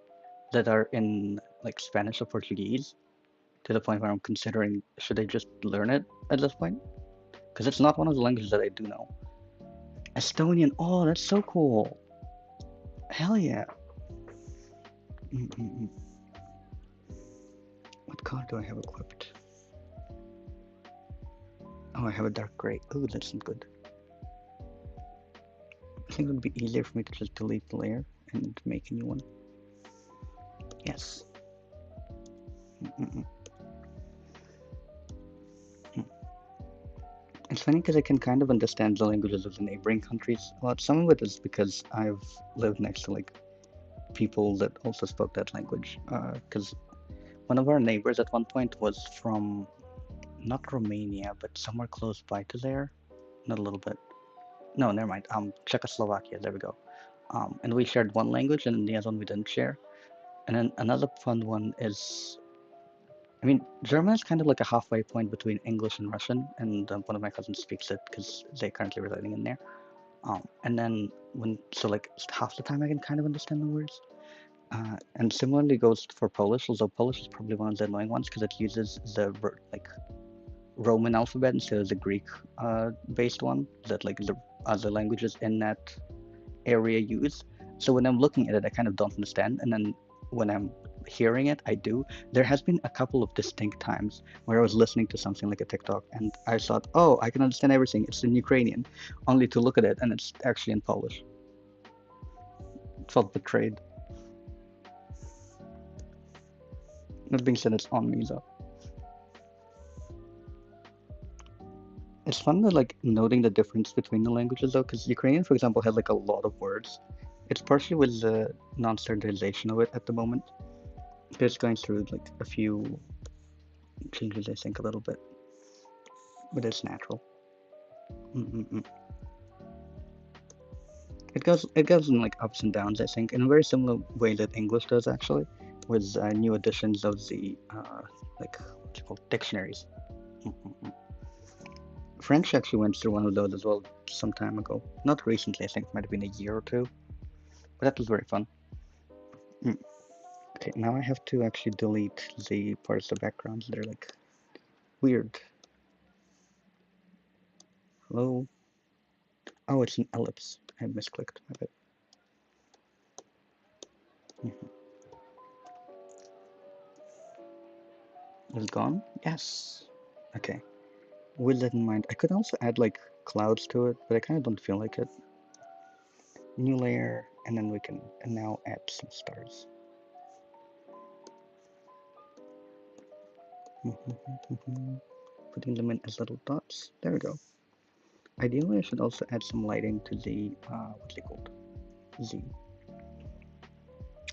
that are in like Spanish or Portuguese, to the point where I'm considering should I just learn it at this point? Because it's not one of the languages that I do know. Estonian, oh, that's so cool. Hell yeah. Mm-mm-mm. What color do I have equipped? Oh, I have a dark gray. Oh, that's not good. I think it would be easier for me to just delete the layer and make a new one. Yes. Mm-mm-mm. It's funny because I can kind of understand the languages of the neighboring countries a lot. Some of it is because I've lived next to like people that also spoke that language. Because one of our neighbors at one point was from not Romania, but somewhere close by to there. Not a little bit. No, never mind. Czechoslovakia. There we go. And we shared one language, and the other one we didn't share. And then another fun one is I mean, German is kind of like a halfway point between English and Russian, and one of my cousins speaks it because they're currently residing in there. And then so like half the time I can kind of understand the words. And similarly goes for Polish, although Polish is probably one of the annoying ones because it uses the like Roman alphabet instead of the Greek based one that like the other languages in that area use. So when I'm looking at it, I kind of don't understand, and then when I'm hearing it, I do. There has been a couple of distinct times where I was listening to something like a TikTok, and I thought, "Oh, I can understand everything. It's in Ukrainian," only to look at it and it's actually in Polish. It felt betrayed. That being said, it's on me though. It's fun to like noting the difference between the languages though, because Ukrainian, for example, has like a lot of words. It's partially with the non-standardization of it at the moment. It's going through like a few changes, I think, a little bit, but it's natural. Mm-mm-mm. It goes in like ups and downs, I think, in a very similar way that English does actually, with new editions of the like what you call dictionaries. Mm-mm-mm. French actually went through one of those as well some time ago. Not recently, I think it might have been a year or two, but that was very fun. Mm. Okay, now I have to actually delete the parts of the backgrounds that are like weird. Hello? Oh, it's an ellipse. I misclicked. My bad. Mhm. Is it gone? Yes. Okay. With that in mind, I could also add like clouds to it, but I kind of don't feel like it. New layer, and then we can now add some stars. Putting them in as little dots. There we go. Ideally, I should also add some lighting to the, what's it called? The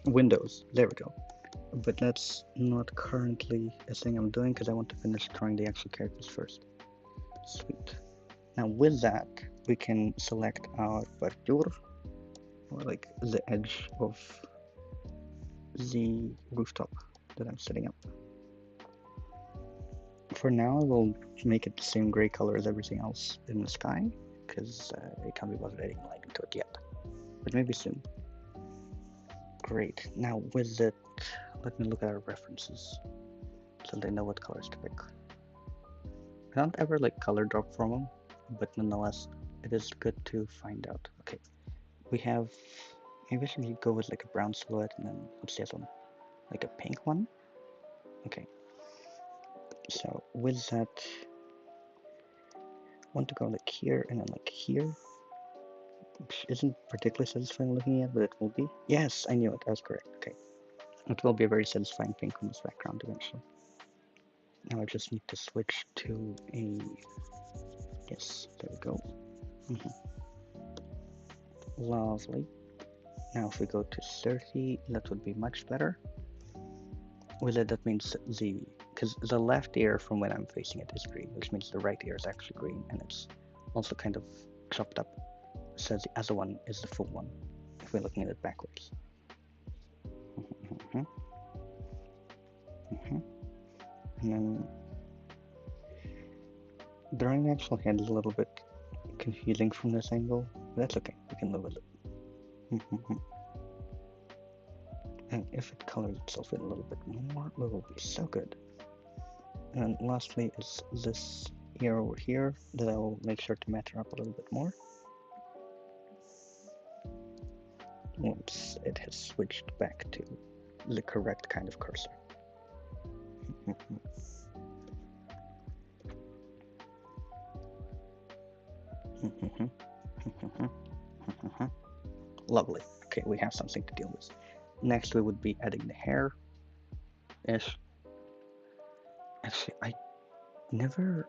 windows. There we go. But that's not currently a thing I'm doing because I want to finish drawing the actual characters first. Sweet. Now with that, we can select our bordure, or like the edge of the rooftop that I'm setting up. For now, we'll make it the same gray color as everything else in the sky, because I can't be bothered adding light into it yet. But maybe soon. Great. Now with it, let me look at our references, so they know what colors to pick. I don't ever like color drop from them, but nonetheless, it is good to find out. Okay, we have, maybe we should go with like a brown silhouette, and then what's the other one? Like a pink one? Okay. So with that, I want to go like here and then like here, which isn't particularly satisfying looking at, but it will be. Yes, I knew it. I was correct. Okay. It will be a very satisfying pink on this background eventually. Now I just need to switch to a, yes, there we go. Lovely. Now if we go to 30, that would be much better. With it, that means because the left ear from when I'm facing it is green, which means the right ear is actually green, and it's also kind of chopped up. So the other one is the full one, if we're looking at it backwards. And then drawing the actual head is a little bit confusing from this angle, but that's okay, we can live with it. And if it colors itself in a little bit more, it will be so good. And lastly is this ear over here that I will make sure to matter up a little bit more once it has switched back to the correct kind of cursor. Lovely. Okay, we have something to deal with. Next, we would be adding the hair-ish. Actually, I never...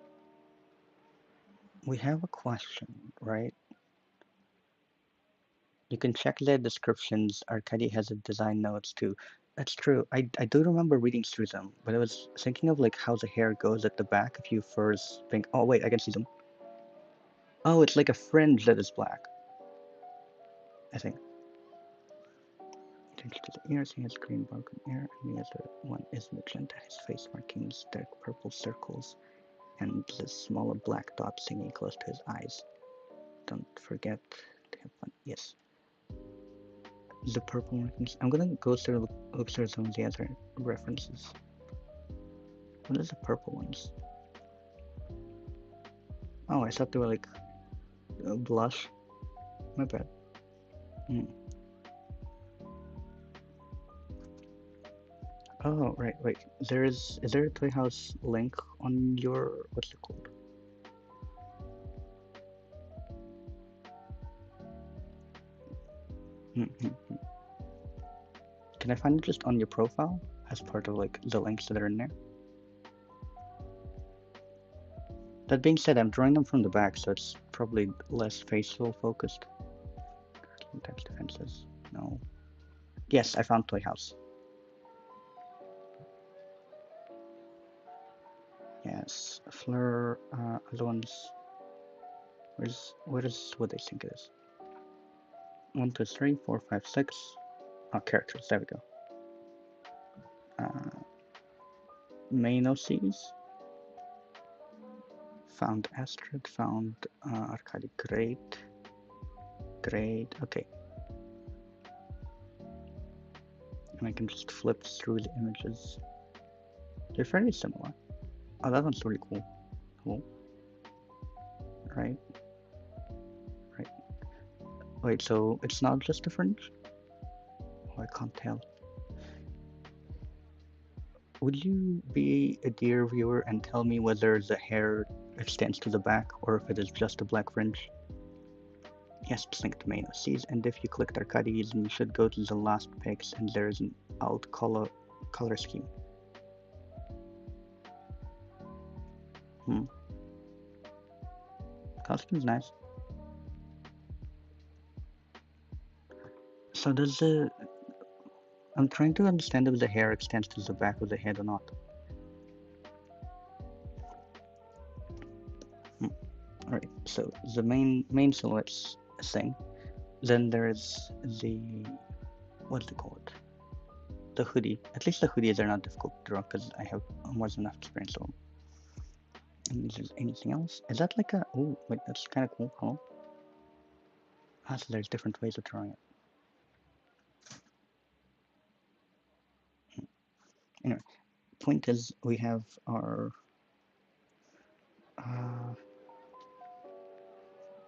We have a question, right? You can check the descriptions. Arcadia has a design notes too. That's true. I do remember reading through them, but I was thinking of like how the hair goes at the back if you first think, oh wait, I can see them. Oh, it's like a fringe that is black, I think. Thanks to the ears, he has green bark on air, and the other one is magenta. His face markings, dark purple circles, and the smaller black dot singing close to his eyes. Don't forget to have fun. Yes. The purple markings. I'm gonna go through look through some of the other references. What is the purple ones? Oh, I thought they were like blush. My bad. Oh, right, wait. Is there a Toy House link on your, what's it called? Can I find it just on your profile as part of like the links that are in there? That being said, I'm drawing them from the back, so it's probably less facial focused. Text defenses. No. Yes, I found Toy House. Yes, Fleur, other ones. What they think it is? 1, 2, 3, 4, 5, 6. Oh, characters. There we go. Main OCs. Found Astrid. Found Arcadi. Great. Okay. And I can just flip through the images. They're fairly similar. Oh, that one's really cool. Right. Wait, so it's not just a fringe? Oh, I can't tell. Would you be a dear viewer and tell me whether the hair extends to the back or if it is just a black fringe? Yes, it's linked to main OCs, and if you clicked Arcades, then you should go to the last pics and there's an alt color scheme. Costume's nice. So does the... I'm trying to understand if the hair extends to the back of the head or not. Alright, so the main silhouette's a thing. Then there's the... what's it called? The hoodie. At least the hoodies are not difficult to draw because I have more than enough experience on them. And is there anything else? Is that like a... oh, wait, that's kind of cool. Huh? Ah, so there's different ways of drawing it. Anyway, point is we have our...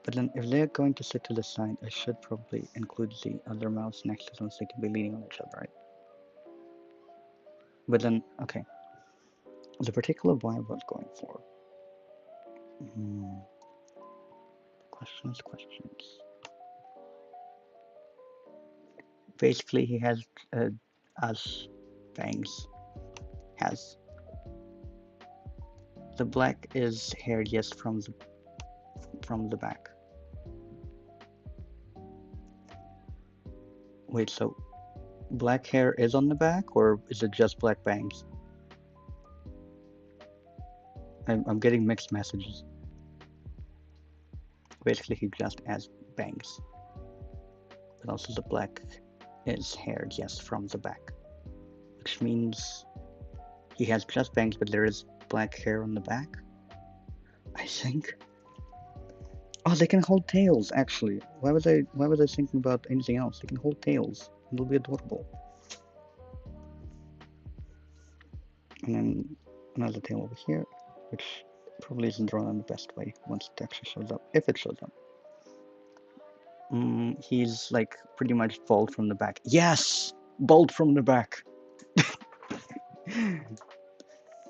but then if they're going to sit to the side, I should probably include the other mouse next to them so they can be leaning on each other, right? But then, okay. The particular vibe I was going for. Questions. Basically, he has us fangs. Has. The black is hair, yes, from the back. Wait, so black hair is on the back, or is it just black bangs? I'm getting mixed messages. Basically, he just has bangs. But also the black is hair, yes, from the back. Which means he has just bangs, but there is black hair on the back, I think. Oh, they can hold tails, actually. Why was I thinking about anything else? They can hold tails. It'll be adorable. And then another tail over here, which probably isn't drawn in the best way once it actually shows up, if it shows up. He's like pretty much bald from the back. Yes! Bald from the back!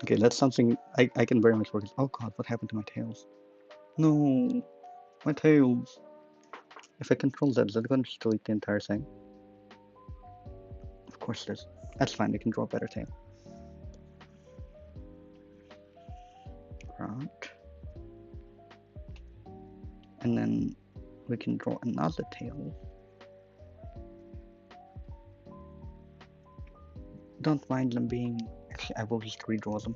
Okay, that's something I can very much work with. Oh god, what happened to my tails? No! My tails! If I control that, is that going to delete the entire thing? Of course it is. That's fine, we can draw a better tail. Right. And then we can draw another tail. Don't mind them being... Actually, I will just redraw them.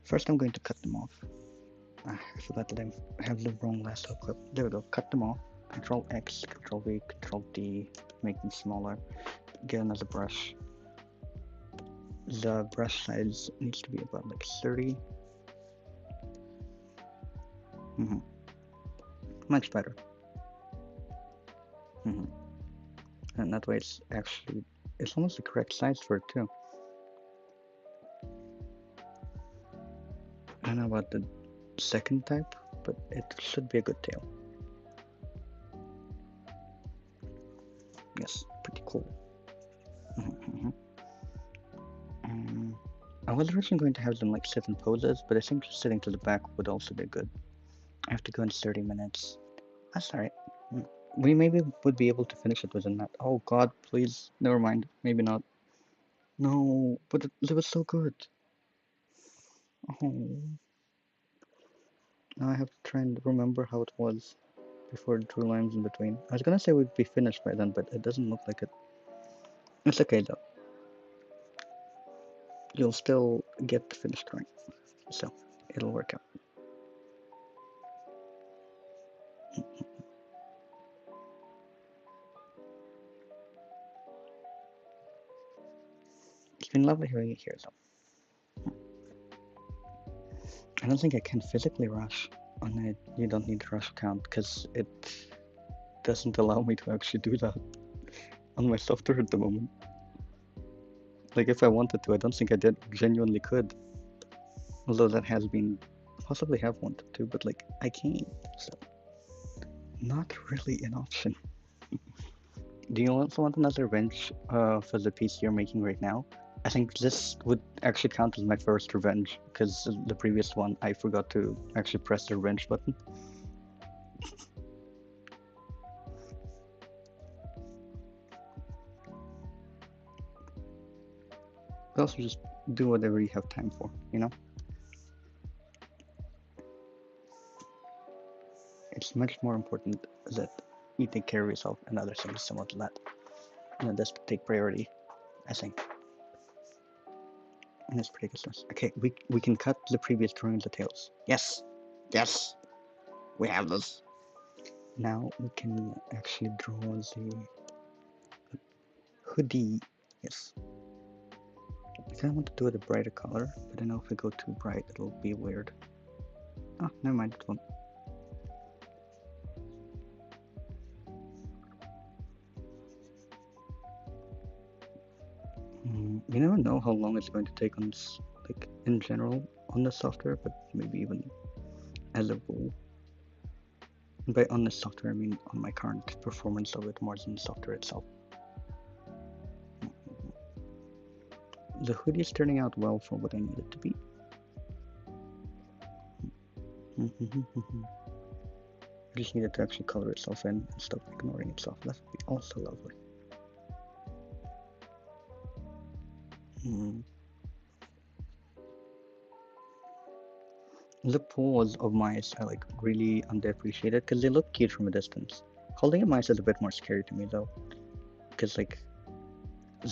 First, I'm going to cut them off. I forgot that I have the wrong lasso clip. There we go, cut them off. Control X, Control V, Control D, make them smaller. Get another brush. The brush size needs to be about like 30. Much better. And that way it's almost the correct size for it too. I don't know about the second type, but it should be a good tail. Yes, pretty cool. I was originally going to have them like sit in poses, but I think just sitting to the back would also be good. I have to go in 30 minutes. That's alright. We maybe would be able to finish it within that. Oh god, please. Never mind. Maybe not. No, but it was so good. Oh. Now I have to try and remember how it was before the two lines in between. I was gonna say we'd be finished by then, but it doesn't look like it. It's okay though. You'll still get the finished drawing, so it'll work out. It's been lovely having you here though. I don't think I can physically rush on it. You don't need the rush count because it doesn't allow me to actually do that on my software at the moment. Like if I wanted to, I don't think I genuinely could. Although that has been possibly have wanted to, but like I can't. So not really an option. Do you also want another wrench for the piece you're making right now? I think this would actually count as my first revenge, because the previous one I forgot to actually press the wrench button. But also just do whatever you have time for, you know? It's much more important that you take care of yourself and other things somewhat that. You know, that's to take priority, I think. And it's pretty good. Okay, we can cut the previous drawing details. Yes! Yes! We have this. Now we can actually draw the hoodie. Yes. I kind of want to do it a brighter color, but I know if we go too bright, it'll be weird. Oh, never mind, it won't. You never know how long it's going to take on this, like in general on the software, but maybe even as a rule. And by on the software, I mean on my current performance of it more than the software itself. The hoodie is turning out well for what I need it to be. I just needed to actually color itself in and stop ignoring itself. That would be also lovely. The paws of mice are like really underappreciated because they look cute from a distance. Holding a mice is a bit more scary to me though, because like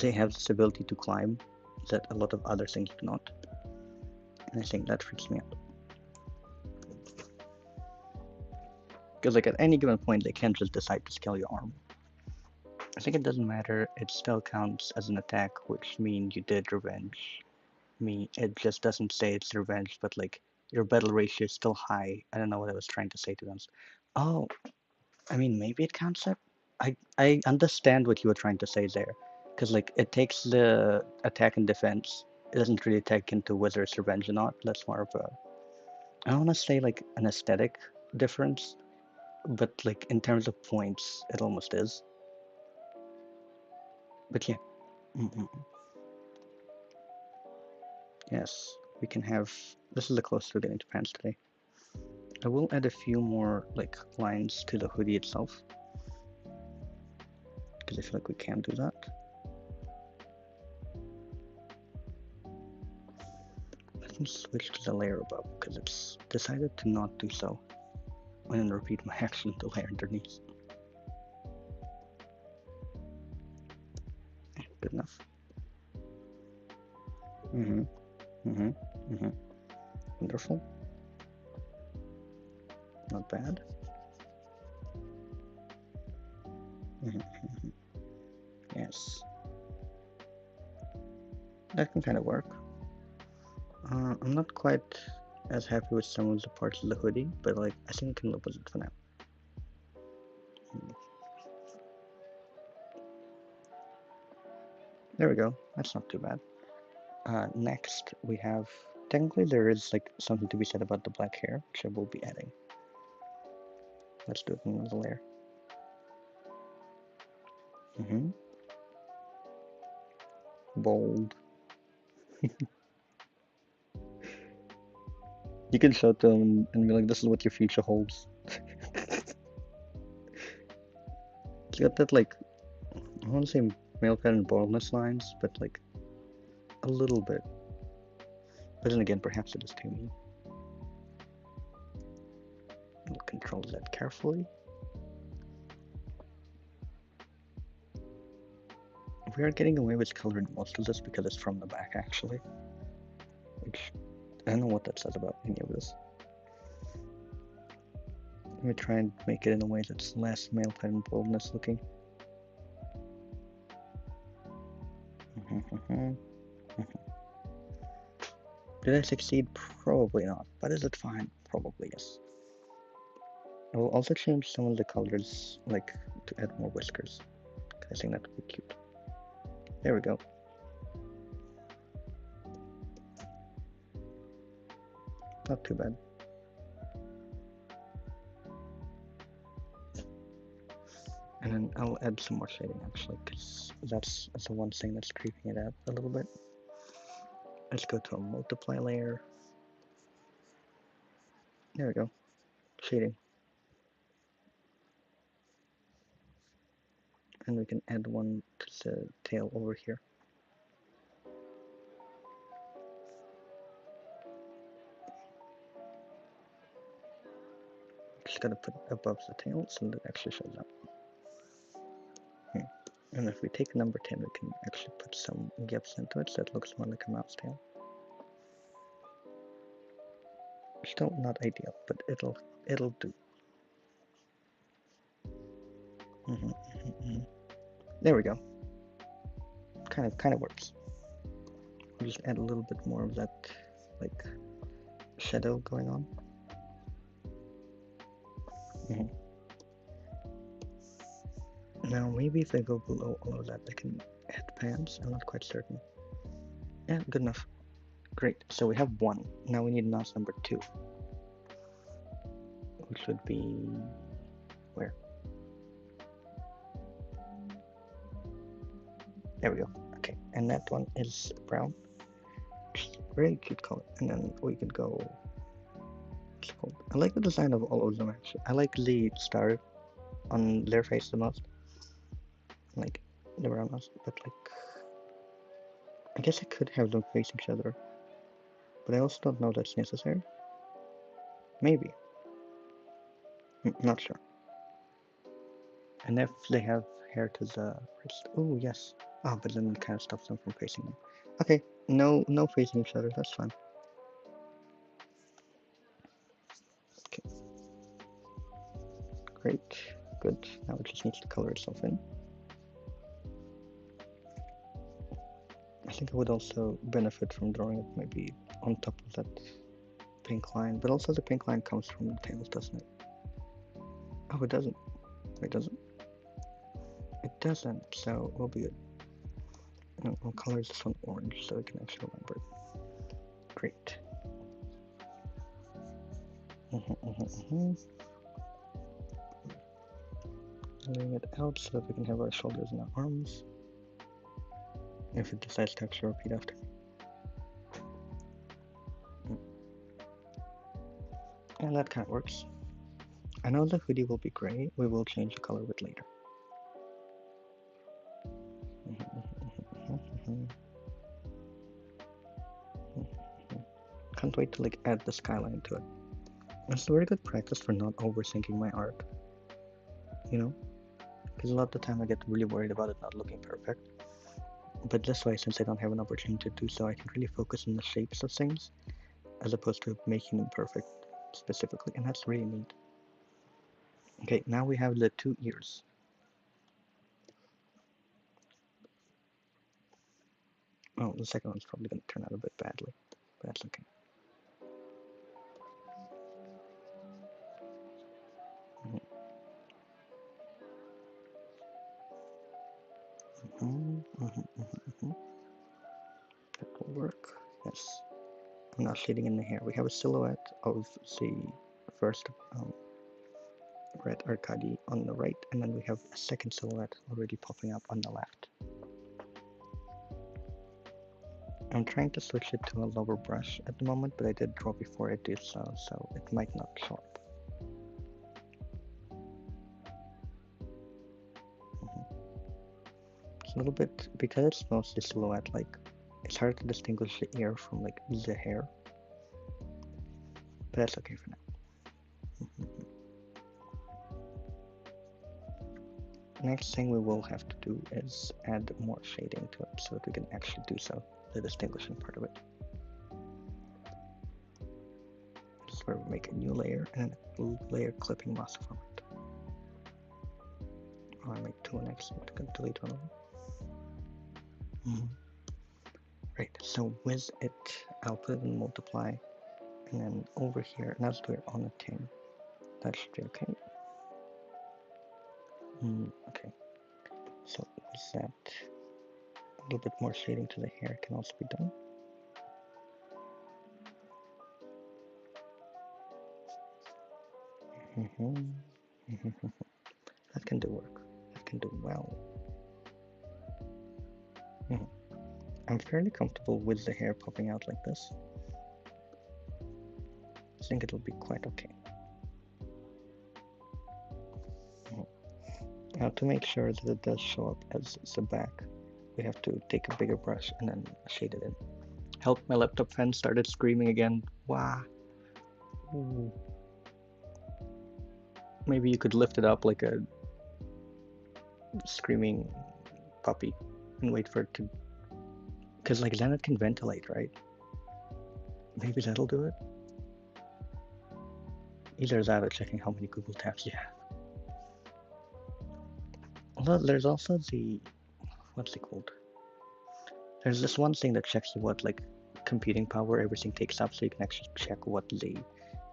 they have this ability to climb that a lot of other things do not, and I think that freaks me out. Because like at any given point they can't just decide to scale your arm. I think it doesn't matter, it still counts as an attack, which means you did revenge me. It just doesn't say it's revenge, but like your battle ratio is still high. I don't know what I was trying to say to them. Oh, I mean maybe it counts it. I understand what you were trying to say there, because like it takes the attack and defense. It doesn't really take into whether it's revenge or not. That's more of a, I don't want to say like an aesthetic difference, but like in terms of points, it almost is. But yeah. Yes, we can have. This is the closest we're getting to pants today. I will add a few more like lines to the hoodie itself, because I feel like we can do that. Let me switch to the layer above, because it's decided to not do so. And then repeat my action to layer underneath. Good enough. Wonderful. Not bad. Yes, that can kind of work. I'm not quite as happy with some of the parts of the hoodie, but like I think I can live with it for now. There we go. That's not too bad. Next we have, technically there is like something to be said about the black hair, which I will be adding. Let's do it in another layer. Bold. You can show it to them and be like, this is what your future holds. You got that like, I want to say male pattern baldness lines, but like a little bit. But then again, perhaps it is too mean. We'll control that carefully. We are getting away with coloring most of this because it's from the back, actually. Which, I don't know what that says about any of this. Let me try and make it in a way that's less male pattern baldness looking. Did I succeed? Probably not. But is it fine? Probably yes. I will also change some of the colors, like to add more whiskers. I think that would be cute. There we go. Not too bad. And then I'll add some more shading actually, because that's the one thing that's creeping it out a little bit. Let's go to a multiply layer. There we go. Shading. And we can add one to the tail over here. Just gotta put it above the tail so that it actually shows up. And if we take number 10, we can actually put some gaps into it so it looks more like a mouse tail. Still not ideal, but it'll do. There we go. Kind of works. We'll just add a little bit more of that, like, shadow going on. Now maybe if I go below all of that, I can add pants. I'm not quite certain. Yeah, good enough. Great. So we have 1. Now we need notch number 2, which would be where? There we go. Okay, and that one is brown. Very cute color. And then we could go. What's it called? I like the design of all of them actually. I like the star on their face the most. Like the brown ones, but like I guess I could have them face each other, but I also don't know that's necessary. Maybe. Not sure. And if they have hair to the wrist, oh yes. Oh, but then it kind of stops them from facing them. Okay, no facing each other. That's fine. Okay. Great. Good. Now it just needs to color itself in. I think I would also benefit from drawing it maybe on top of that pink line, but also the pink line comes from the tails, doesn't it? Oh, it doesn't. Wait, does it? It doesn't, so we'll be good. And we'll color this one orange so we can actually remember it. Great. Laying it out so that we can have our shoulders and our arms. If it decides to actually repeat after. And that kind of works. I know the hoodie will be gray. We will change the color of it later. Can't wait to like add the skyline to it. It's a very good practice for not overthinking my art. You know? Because a lot of the time I get really worried about it not looking perfect. But this way, since I don't have an opportunity to do so, I can really focus on the shapes of things as opposed to making them perfect specifically, and that's really neat. Okay, now we have the 2 ears. Oh, the second one's probably going to turn out a bit badly, but that's okay. That will work. Yes. I'm not shading in the hair. We have a silhouette of the first red arcade on the right, and then we have a second silhouette already popping up on the left. I'm trying to switch it to a lower brush at the moment, but I did draw before I did so it might not show up. It's a little bit, because it's mostly silhouette, like, it's hard to distinguish the ear from, like, the hair. But that's okay for now. Next thing we will have to do is add more shading to it so that we can actually do so, the distinguishing part of it. This is where we make a new layer and a layer clipping mask from it. Oh, I made two next, I'm going to delete one of them. Right, so with it, I'll put it in multiply, and then over here, now that we're on a 10, that should be okay. Okay, so with that, a little bit more shading to the hair can also be done. That can do work. That can do well. I'm fairly comfortable with the hair popping out like this. I think it'll be quite okay. Now to make sure that it does show up as the back, we have to take a bigger brush and then shade it in. Help, my laptop fan started screaming again. Wow. Ooh. Maybe you could lift it up like a screaming puppy and wait for it to... Because like then it can ventilate, right? Maybe that'll do it? Either that or checking how many Google tabs you have. Although there's also the... What's it called? There's this one thing that checks what like computing power everything takes up, so you can actually check what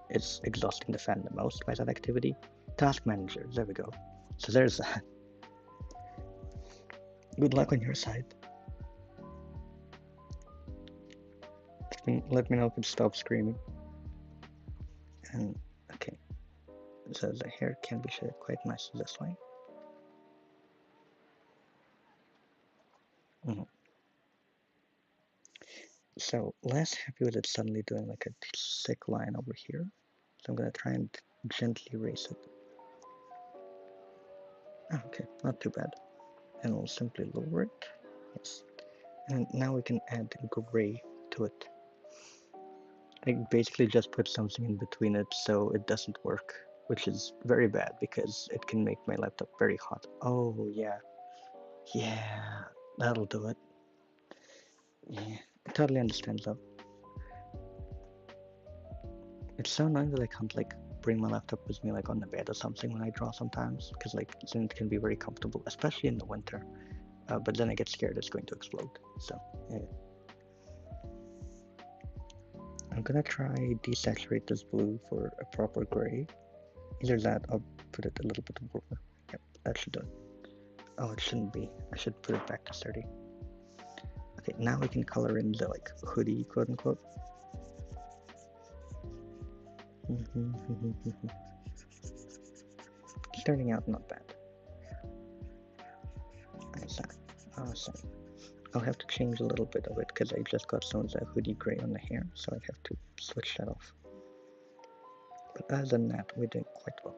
is exhausting the fan the most by that activity. Task manager, there we go. So there's that. Good luck on your side. Let me know if it stops screaming. And okay, so the hair can be shaded quite nicely this way. So less happy with it suddenly doing like a thick line over here. So I'm gonna try and gently erase it. Oh, okay, not too bad. And we'll simply lower it. Yes. And now we can add gray to it. I basically just put something in between it so it doesn't work, which is very bad because it can make my laptop very hot. Oh yeah, yeah, that'll do it. Yeah, I totally understand though. It's so annoying that I can't like bring my laptop with me like on the bed or something when I draw sometimes, because like then it can be very comfortable, especially in the winter. But then I get scared it's going to explode. So yeah. I'm gonna try desaturate this blue for a proper gray. Either that or put it a little bit warmer. Yep, that should do it. Oh, it shouldn't be. I should put it back to 30. Okay, now we can color in the like hoodie, quote unquote. Starting out not bad. Nice. Awesome. I'll have to change a little bit of it because I just got some of the hoodie gray on the hair, so I have to switch that off. But other than that, we're doing quite well.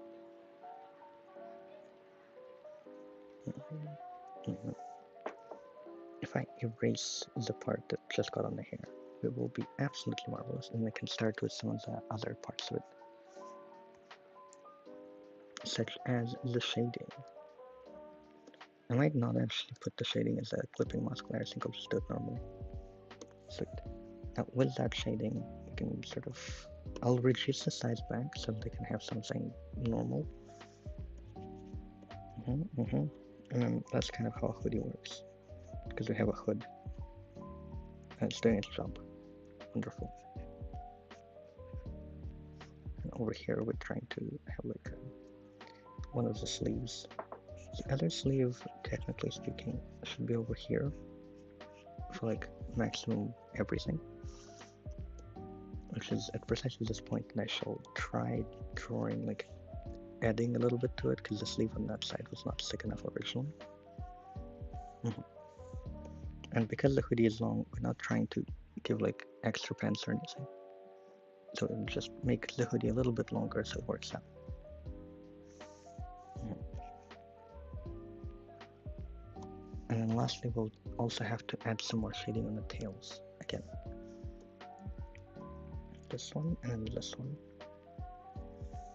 If I erase the part that just got on the hair, it will be absolutely marvelous, and we can start with some of the other parts of it, such as the shading. I might not actually put the shading as a clipping mask layer, I think I'll just do it normally. Sweet. Now with that shading, you can sort of... I'll reduce the size back so they can have something normal. And then that's kind of how a hoodie works, because we have a hood. And it's doing its job. Wonderful. And over here we're trying to have like one of the sleeves. The other sleeve, technically speaking, should be over here for like maximum everything. Which is at precisely this point that I shall try drawing, like adding a little bit to it, because the sleeve on that side was not thick enough originally. And because the hoodie is long, we're not trying to give like extra pants or anything. So it'll just make the hoodie a little bit longer so it works out. And then lastly, we'll also have to add some more shading on the tails again. This one and this one.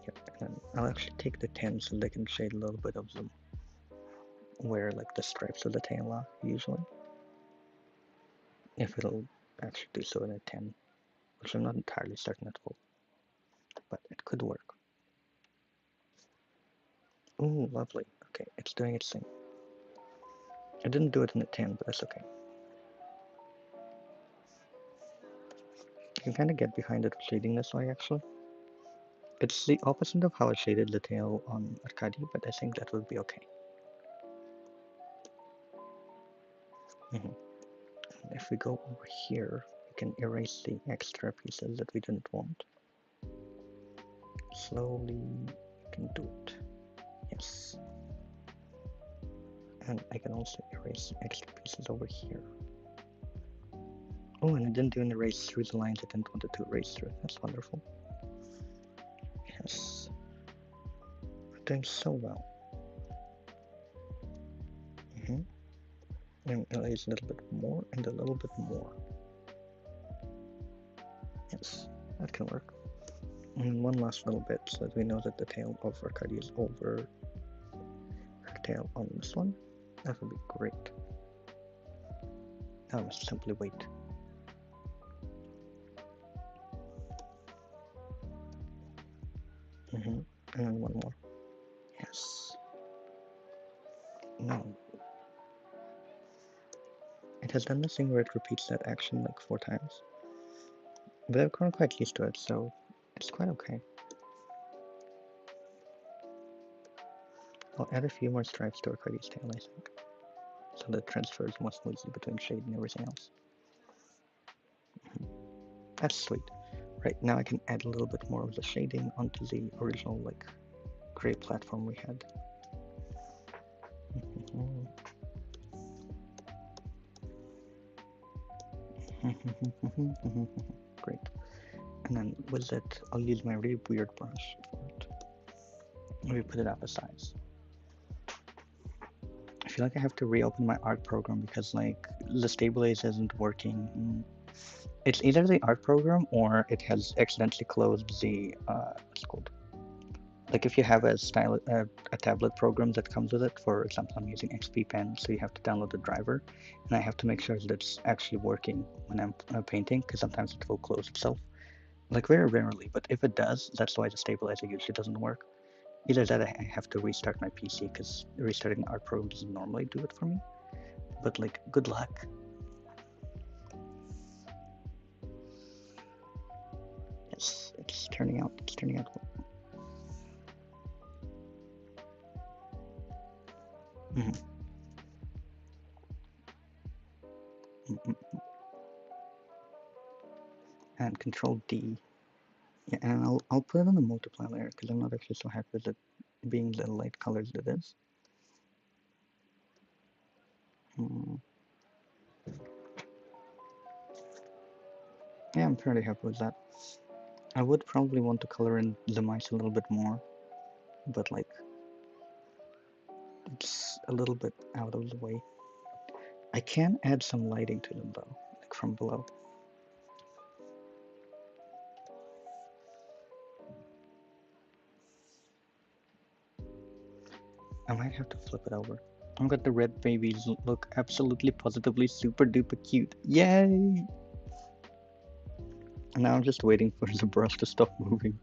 Yep, and then I'll actually take the 10 so they can shade a little bit of them where like the stripes of the tail are usually. If it'll actually do so in a 10, which I'm not entirely certain it will, but it could work. Ooh, lovely. Okay, it's doing its thing. I didn't do it in a 10, but that's okay. You can kind of get behind it shading this way, actually. It's the opposite of how I shaded the tail on Arcadi, but I think that would be okay. If we go over here, we can erase the extra pieces that we didn't want. Slowly, we can do it. Yes. And I can also erase extra pieces over here. Oh, and I didn't even erase through the lines I didn't want it to erase through. That's wonderful. Yes. We're doing so well. And erase a little bit more and a little bit more. Yes, that can work. And one last little bit so that we know that the tail of Arcadia is over her tail on this one. That would be great. Now I must simply wait. And then one more. Yes. No. It has done this thing where it repeats that action like 4 times. But I've grown quite used to it, so it's quite okay. I'll add a few more stripes to Arcadia's tail, I think, so that it transfers more smoothly between shade and everything else. That's sweet. Right, now I can add a little bit more of the shading onto the original, like, gray platform we had. Great. And then with it, I'll use my really weird brush for it. Maybe put it up a size. I feel like I have to reopen my art program because like the stabilize isn't working. It's either the art program or it has accidentally closed the what's it called? Like if you have a tablet program that comes with it, for example, I'm using XP Pen, so you have to download the driver, and I have to make sure that it's actually working when I'm painting, because sometimes it will close itself. Like very rarely, but if it does, that's why the stabilizer usually doesn't work. Either that, I have to restart my PC, because restarting the art program doesn't normally do it for me. But like, good luck. Yes, it's turning out well. And Control D. Yeah, and I'll put it on the multiply layer because I'm not actually so happy with it being the light colors that it is. Yeah, I'm fairly happy with that. I would probably want to color in the mice a little bit more, but like, it's a little bit out of the way. I can add some lighting to them though, like from below. I might have to flip it over. I've got the red babies look absolutely positively super duper cute. Yay! And now I'm just waiting for the brush to stop moving.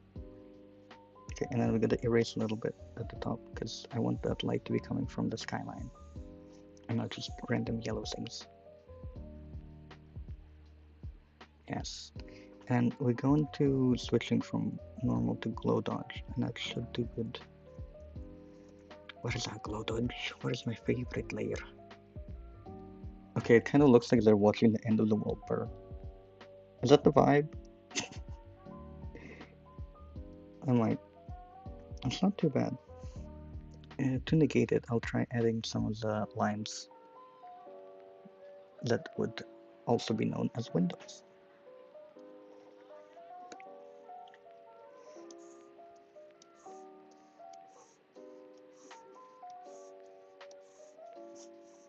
Okay, and then we're gonna erase a little bit at the top because I want that light to be coming from the skyline and not just random yellow things. Yes. And we're going to switching from normal to glow dodge, and that should do good. What is that glow dodge? What is my favorite layer? Okay, it kind of looks like they're watching the end of the world burn. Is that the vibe? I might. It's not too bad. To negate it, I'll try adding some of the lines that would also be known as windows.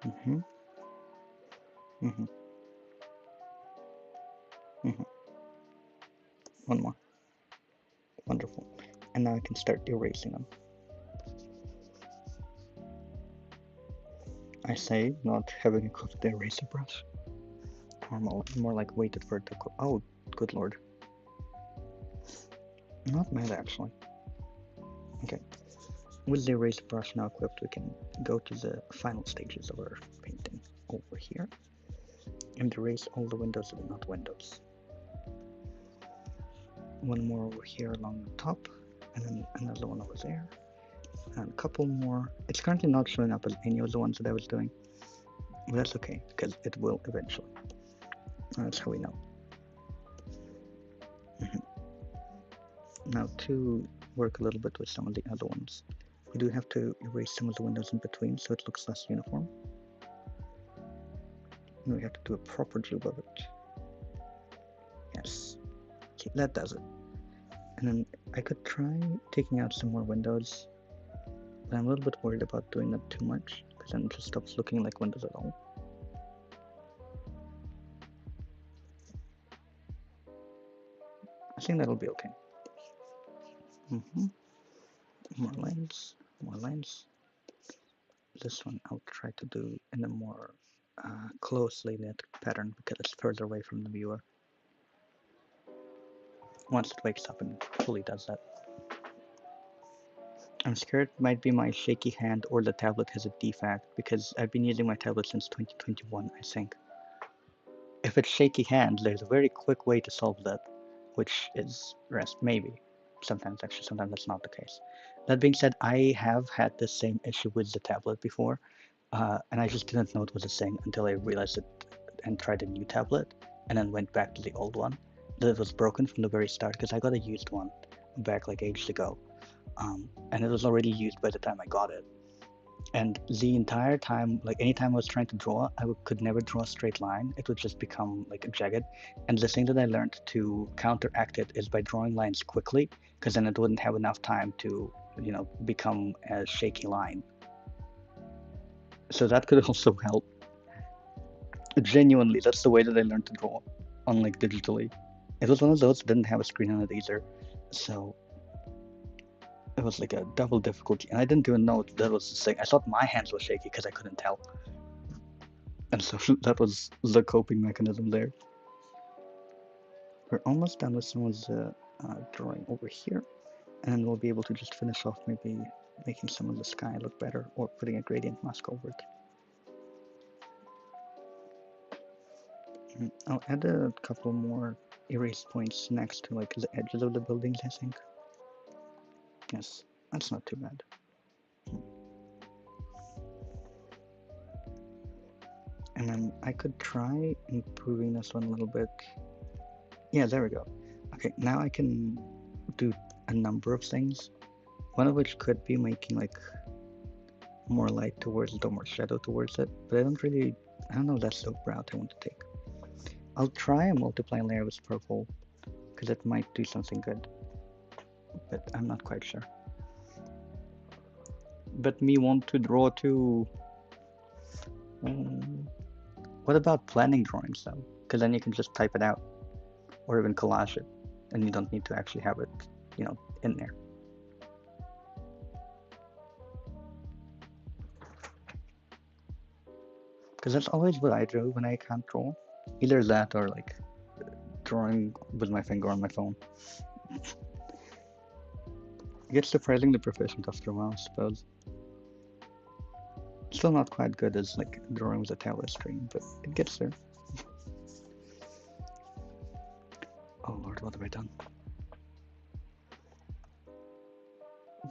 Mm-hmm, mm-hmm, mm-hmm. One more. Wonderful. And now I can start erasing them. I say not having a cooked eraser brush. Or more like waited for it to cook. Oh, good lord. Not bad actually. Okay. With the eraser brush now equipped, we can go to the final stages of our painting over here and erase all the windows that are not windows. One more over here along the top, and then another one over there, and a couple more. It's currently not showing up as any of the ones that I was doing, but that's okay, because it will eventually. That's how we know. Now to work a little bit with some of the other ones, we do have to erase some of the windows in between so it looks less uniform. And we have to do a proper job of it. Yes. Okay, that does it. And then I could try taking out some more windows, but I'm a little bit worried about doing that too much, because then it just stops looking like windows at all. I think that'll be okay. More lines, more lines. This one I'll try to do in a more closely knit pattern because it's further away from the viewer. Once it wakes up and fully does that. I'm scared it might be my shaky hand or the tablet has a defect because I've been using my tablet since 2021, I think. If it's shaky hand, there's a very quick way to solve that, which is rest, maybe. Sometimes that's not the case. That being said, I have had the same issue with the tablet before, and I just didn't know it was a thing until I realized it and tried a new tablet, and then went back to the old one. That it was broken from the very start, because I got a used one back like ages ago, and it was already used by the time I got it. And the entire time, like anytime I was trying to draw, could never draw a straight line. It would just become like a jagged. And the thing that I learned to counteract it is by drawing lines quickly, because then it wouldn't have enough time to, become a shaky line. So that could also help. Genuinely, that's the way that I learned to draw, unlike digitally. It was one of those that didn't have a screen on it either, so it was like a double difficulty. And I didn't even know that was the thing. I thought my hands were shaky because I couldn't tell. And so that was the coping mechanism there. We're almost done with some of the drawing over here, and then we'll be able to just finish off maybe making some of the sky look better or putting a gradient mask over it. I'll add a couple more erase points next to like the edges of the buildings, I think. Yes, that's not too bad. And then I could try improving this one a little bit. Yeah, there we go. Okay, now I can do a number of things. One of which could be making like more light towards it or more shadow towards it, but I don't know if that's the route I want to take. I'll try a multiply layer with purple, because it might do something good, but I'm not quite sure. But me want to draw too. What about planning drawings though? Because then you can just type it out, or even collage it, and you don't need to actually have it, in there. Because that's always what I do when I can't draw. Either that or like drawing with my finger on my phone. It gets surprisingly proficient after a while, I suppose. Still not quite good as like drawing with a tablet screen, but it gets there. Lord, what have I done?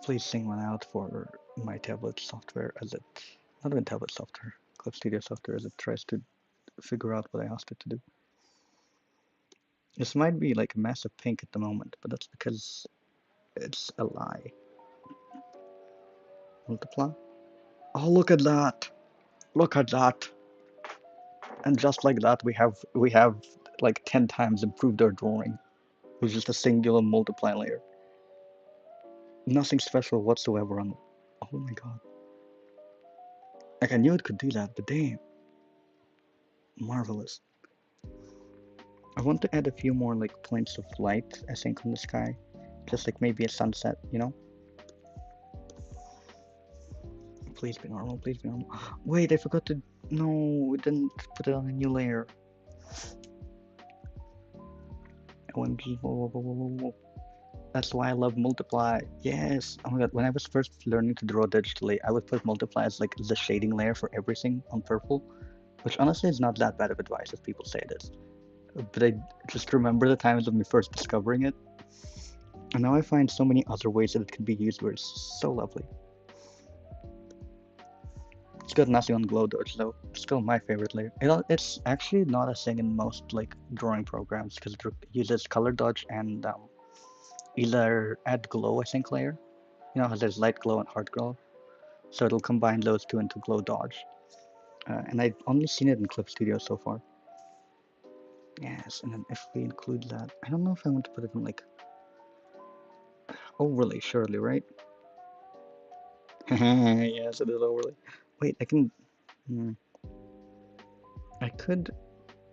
Please sing one out for my tablet software as it, not even tablet software, Clip Studio software as it tries to figure out what I asked it to do. This might be like a massive pink at the moment, but that's because it's a lie. Multiply? Oh, look at that! Look at that! And just like that, we have like 10 times improved our drawing with just a singular multiply layer. Nothing special whatsoever on it. Oh my god. Like, I knew it could do that, but damn. Marvelous. I want to add a few more like points of light, I think, on the sky. Just like maybe a sunset, you know? Please be normal, please be normal. Wait, I forgot to... No, we didn't put it on a new layer. OMG, whoa, whoa, whoa, whoa, whoa. That's why I love multiply. Yes. Oh my god, when I was first learning to draw digitally, I would put multiply as like the shading layer for everything on purple, which honestly is not that bad of advice if people say it is. But I just remember the times of me first discovering it, and now I find so many other ways that it can be used where it's so lovely. It's got nothing on glow dodge though. It's still my favorite layer. It's actually not a thing in most like drawing programs because it uses color dodge and either add glow, I think, layer. You know how there's light glow and hard glow, so it'll combine those two into glow dodge. And I've only seen it in Clip Studio so far. Yes, and then if we include that, I don't know if I want to put it in like overlay, surely, right? Yes, it is overlay. Wait, I can. I could.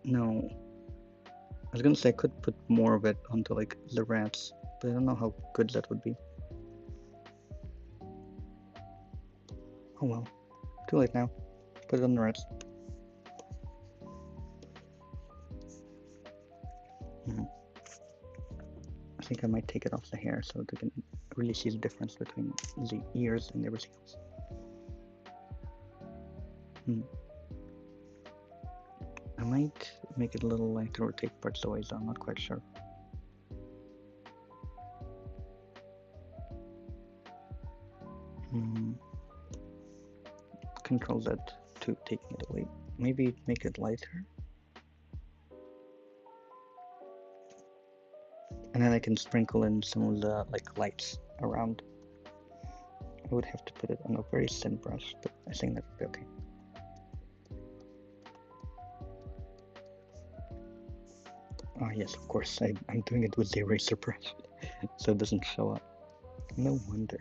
No. I was gonna say I could put more of it onto like the rats, but I don't know how good that would be. Oh well. Too late now. Put it on the rats. I think I might take it off the hair so they can really see the difference between the ears and everything else. I might make it a little lighter or take parts away, so I'm not quite sure. Control Z to taking it away. Maybe make it lighter. And then I can sprinkle in some of the like lights around. I would have to put it on a very thin brush, but I think that would be okay. Ah yes, of course, I'm doing it with the eraser brush, so it doesn't show up. No wonder.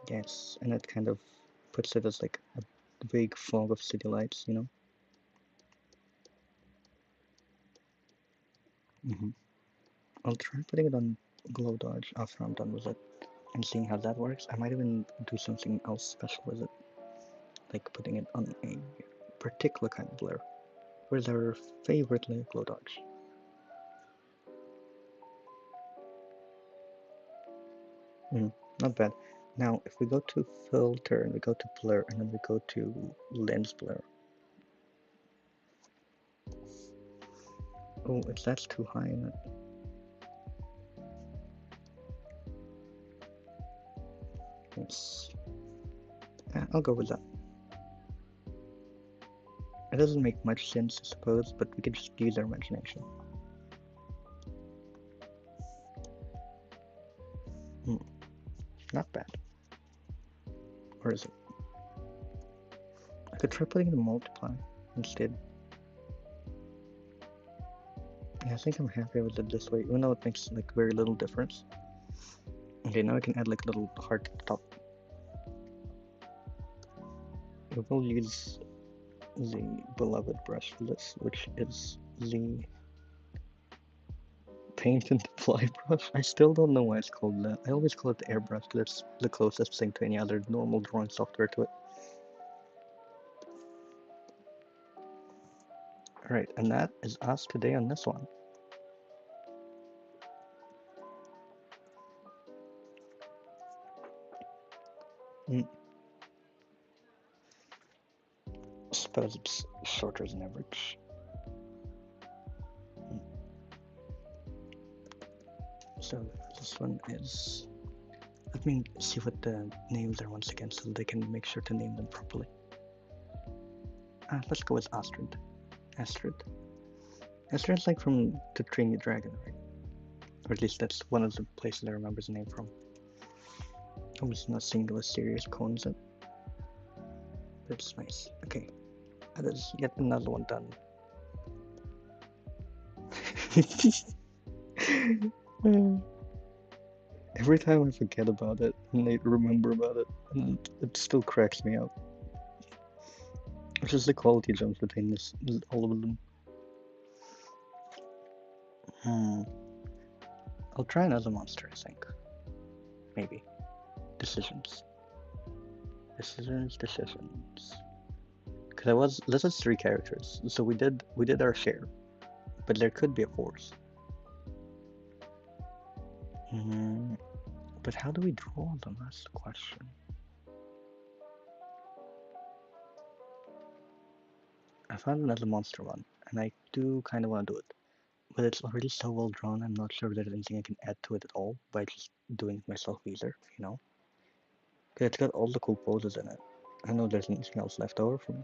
Yes, and it kind of puts it as like a big fog of city lights, you know? I'll try putting it on glow dodge after I'm done with it and seeing how that works. I might even do something else special with it, like putting it on a particular kind of blur with our favorite layer, glow dodge. Not bad. Now, if we go to filter and we go to blur and then we go to lens blur. Oh, that's too high in it. Yes. I'll go with that. It doesn't make much sense, I suppose, but we can just use our imagination. Not bad. Or is it? I could try putting it in multiply instead. Yeah, I think I'm happy with it this way, even though it makes like very little difference. Okay, now I can add like a little heart at the top. We will use the beloved brush for this, which is the paint and apply brush. I still don't know why it's called that. I always call it the airbrush because it's the closest thing to any other normal drawing software to it. Alright, and that is us today on this one. Suppose it's shorter than average. So this one is. Let me see what the names are once again so they can make sure to name them properly. Let's go with Astrid. Astrid. Astrid's like from the Train Dragon, right? Or at least that's one of the places I remember the name from. I was not seeing the serious cones in. But it's nice. Okay. That is yet another one done. Every time I forget about it and I remember about it, and it still cracks me up. Which is the quality jumps between all of them. I'll try another monster, I think. Maybe. Decisions. Decisions. Because this is 3 characters, so we did our share, but there could be a 4th. But how do we draw them? That's the question. I found another monster one, and I do kind of want to do it, but it's already so well drawn. I'm not sure if there's anything I can add to it at all by just doing it myself either. You know, because it's got all the cool poses in it. I know there's anything else left over for me.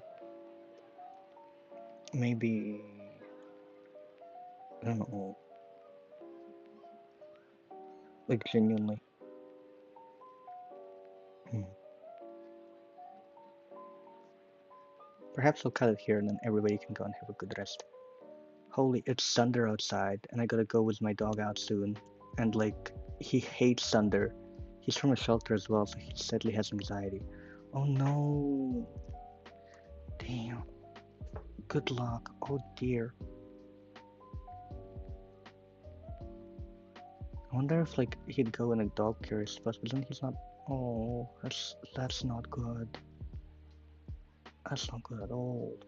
Maybe I don't know. Like genuinely. Perhaps I'll cut it here and then everybody can go and have a good rest. Holy, it's thunder outside and I gotta go with my dog out soon. And like, he hates thunder. He's from a shelter as well, so he sadly has anxiety. Oh no. Damn. Good luck. Oh dear. I wonder if like he'd go in a dog care spot, but then he's not. Oh, that's not good. That's not good at all.